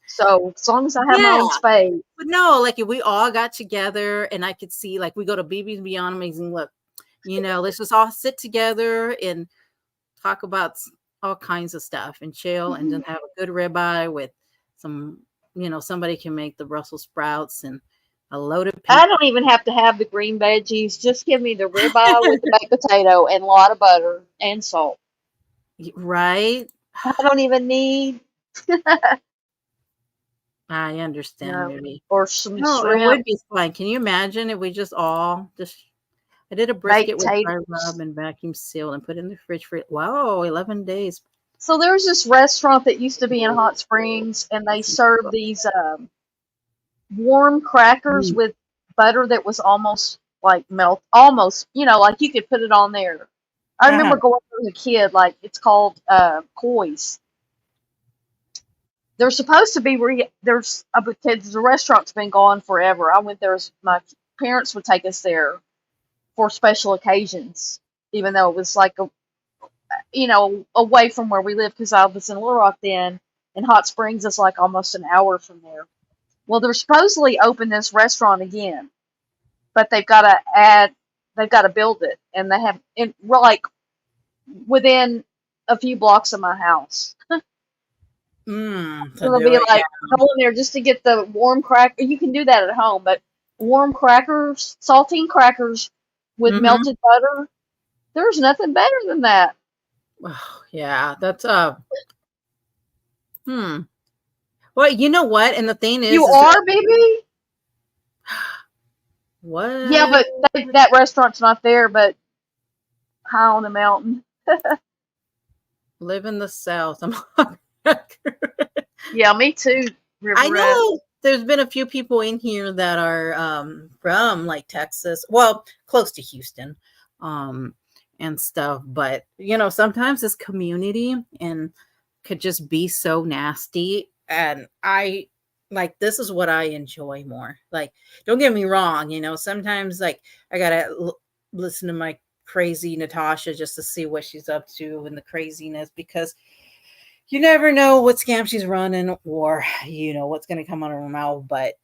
So as long as I have my own Yeah. space. But no, like if we all got together and I could see, like, we go to BB's Beyond Amazing Look, let's just all sit together and talk about all kinds of stuff and chill and then have a good ribeye with some, somebody can make the Brussels sprouts and a load of people. I don't even have to have the green veggies. Just give me the ribeye with the baked potato and a lot of butter and salt. Right? I don't even need I understand, maybe. or some No, it shrimp. would be fun. Can you imagine if we just all I did a brisket with dry rub and vacuum sealed and put it in the fridge for, wow, 11 days. So there's this restaurant that used to be in Hot Springs, and they served these warm crackers with butter that was almost like melt, almost, like you could put it on there. I remember going there as a kid, like it's called Coy's. They're supposed to be because the restaurant's been gone forever. I went there as my parents would take us there for special occasions, even though it was like away from where we live because I was in Little Rock then, and Hot Springs is like almost an hour from there. Well, they're supposedly open this restaurant again, but they've got to build it, and they have we're like within a few blocks of my house. So they'll be like go in there just to get the warm cracker. You can do that at home, but warm crackers, saltine crackers with melted butter. There's nothing better than that. Oh, yeah, that's Well, you know what? And the thing is, baby. What? Yeah, but that restaurant's not there. But high on the mountain. Live in the South. Yeah, me too. I know there's been a few people in here that are from like Texas, well, close to Houston, and stuff. But sometimes this community and could just be so nasty, and this is what I enjoy more. Like, don't get me wrong, sometimes like I gotta listen to my crazy Natasha just to see what she's up to and the craziness, because you never know what scam she's running or what's going to come out of her mouth. But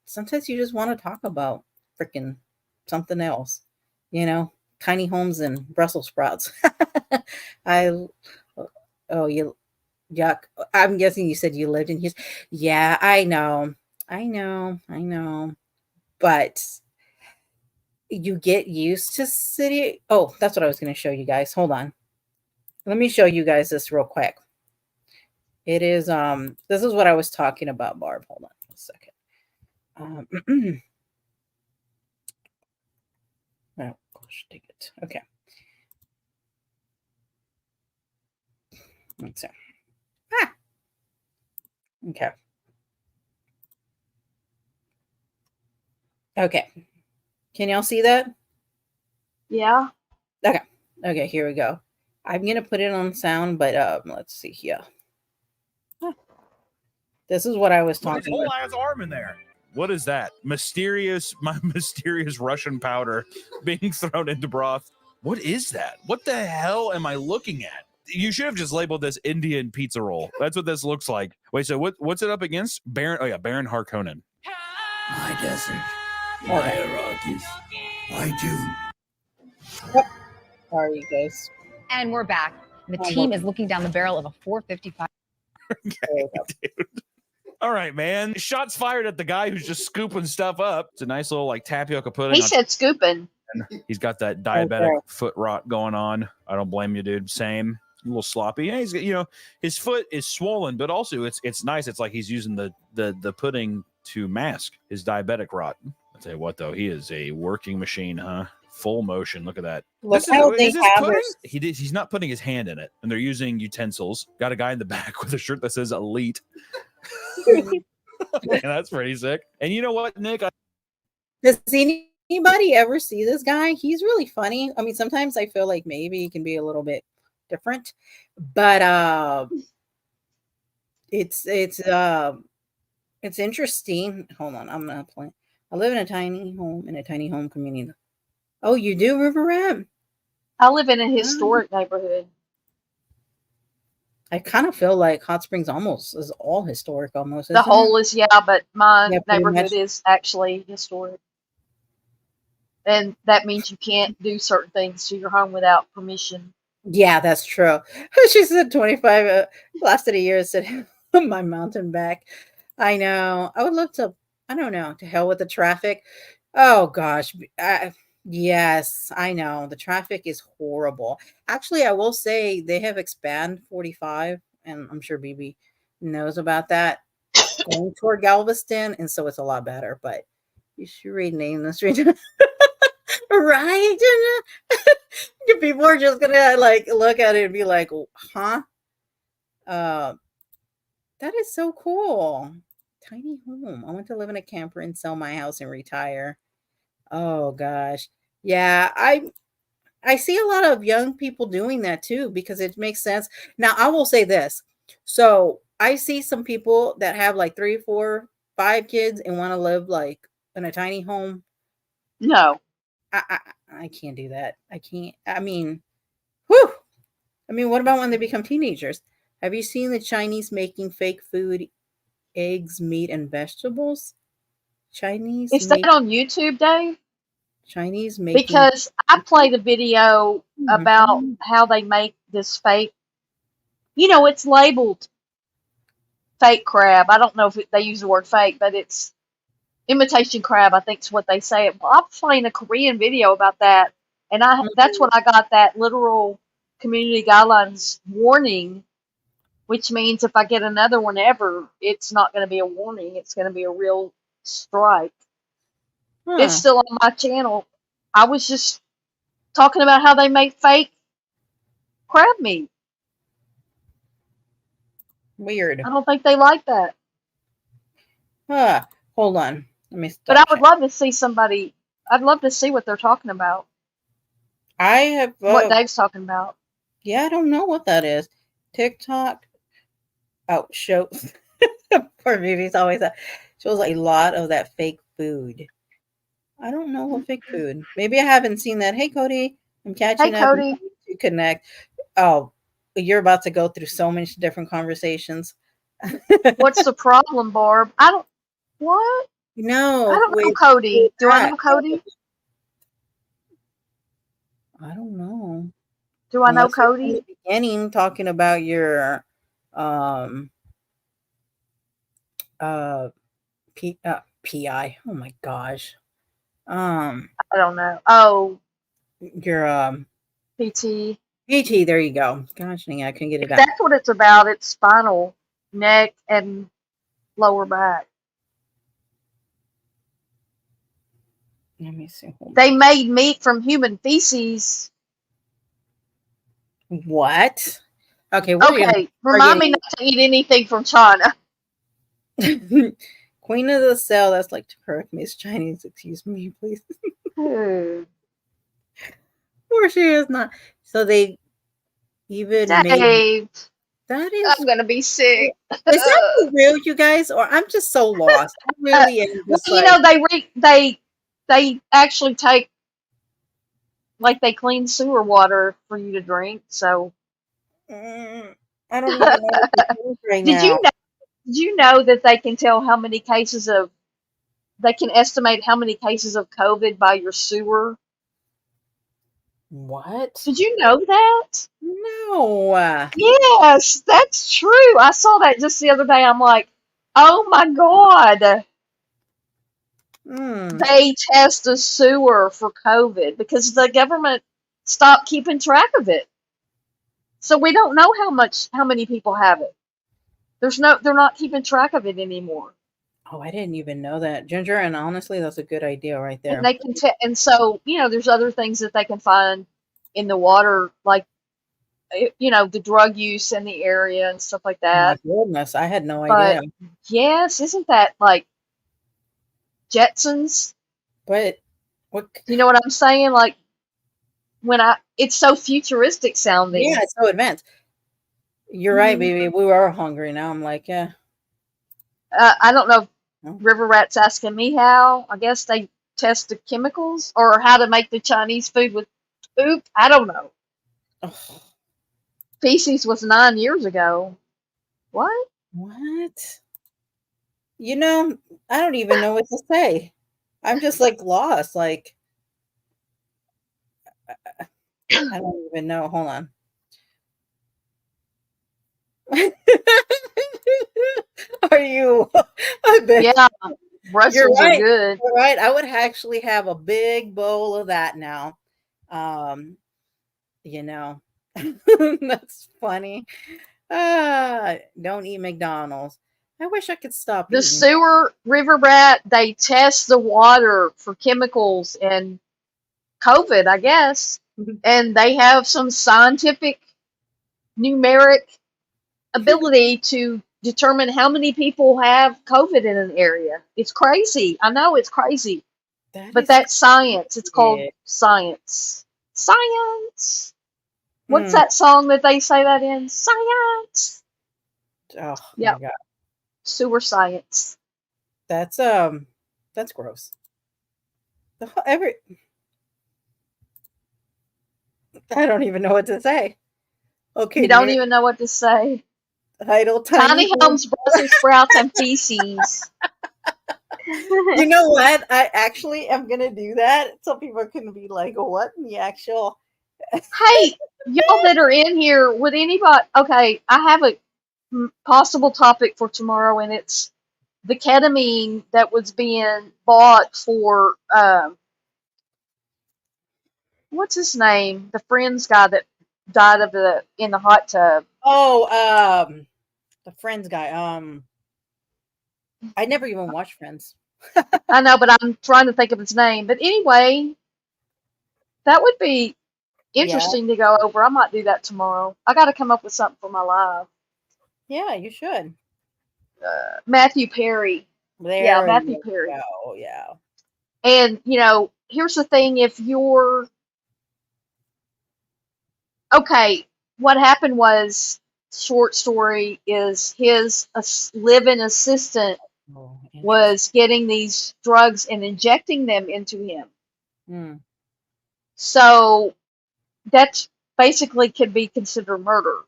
sometimes you just want to talk about freaking something else, tiny homes and Brussels sprouts. Yuck. I'm guessing you said you lived in Houston. Yeah, I know. But you get used to city. Oh, that's what I was going to show you guys. Hold on. Let me show you guys this real quick. It is, this is what I was talking about, Barb. Hold on a second. Oh, gosh, take it. Okay. Let's see. Okay. Okay. Can y'all see that? Yeah. Okay, here we go. I'm going to put it on sound, but let's see here. This is what I was talking about. Whole ass arm in there. What is that? My mysterious Russian powder being thrown into broth. What is that? What the hell am I looking at? You should have just labeled this Indian pizza roll. That's what this looks like. Wait, so what's it up against? Baron Harkonnen. My desert, my Iraqis, I do. Sorry, you guys. And we're back. The Oh, team look. is looking down the barrel of a 455. There you go. Dude. All right, man. Shots fired at the guy who's just scooping stuff up. It's a nice little like tapioca pudding. He said scooping. He's got that diabetic Okay. foot rot going on. I don't blame you, dude. Same. A little sloppy. Yeah, he's, you know, his foot is swollen, but also it's nice. It's like he's using the pudding to mask his diabetic rot. I'll tell you what, though, he is a working machine, huh? Full motion. Look at that. Look how they is this have pudding? their- He's not putting his hand in it, and they're using utensils. Got a guy in the back with a shirt that says Elite. Man, that's pretty sick. And you know what, Nick? Does anybody ever see this guy? He's really funny. I mean, sometimes I feel like maybe he can be a little bit different, but it's interesting. Hold on, I'm gonna play. I live in a tiny home community. Oh, you do, River Rat? I live in a historic neighborhood. I kind of feel like Hot Springs almost is all historic, almost. The isn't whole it? is, yeah, but my Yeah, pretty neighborhood much. is actually historic. And that means you can't do certain things to your home without permission. Yeah, that's true. She said 25 lasted a year. Said my mountain back. I know. I would love to. I don't know. To hell with the traffic. Oh gosh. Yes, I know. The traffic is horrible. Actually, I will say they have expanded 45, and I'm sure BB knows about that going toward Galveston, and so it's a lot better. But you should rename the street. Right? People are just gonna like look at it and be like, huh? That is so cool. Tiny home. I want to live in a camper and sell my house and retire. Oh gosh. Yeah, I see a lot of young people doing that too because it makes sense. Now I will say this. So I see some people that have like 3, 4, 5 kids and want to live like in a tiny home. No. I can't do that. I can't. I mean, whew. I mean, what about when they become teenagers? Have you seen the Chinese making fake food, eggs, meat, and vegetables? Chinese Is that on YouTube, Dave? Chinese making Because I played a video about how they make this fake, it's labeled fake crab. I don't know if they use the word fake, but it's imitation crab, I think is what they say. Well, I'm playing a Korean video about that, and that's when I got that literal community guidelines warning, which means if I get another one ever, it's not going to be a warning. It's going to be a real strike. It's still on my channel. I was just talking about how they make fake crab meat. Weird. I don't think they like that. Hold on. Let me stop. But I would love to see somebody. I'd love to see what they're talking about. I have What Dave's talking about. Yeah, I don't know what that is. TikTok. Oh, shows. Poor babies always shows a lot of that fake food. I don't know what fake food. Maybe I haven't seen that. Hey, Cody, I'm catching up. Cody. To connect. Oh, you're about to go through so many different conversations. What's the problem, Barb? What? No, I don't know Cody. Do I know that. Cody? I don't know. Do I know Unless you're in Cody? the beginning talking about your PI. Oh my gosh. I don't know. Oh, Your PT. PT, there you go. Gosh dang, I couldn't get it If out. that's what it's about, it's spinal, neck, and lower back. Let me see. Hold They made meat from human feces. on. What? Okay, Okay, remind me not to eat anything from China. Queen of the Cell, that's like to correct me. It's Chinese, excuse me, please. Hmm. Or she is not. So they even made Dave, that is I'm gonna be sick. is that for real, you guys? Or I'm just so lost. I really am Well, just they actually take, like, they clean sewer water for you to drink. So I don't even know what to do right did now. did you know that they can tell how many cases of they can estimate how many cases of COVID by your sewer? What? Did you know that? No. Yes, that's true. I saw that just the other day. I'm like, oh my God. Hmm. They test the sewer for COVID because the government stopped keeping track of it. So we don't know how many people have it. They're not keeping track of it anymore. Oh, I didn't even know that, Ginger. And honestly, that's a good idea right And there. they can and so, there's other things that they can find in the water, like, the drug use in the area and stuff like My that. goodness, I had no But idea. yes, isn't that like Jetsons? But what? You know what I'm saying? Like it's so futuristic sounding. Yeah, it's so advanced. You're right, baby. We are hungry now. I'm like, yeah. I don't know if Oh. River Rat's asking me how. I guess they test the chemicals or how to make the Chinese food with poop. I don't know. Oh, Feces was 9 years ago. What? what? I don't even know what to say. I'm just like lost. Like, I don't even know. Hold on. Are you? I bet Yeah, Brussels are right. good. You're right. I would actually have a big bowl of that now. You know, that's funny. Don't eat McDonald's. I wish I could stop The eating. sewer River Rat, they test the water for chemicals and COVID, I guess. And they have some scientific numeric ability to determine how many people have COVID in an area. It's crazy. I know it's crazy. But that's science. It's called crazy. science. Science. What's Mm. that song that they say that in? Science. Oh Yep. my God. Sewer science. That's gross. I don't even know what to say. Okay, You don't even know what to say. title Tiny homes, Brussels sprouts, and feces. You know what? I actually am gonna do that. So people can be like, "What in the actual?" Hey, y'all that are in here, would anybody? Okay, I have a possible topic for tomorrow, and it's the ketamine that was being bought for what's his name? The Friends guy that died in the hot tub. Oh, the Friends guy. I never even watched Friends. I know, but I'm trying to think of his name. But anyway, that would be interesting to go over. I might do that tomorrow. I got to come up with something for my live. Yeah, you should. Matthew Perry. There Matthew you Perry. go. Yeah. And, here's the thing. If you're... Okay, what happened was, short story, is his live-in assistant Oh, was getting these drugs and injecting them into him. Hmm. So that basically could be considered murder.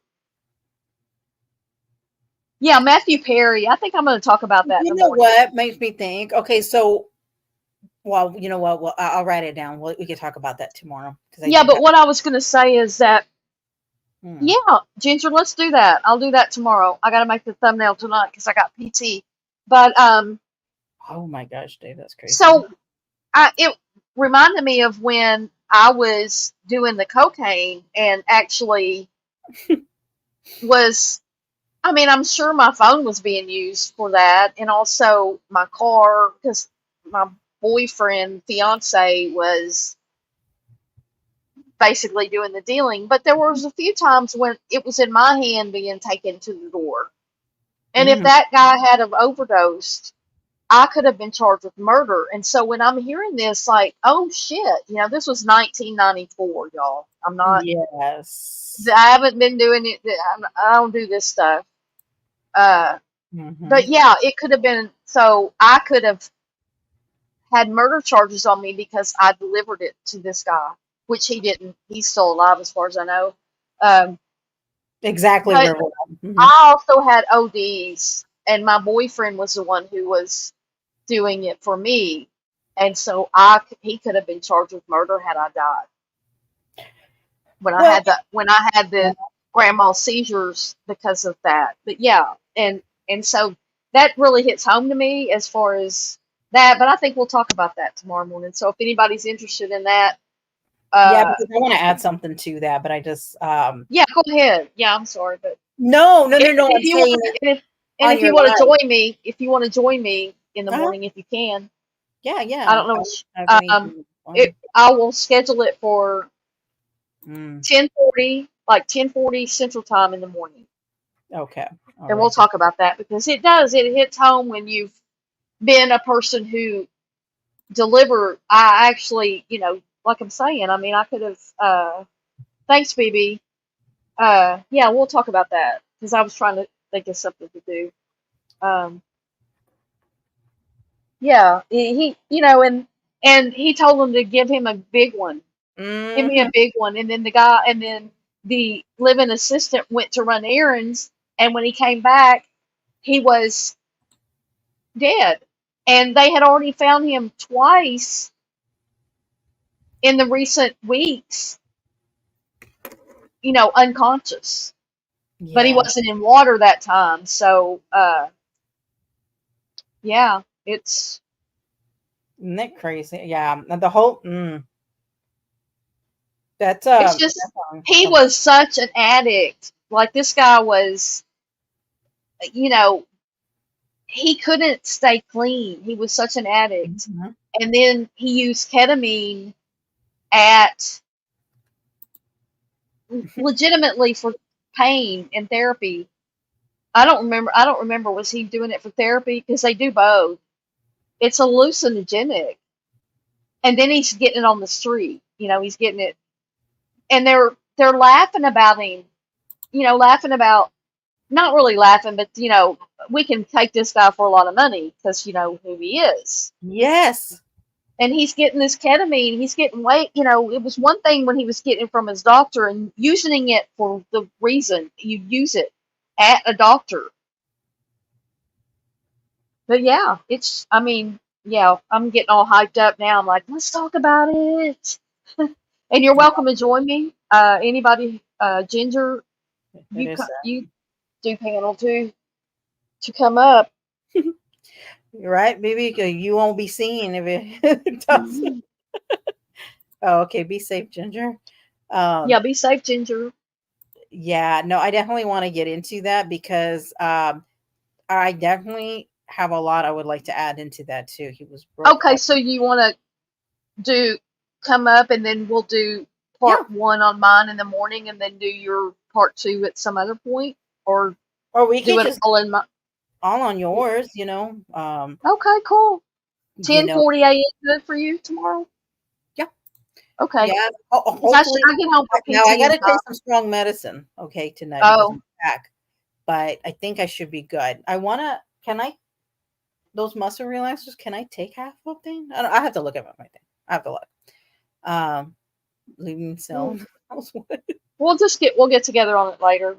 Yeah, Matthew Perry. I think I'm going to talk about that in You the know morning. what makes me think? Okay, so, well, you know what? Well, I'll write it down. We can talk about that tomorrow. Yeah, but what I was going to say is that, yeah, Ginger, let's do that. I'll do that tomorrow. I got to make the thumbnail tonight because I got PT. But oh my gosh, Dave, that's crazy. so it reminded me of when I was doing the cocaine and actually was. I mean, I'm sure my phone was being used for that, and also my car, because my fiance was basically doing the dealing. But there was a few times when it was in my hand being taken to the door. And if that guy had have overdosed, I could have been charged with murder. And so when I'm hearing this, like, oh shit, this was 1994, y'all. I'm not. Yes. I haven't been doing it. I don't do this stuff. But yeah, it could have been. So I could have had murder charges on me because I delivered it to this guy, which he didn't. He's still alive as far as I know. Exactly. But I also had ODs, and my boyfriend was the one who was doing it for me, and so he could have been charged with murder had I died. when I Well, had the grand mal seizures because of that. But yeah, and so that really hits home to me as far as that. But I think we'll talk about that tomorrow morning. So if anybody's interested in that, yeah, because I want to add something to that, but I just yeah, go ahead. Yeah, I'm sorry, but no. I'm if you saying want, it and on if you your want to line. join me, in the Uh-huh. morning, if you can, Yeah, I yeah. don't know. I don't have anything on. I will schedule it for Mm, 10:40, like 10:40 Central Time in the morning, okay. All and we'll right. talk about that because it hits home when you've been a person who delivered. I actually, like I'm saying, I mean, I could have. Thanks, BB. Yeah, we'll talk about that because I was trying to think of something to do. Um, yeah, and he told him to give him a big one. Give me Mm-hmm. a big one. And then the living assistant went to run errands, and when he came back, he was dead. And they had already found him twice in the recent weeks, unconscious. But he Yeah. wasn't in water that time. So, yeah, Isn't that crazy? Yeah. The whole that's it's just, he something. was such an addict. Like, this guy was, you know, he couldn't stay clean. He was such an addict. Mhm. And then he used ketamine at legitimately for pain and therapy. I don't remember was he doing it for therapy because they do both. It's hallucinogenic. And then he's getting it on the street. He's getting it and they're laughing about him, laughing about not really laughing, but we can take this guy for a lot of money because you know who he is. Yes. And he's getting this ketamine. He's getting weight. It was one thing when he was getting it from his doctor and using it for the reason you use it at a doctor. But yeah, I mean, yeah, I'm getting all hyped up now. I'm like, let's talk about it. And you're welcome to join me. Anybody, Ginger, It is. you do panel too to come up. You're right, maybe you won't be seeing if it doesn't. Oh, okay. Be safe, Ginger. Yeah, be safe, Ginger. Yeah, no, I definitely want to get into that because I definitely have a lot I would like to add into that too. He was broke Okay, up. so you want to do come up and then we'll do Yeah. part one on mine in the morning and then do your part two at some other point, or Or we do could it just all in my. all on yours, Okay, cool. you know, 10:40 a.m. good for you tomorrow? yeah. Okay. Yeah. 'Cause Hopefully I get home for now I PT in gotta take time. some strong medicine, okay, tonight because Oh, I'm back. But I think I should be good. Can I those muscle relaxers, can I take half of them? I have to look at my thing. I have to look. Um, leaving cell. we'll get together on it later.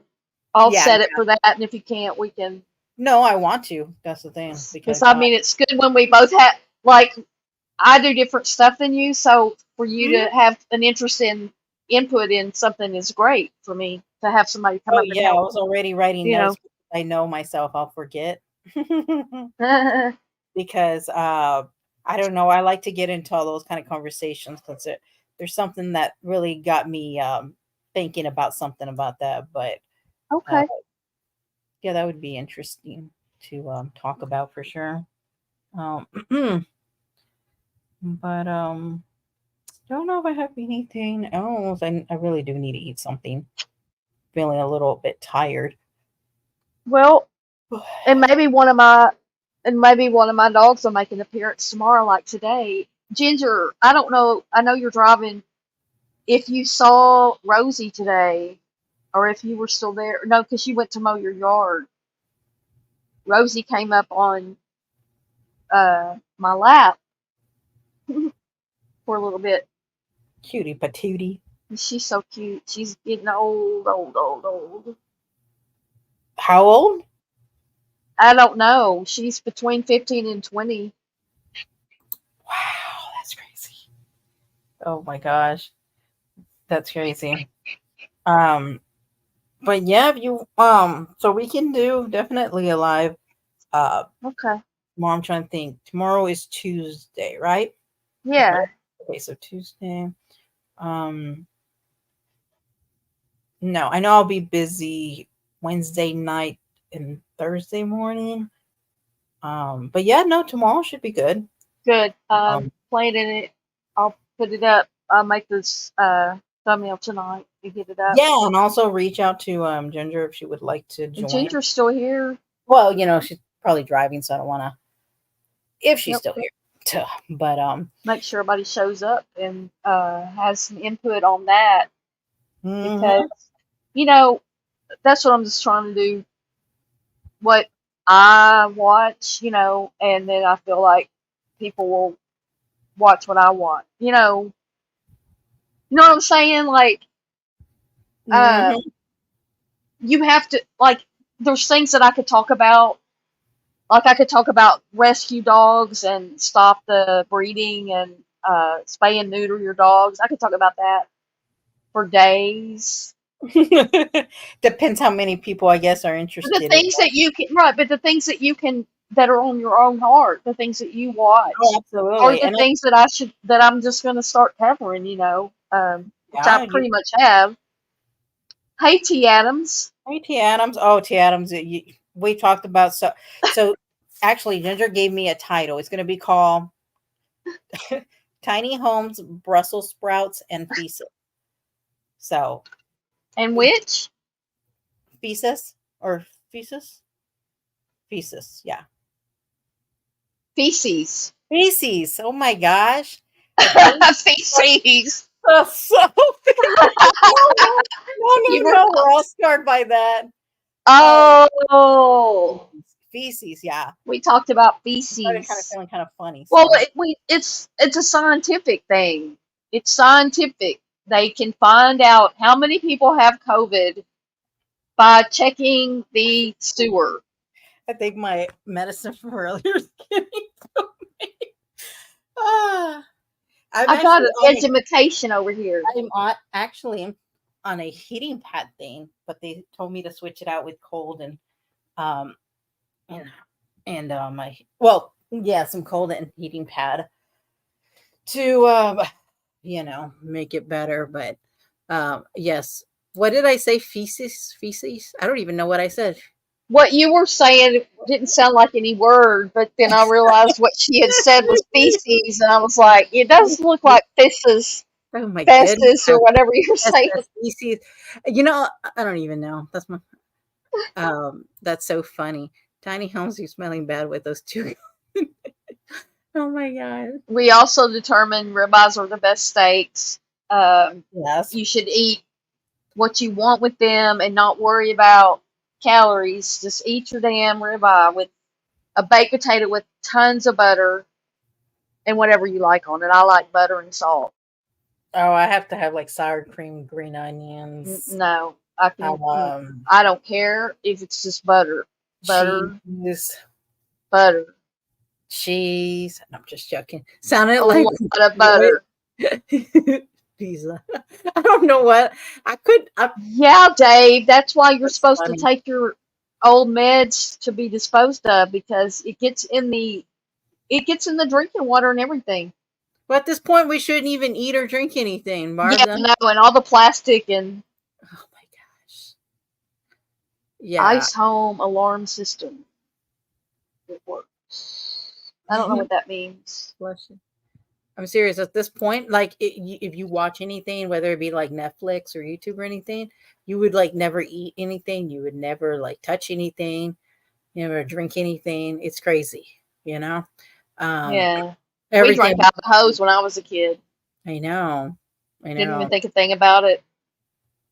I'll Yeah, set it for that, and if you can't, we can. no, I want to. That's the thing Because because I mean, it's good when we both have like I do different stuff than you, so for you Mhm. to have an interest in input in something is great for me to have somebody come Oh up and yeah, I help. was already writing You notes. know. I know myself, I'll forget Yeah. because I don't know. I like to get into all those kind of conversations because there's something that really got me thinking about something about that. But uh, Okay. yeah, that would be interesting to talk about for sure. Um, but don't know if I have anything else. I really do need to eat something. Feeling a little bit tired. Well, and maybe one of my dogs will make an appearance tomorrow, like today. Ginger, I don't know. I know you're driving. If you saw Rosie today, or if you were still there, no, because you went to mow your yard. Rosie came up on my lap for a little bit. Cutie patootie. She's so cute. She's getting old, old, old, old. How old? I don't know. She's between 15 and 20. Wow, that's crazy. Oh my gosh. That's crazy. But yeah, if you so we can do definitely a live. Okay. Tomorrow I'm trying to think. Tomorrow is Tuesday, right? Yeah. Okay, so Tuesday. No, I know I'll be busy Wednesday night and Thursday morning. But yeah, no, tomorrow should be good. Good. Um, Playing in it. I'll put it up. I'll make this thumbnail tonight and get it up. yeah, and also reach out to Ginger if she would like to And join. Ginger's still here. Well, she's probably driving, so I don't want to. If she's Yep. still here, but Make sure everybody shows up and has some input on that mhm. because that's what I'm just trying to do. What I watch, and then I feel like people will watch what I want. You know what I'm saying? Like, Mhm. you have to there's things that I could talk about. Like I could talk about rescue dogs and stop the breeding and spay and neuter your dogs. I could talk about that for days. Depends how many people, I guess, are But interested. the things that you can but the things that you can that are on your own heart, the things that you watch, Oh, or absolutely. the And things that I'm just going to start covering, which I yeah, pretty much have. Hey, T. Adams. hey, T. Adams. Oh, T. Adams. We talked about so. Actually, Ginger gave me a title. It's going to be called Tiny Homes, Brussels Sprouts, and Feces. So, And which? Feces or Feces? Feces, yeah. Feces. Feces. Oh my gosh. Feces. Oh, so no, we're all scarred by that. Oh. Feces, yeah. We talked about I feces. started kind of feeling kind of funny. Well, So. it's a scientific thing. It's scientific. They can find out how many people have COVID by checking the sewer. I think my medicine from earlier is getting to me. Ah, I got an education over here. I'm actually on a heating pad thing, but they told me to switch it out with cold and some cold and heating pad to make it better. But yes, what did I say? Feces? I don't even know what I said. What you were saying didn't sound like any word, but then I realized what she had said was feces, and I was like, it does look like feces. Oh my Feces goodness. or whatever you're saying. Feces. I don't even know. That's my that's so funny. Tiny homes are smelling bad with those two. Oh my god. We also determined ribeyes are the best steaks. Yes. You should eat what you want with them and not worry about calories. Just eat your damn ribeye with a baked potato with tons of butter and whatever you like on it. I like butter and salt. Oh, I have to have like sour cream, green onions. No, I don't care if it's just butter. Cheese. No, I'm just joking. Sounded a like lot of butter. Pizza. I don't know what I could. Yeah, Dave. That's why you're supposed to take your old meds to be disposed of because it gets in the drinking water and everything. Well, at this point, we shouldn't even eat or drink anything, Martha. Yeah, no, and all the plastic and. Oh my gosh. Yeah. Ice home alarm system. It works. I don't know what that means. I'm serious. At this point, like if you watch anything, whether it be like Netflix or YouTube or anything, you would like never eat anything. You would never like touch anything. You never drink anything. It's crazy, Yeah. Everything. We drank out of the hose when I was a kid. I know. Didn't even think a thing about it.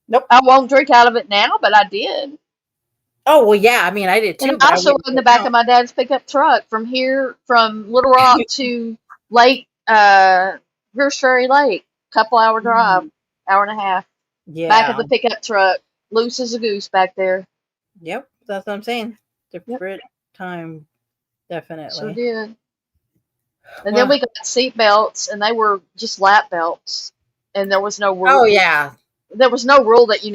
Nope. I won't drink out of it now, but I did. Oh well, yeah. I mean, I did too. And I also rode in the back of my dad's pickup truck from Little Rock to Lake, Greers Ferry Lake. Couple hour drive, hour and a half. Yeah. Back of the pickup truck, loose as a goose back there. Yep, that's what I'm saying. Different time, definitely. Sure did. And then we got seat belts, and they were just lap belts. and there was no Oh rule. yeah. There was no rule that you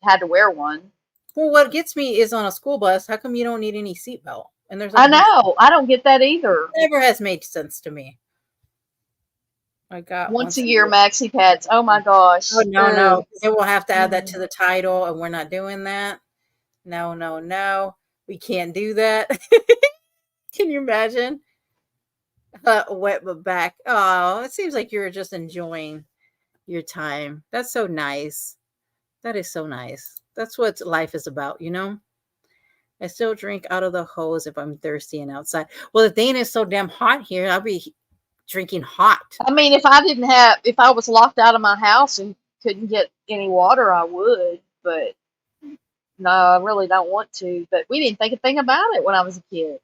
had to wear one. Well, what gets me is on a school bus. How come you don't need any seatbelt? And there's I like know. I don't get that either. never has made sense to me. I got Once a year, maxi pads. Oh my gosh. Oh no. Ugh. Then we'll have to add that to the title, and we're not doing that. No. We can't do that. Can you imagine? Wet but back. Oh, it seems like you're just enjoying your time. That's so nice. That is so nice. That's what life is about, you know? I still drink out of the hose if I'm thirsty and outside. Well, the thing is so damn hot here. I'll be drinking hot. I mean, if I was locked out of my house and couldn't get any water, I would. But no, I really don't want to. But we didn't think a thing about it when I was a kid.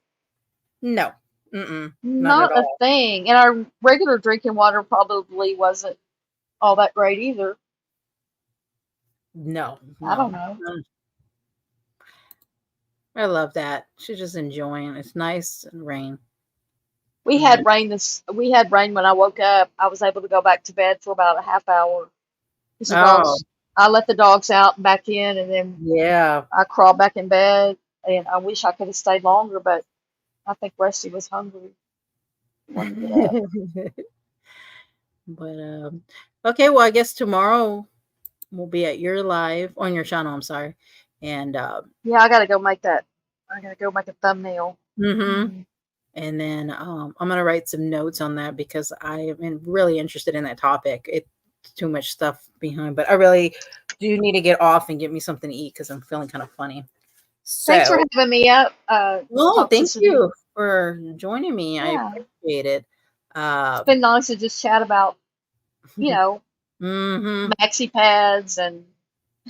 No. Not Not at a all. thing. And our regular drinking water probably wasn't all that great either. No. I don't know. I love that. She's just enjoying. It's nice and rain. We had rain when I woke up. I was able to go back to bed for about a half hour. 'Cause the dogs, I let the dogs out and back in, and then Yeah. I crawled back in bed. And I wish I could have stayed longer, but I think Rusty was hungry. Wanted to get up. But okay, well, I guess tomorrow we'll be at your live on your channel. I'm sorry, and Yeah, I gotta go make that. I gotta go make a thumbnail. and then I'm gonna write some notes on that because I am really interested in that topic. It's too much stuff behind, but I really do need to get off and get me something to eat because I'm feeling kind of funny. So, Thanks for having me up. well, thank you for joining me. I Yeah. appreciate it. It's been nice to just chat about, maxi pads, and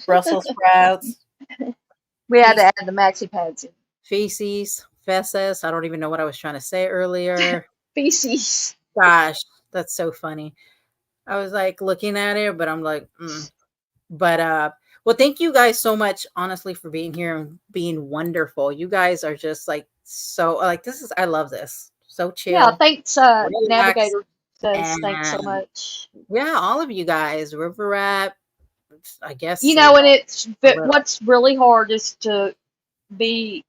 Brussels sprouts. we had to add the maxi pads in. Feces, Feces. I don't even know what I was trying to say earlier. Feces. Gosh, that's so funny. I was like looking at it, but I'm like, But well, thank you guys so much, honestly, for being here and being wonderful. You guys are just like so like I love this. So chill. Yeah, thanks, relax, Navigator says thanks so and much. yeah, all of you guys, River Rat, I guess. And what's really hard is to be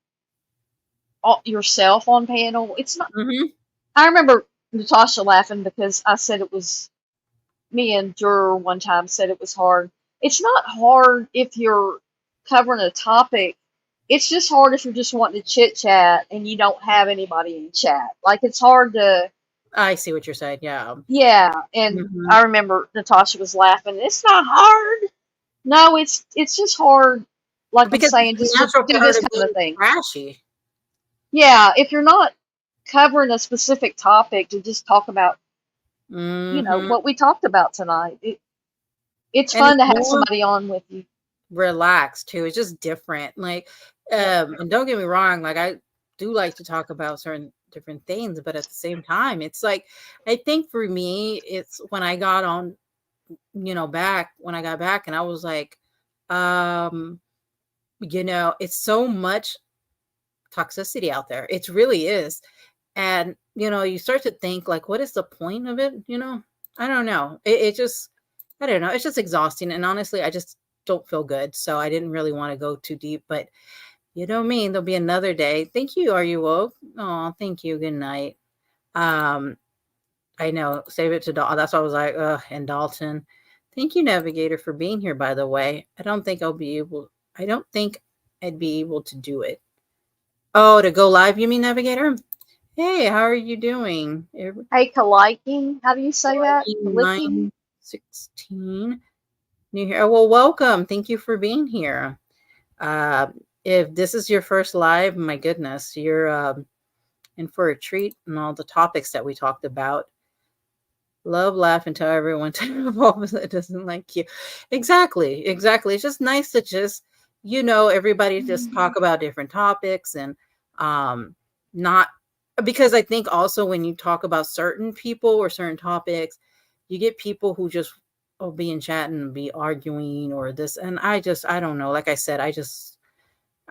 yourself on panel. It's not. I remember Natasha laughing because I said it was me and Juror one time said it was hard. It's not hard if you're covering a topic. It's just hard if you're just wanting to chit chat and you don't have anybody in chat. Like, it's hard to. I see what you're saying. Yeah. Yeah, and I remember Natasha was laughing. It's not hard. No, it's just hard. Like Because I'm saying, just to do this kind of thing. Trashy. Yeah, if you're not covering a specific topic to just talk about, what we talked about tonight. It's fun to have somebody on with you. Relaxed too. It's just different. Like, and don't get me wrong, like I do like to talk about certain different things, but at the same time, it's like I think for me, it's when I got on, back when I got back, and I was like, it's so much toxicity out there. It really is. And you start to think like, what is the point of it? I don't know. It just, I don't know. It's just exhausting. And honestly, I just don't feel good. So I didn't really want to go too deep, but you know me, there'll be another day. Thank you. Are you woke? Oh, thank you. Good night. I know. Save it to Dalton. That's why I was like, and Dalton. Thank you, Navigator, for being here, by the way. I don't think I'd be able to do it. Oh, to go live, you mean, Navigator? Hey, how are you doing? Hey, Kaliking. How do you say that? 916. New here. Oh, well, welcome. Thank you for being here. If this is your first live, my goodness, you're in for a treat and all the topics that we talked about. Love, laugh, and tell everyone that doesn't like you. Exactly. It's just nice to just, everybody just talk about different topics and not because I think also when you talk about certain people or certain topics, you get people who just be in chat and be arguing or this. And I don't know. Like I said, I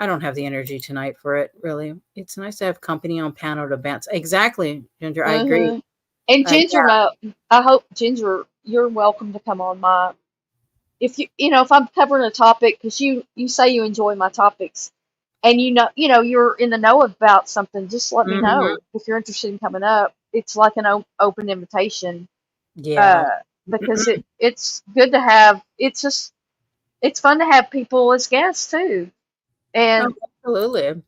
don't have the energy tonight for it, really. It's nice to have company on panel to bounce. Exactly, Ginger. I agree. And Ginger, I hope, Ginger, you're welcome to come on my, if if I'm covering a topic, because you say you enjoy my topics, and you're in the know about something, just let me Hmm. know if you're interested in coming up. It's like an open invitation, Yeah. uh, because it's good to have. It's fun to have people as guests too, Oh, and absolutely.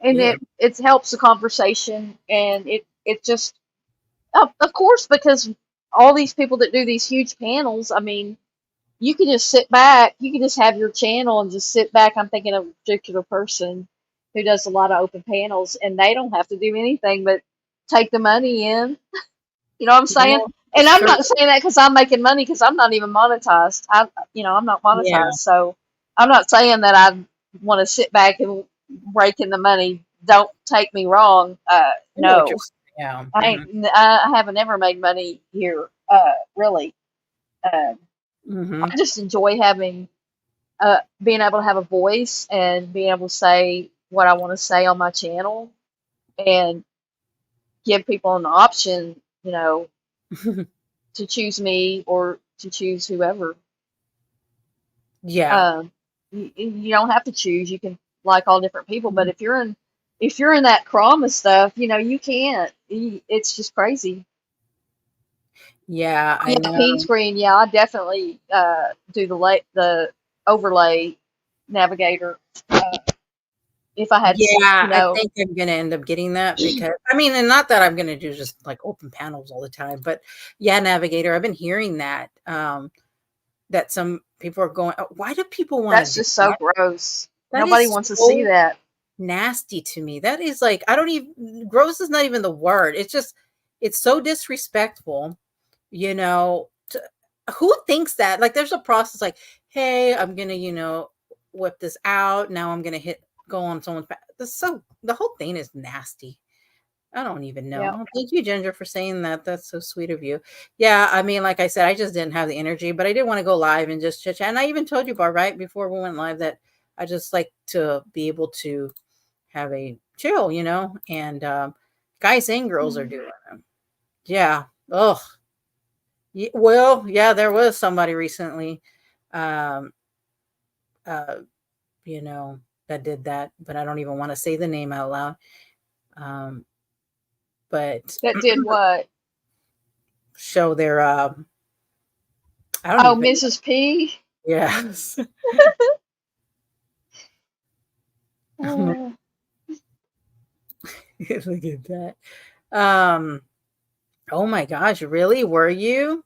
Yeah. it helps the conversation, and it just of course, because all these people that do these huge panels, I mean, you can just sit back, you can just have your channel and just sit back. I'm thinking of a particular person who does a lot of open panels, and they don't have to do anything but take the money in. You know what I'm Yeah, saying? And it's I'm true. not saying that because I'm making money, because I'm not even monetized. I'm not Yeah. monetized, so I'm not saying that I want to sit back and rake in the money. Don't take me wrong. I know what you're No, saying. Yeah. I Hmm. ain't. I haven't ever made money here. Really. Uh, Hmm. I just enjoy having being able to have a voice and being able to say what I want to say on my channel, and give people an option, to choose me or to choose whoever. Yeah. Um, you don't have to choose. You can like all different people, but if you're in that trauma stuff, you can't. It's just crazy. Yeah, I Yeah, peen know. screen. Yeah, I definitely do the overlay navigator if I had Yeah, I think I'm gonna end up getting that because I mean, and not that I'm gonna do just like open panels all the time, but yeah, Navigator. I've been hearing that that some people are going. Why do people want to That's do just so that? gross. That Nobody is wants to see so that. nasty to me. That is like I don't even gross is not even the word. It's just it's so disrespectful. You know, who thinks that? Like, there's a process. Like, hey, I'm gonna whip this out. Now I'm gonna go on someone's back. The whole thing is nasty. I don't even know. Yeah. Oh, thank you, Ginger, for saying that. That's so sweet of you. Yeah, I mean, like I said, I just didn't have the energy, but I did want to go live and just chit chat. And I even told you, Bar, right before we went live, that I just like to be able to have a chill, and guys and girls are doing them. Yeah. Oh, well, yeah, there was somebody recently, um, uh, you know, that did that, but I don't even want to say the name out loud. Um, but That did what? show their I don't Oh, even Mrs. P. yes. Uh, Look at that. Um, oh my gosh, really? Were you?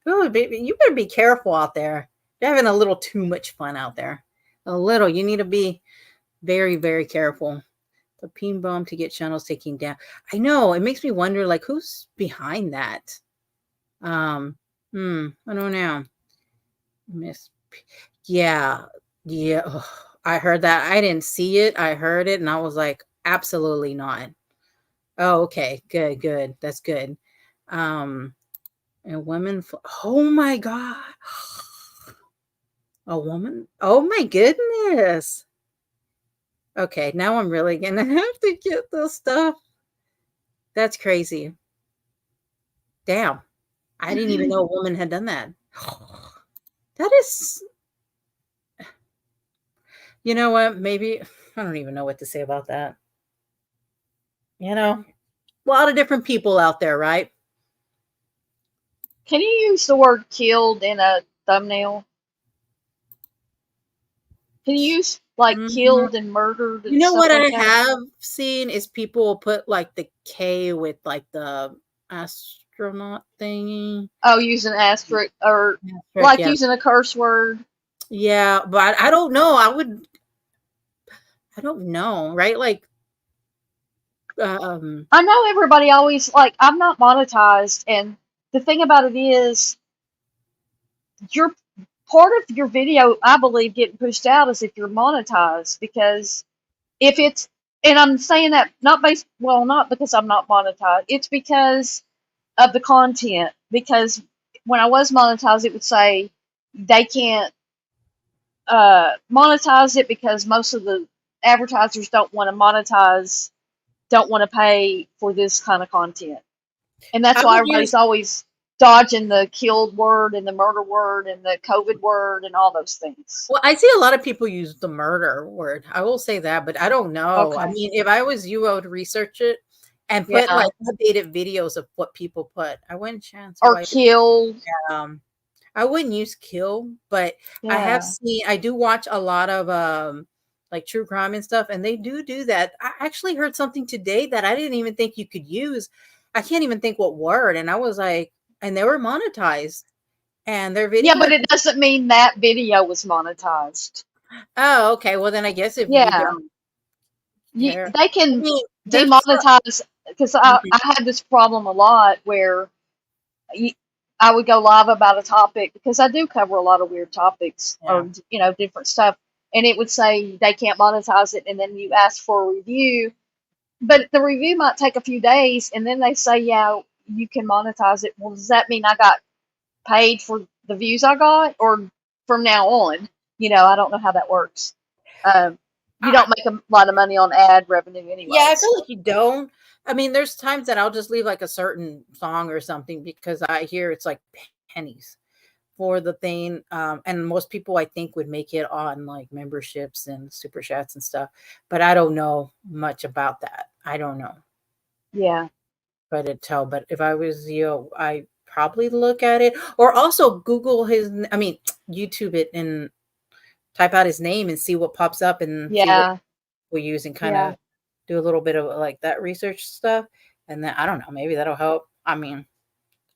Oh, baby, you better be careful out there. You're having a little too much fun out there. A little. You need to be very, very careful. The peen bomb to get channels taken down. I know. It makes me wonder, like, who's behind that? Um, I don't know. Miss Yeah. Yeah. Ugh, I heard that. I didn't see it. I heard it and I was like, absolutely not. Oh, okay. Good, good. That's good. Um, and oh my God. A woman? Oh my goodness. Okay, now I'm really gonna have to get this stuff. That's crazy. Damn. I didn't even know a woman had done that. That is, you know what? Maybe I don't even know what to say about that. A lot of different people out there, right? can you use the word killed in a thumbnail? Can you use like Mhm. killed and murdered You and know stuff what like I that? have seen is people put like the K with like the astronaut thingy. Oh, using asterisk or Asterisk, like yeah. using a curse word. Yeah, but I don't know. I don't know, right? Like, um, I know everybody always like I'm not monetized, and the thing about it is your part of your video, I believe, getting pushed out is if you're monetized, because if it's, and I'm saying that not because I'm not monetized, it's because of the content. Because when I was monetized, it would say they can't monetize it because most of the advertisers don't want to pay for this kind of content, and that's how why would you everybody's always dodging the killed word and the murder word and the COVID word and all those things. Well, I see a lot of people use the murder word. I will say that, but I don't know. I Okay. mean, if I was you, I would research it and put Yeah. like updated videos of what people put. I wouldn't chance Or killed. I wouldn't use kill, but I have Yeah. seen I do watch a lot of like true crime and stuff, and they do that. I actually heard something today that I didn't even think you could use. I can't even think what word, and I was like, and they were monetized, and their Yeah, video. but it doesn't mean that video was monetized. Oh, okay. Well, then I guess if you Yeah. don't care, They I can mean, there's demonetize, because I had this problem a lot where you, I would go live about a topic, because I do cover a lot of weird topics, yeah. or different stuff, and it would say they can't monetize it, and then you ask for a review, but the review might take a few days, and then they say, yeah, you can monetize it. Well, does that mean I got paid for the views I got, or from now on? I don't know how that works. You don't make a lot of money on ad revenue anyway. Yeah, I feel like you don't. I mean, there's times that I'll just leave like a certain song or something because I hear it's like pennies for the thing. And most people I think would make it on like memberships and super chats and stuff. But I don't know much about that. I don't know. Yeah. But if I was you, I probably look at it or also Google YouTube it and type out his name and see what pops up and see what Yeah. we use and kind of do a little bit of like that research stuff. And then I don't know, maybe that'll help. I mean,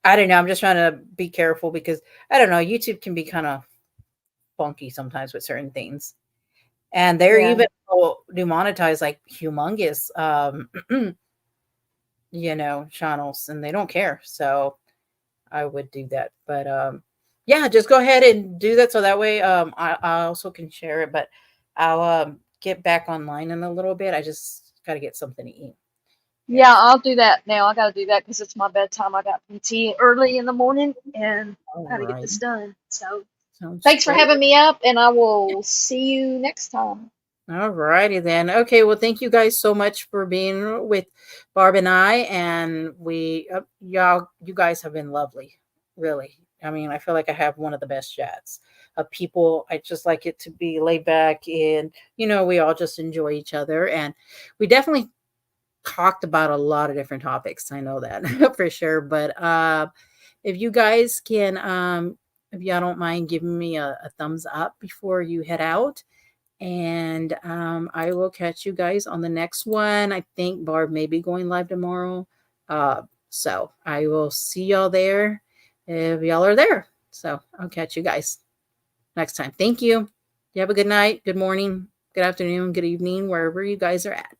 I don't know. I'm just trying to be careful because I don't know. YouTube can be kind of funky sometimes with certain things. And they're Yeah. even do monetize like humongous, channels and they don't care. So I would do that. But yeah, just go ahead and do that. So that way I also can share it, but I'll get back online in a little bit. I just got to get something to eat. Yeah, I'll do that now. I got to do that because it's my bedtime. I got PT early in the morning, and I got to get this done. So thanks for having me up, and I will see you next time. All righty then. Okay, well, thank you guys so much for being with Barb and I, and you guys have been lovely, really. I mean, I feel like I have one of the best chats of people. I just like it to be laid back, and we all just enjoy each other, and we definitely talked about a lot of different topics. I know that for sure. But if you guys can, if y'all don't mind giving me a thumbs up before you head out. And I will catch you guys on the next one. I think Barb may be going live tomorrow. So I will see y'all there if y'all are there. So I'll catch you guys next time. Thank you. You have a good night, good morning, good afternoon, good evening, wherever you guys are at.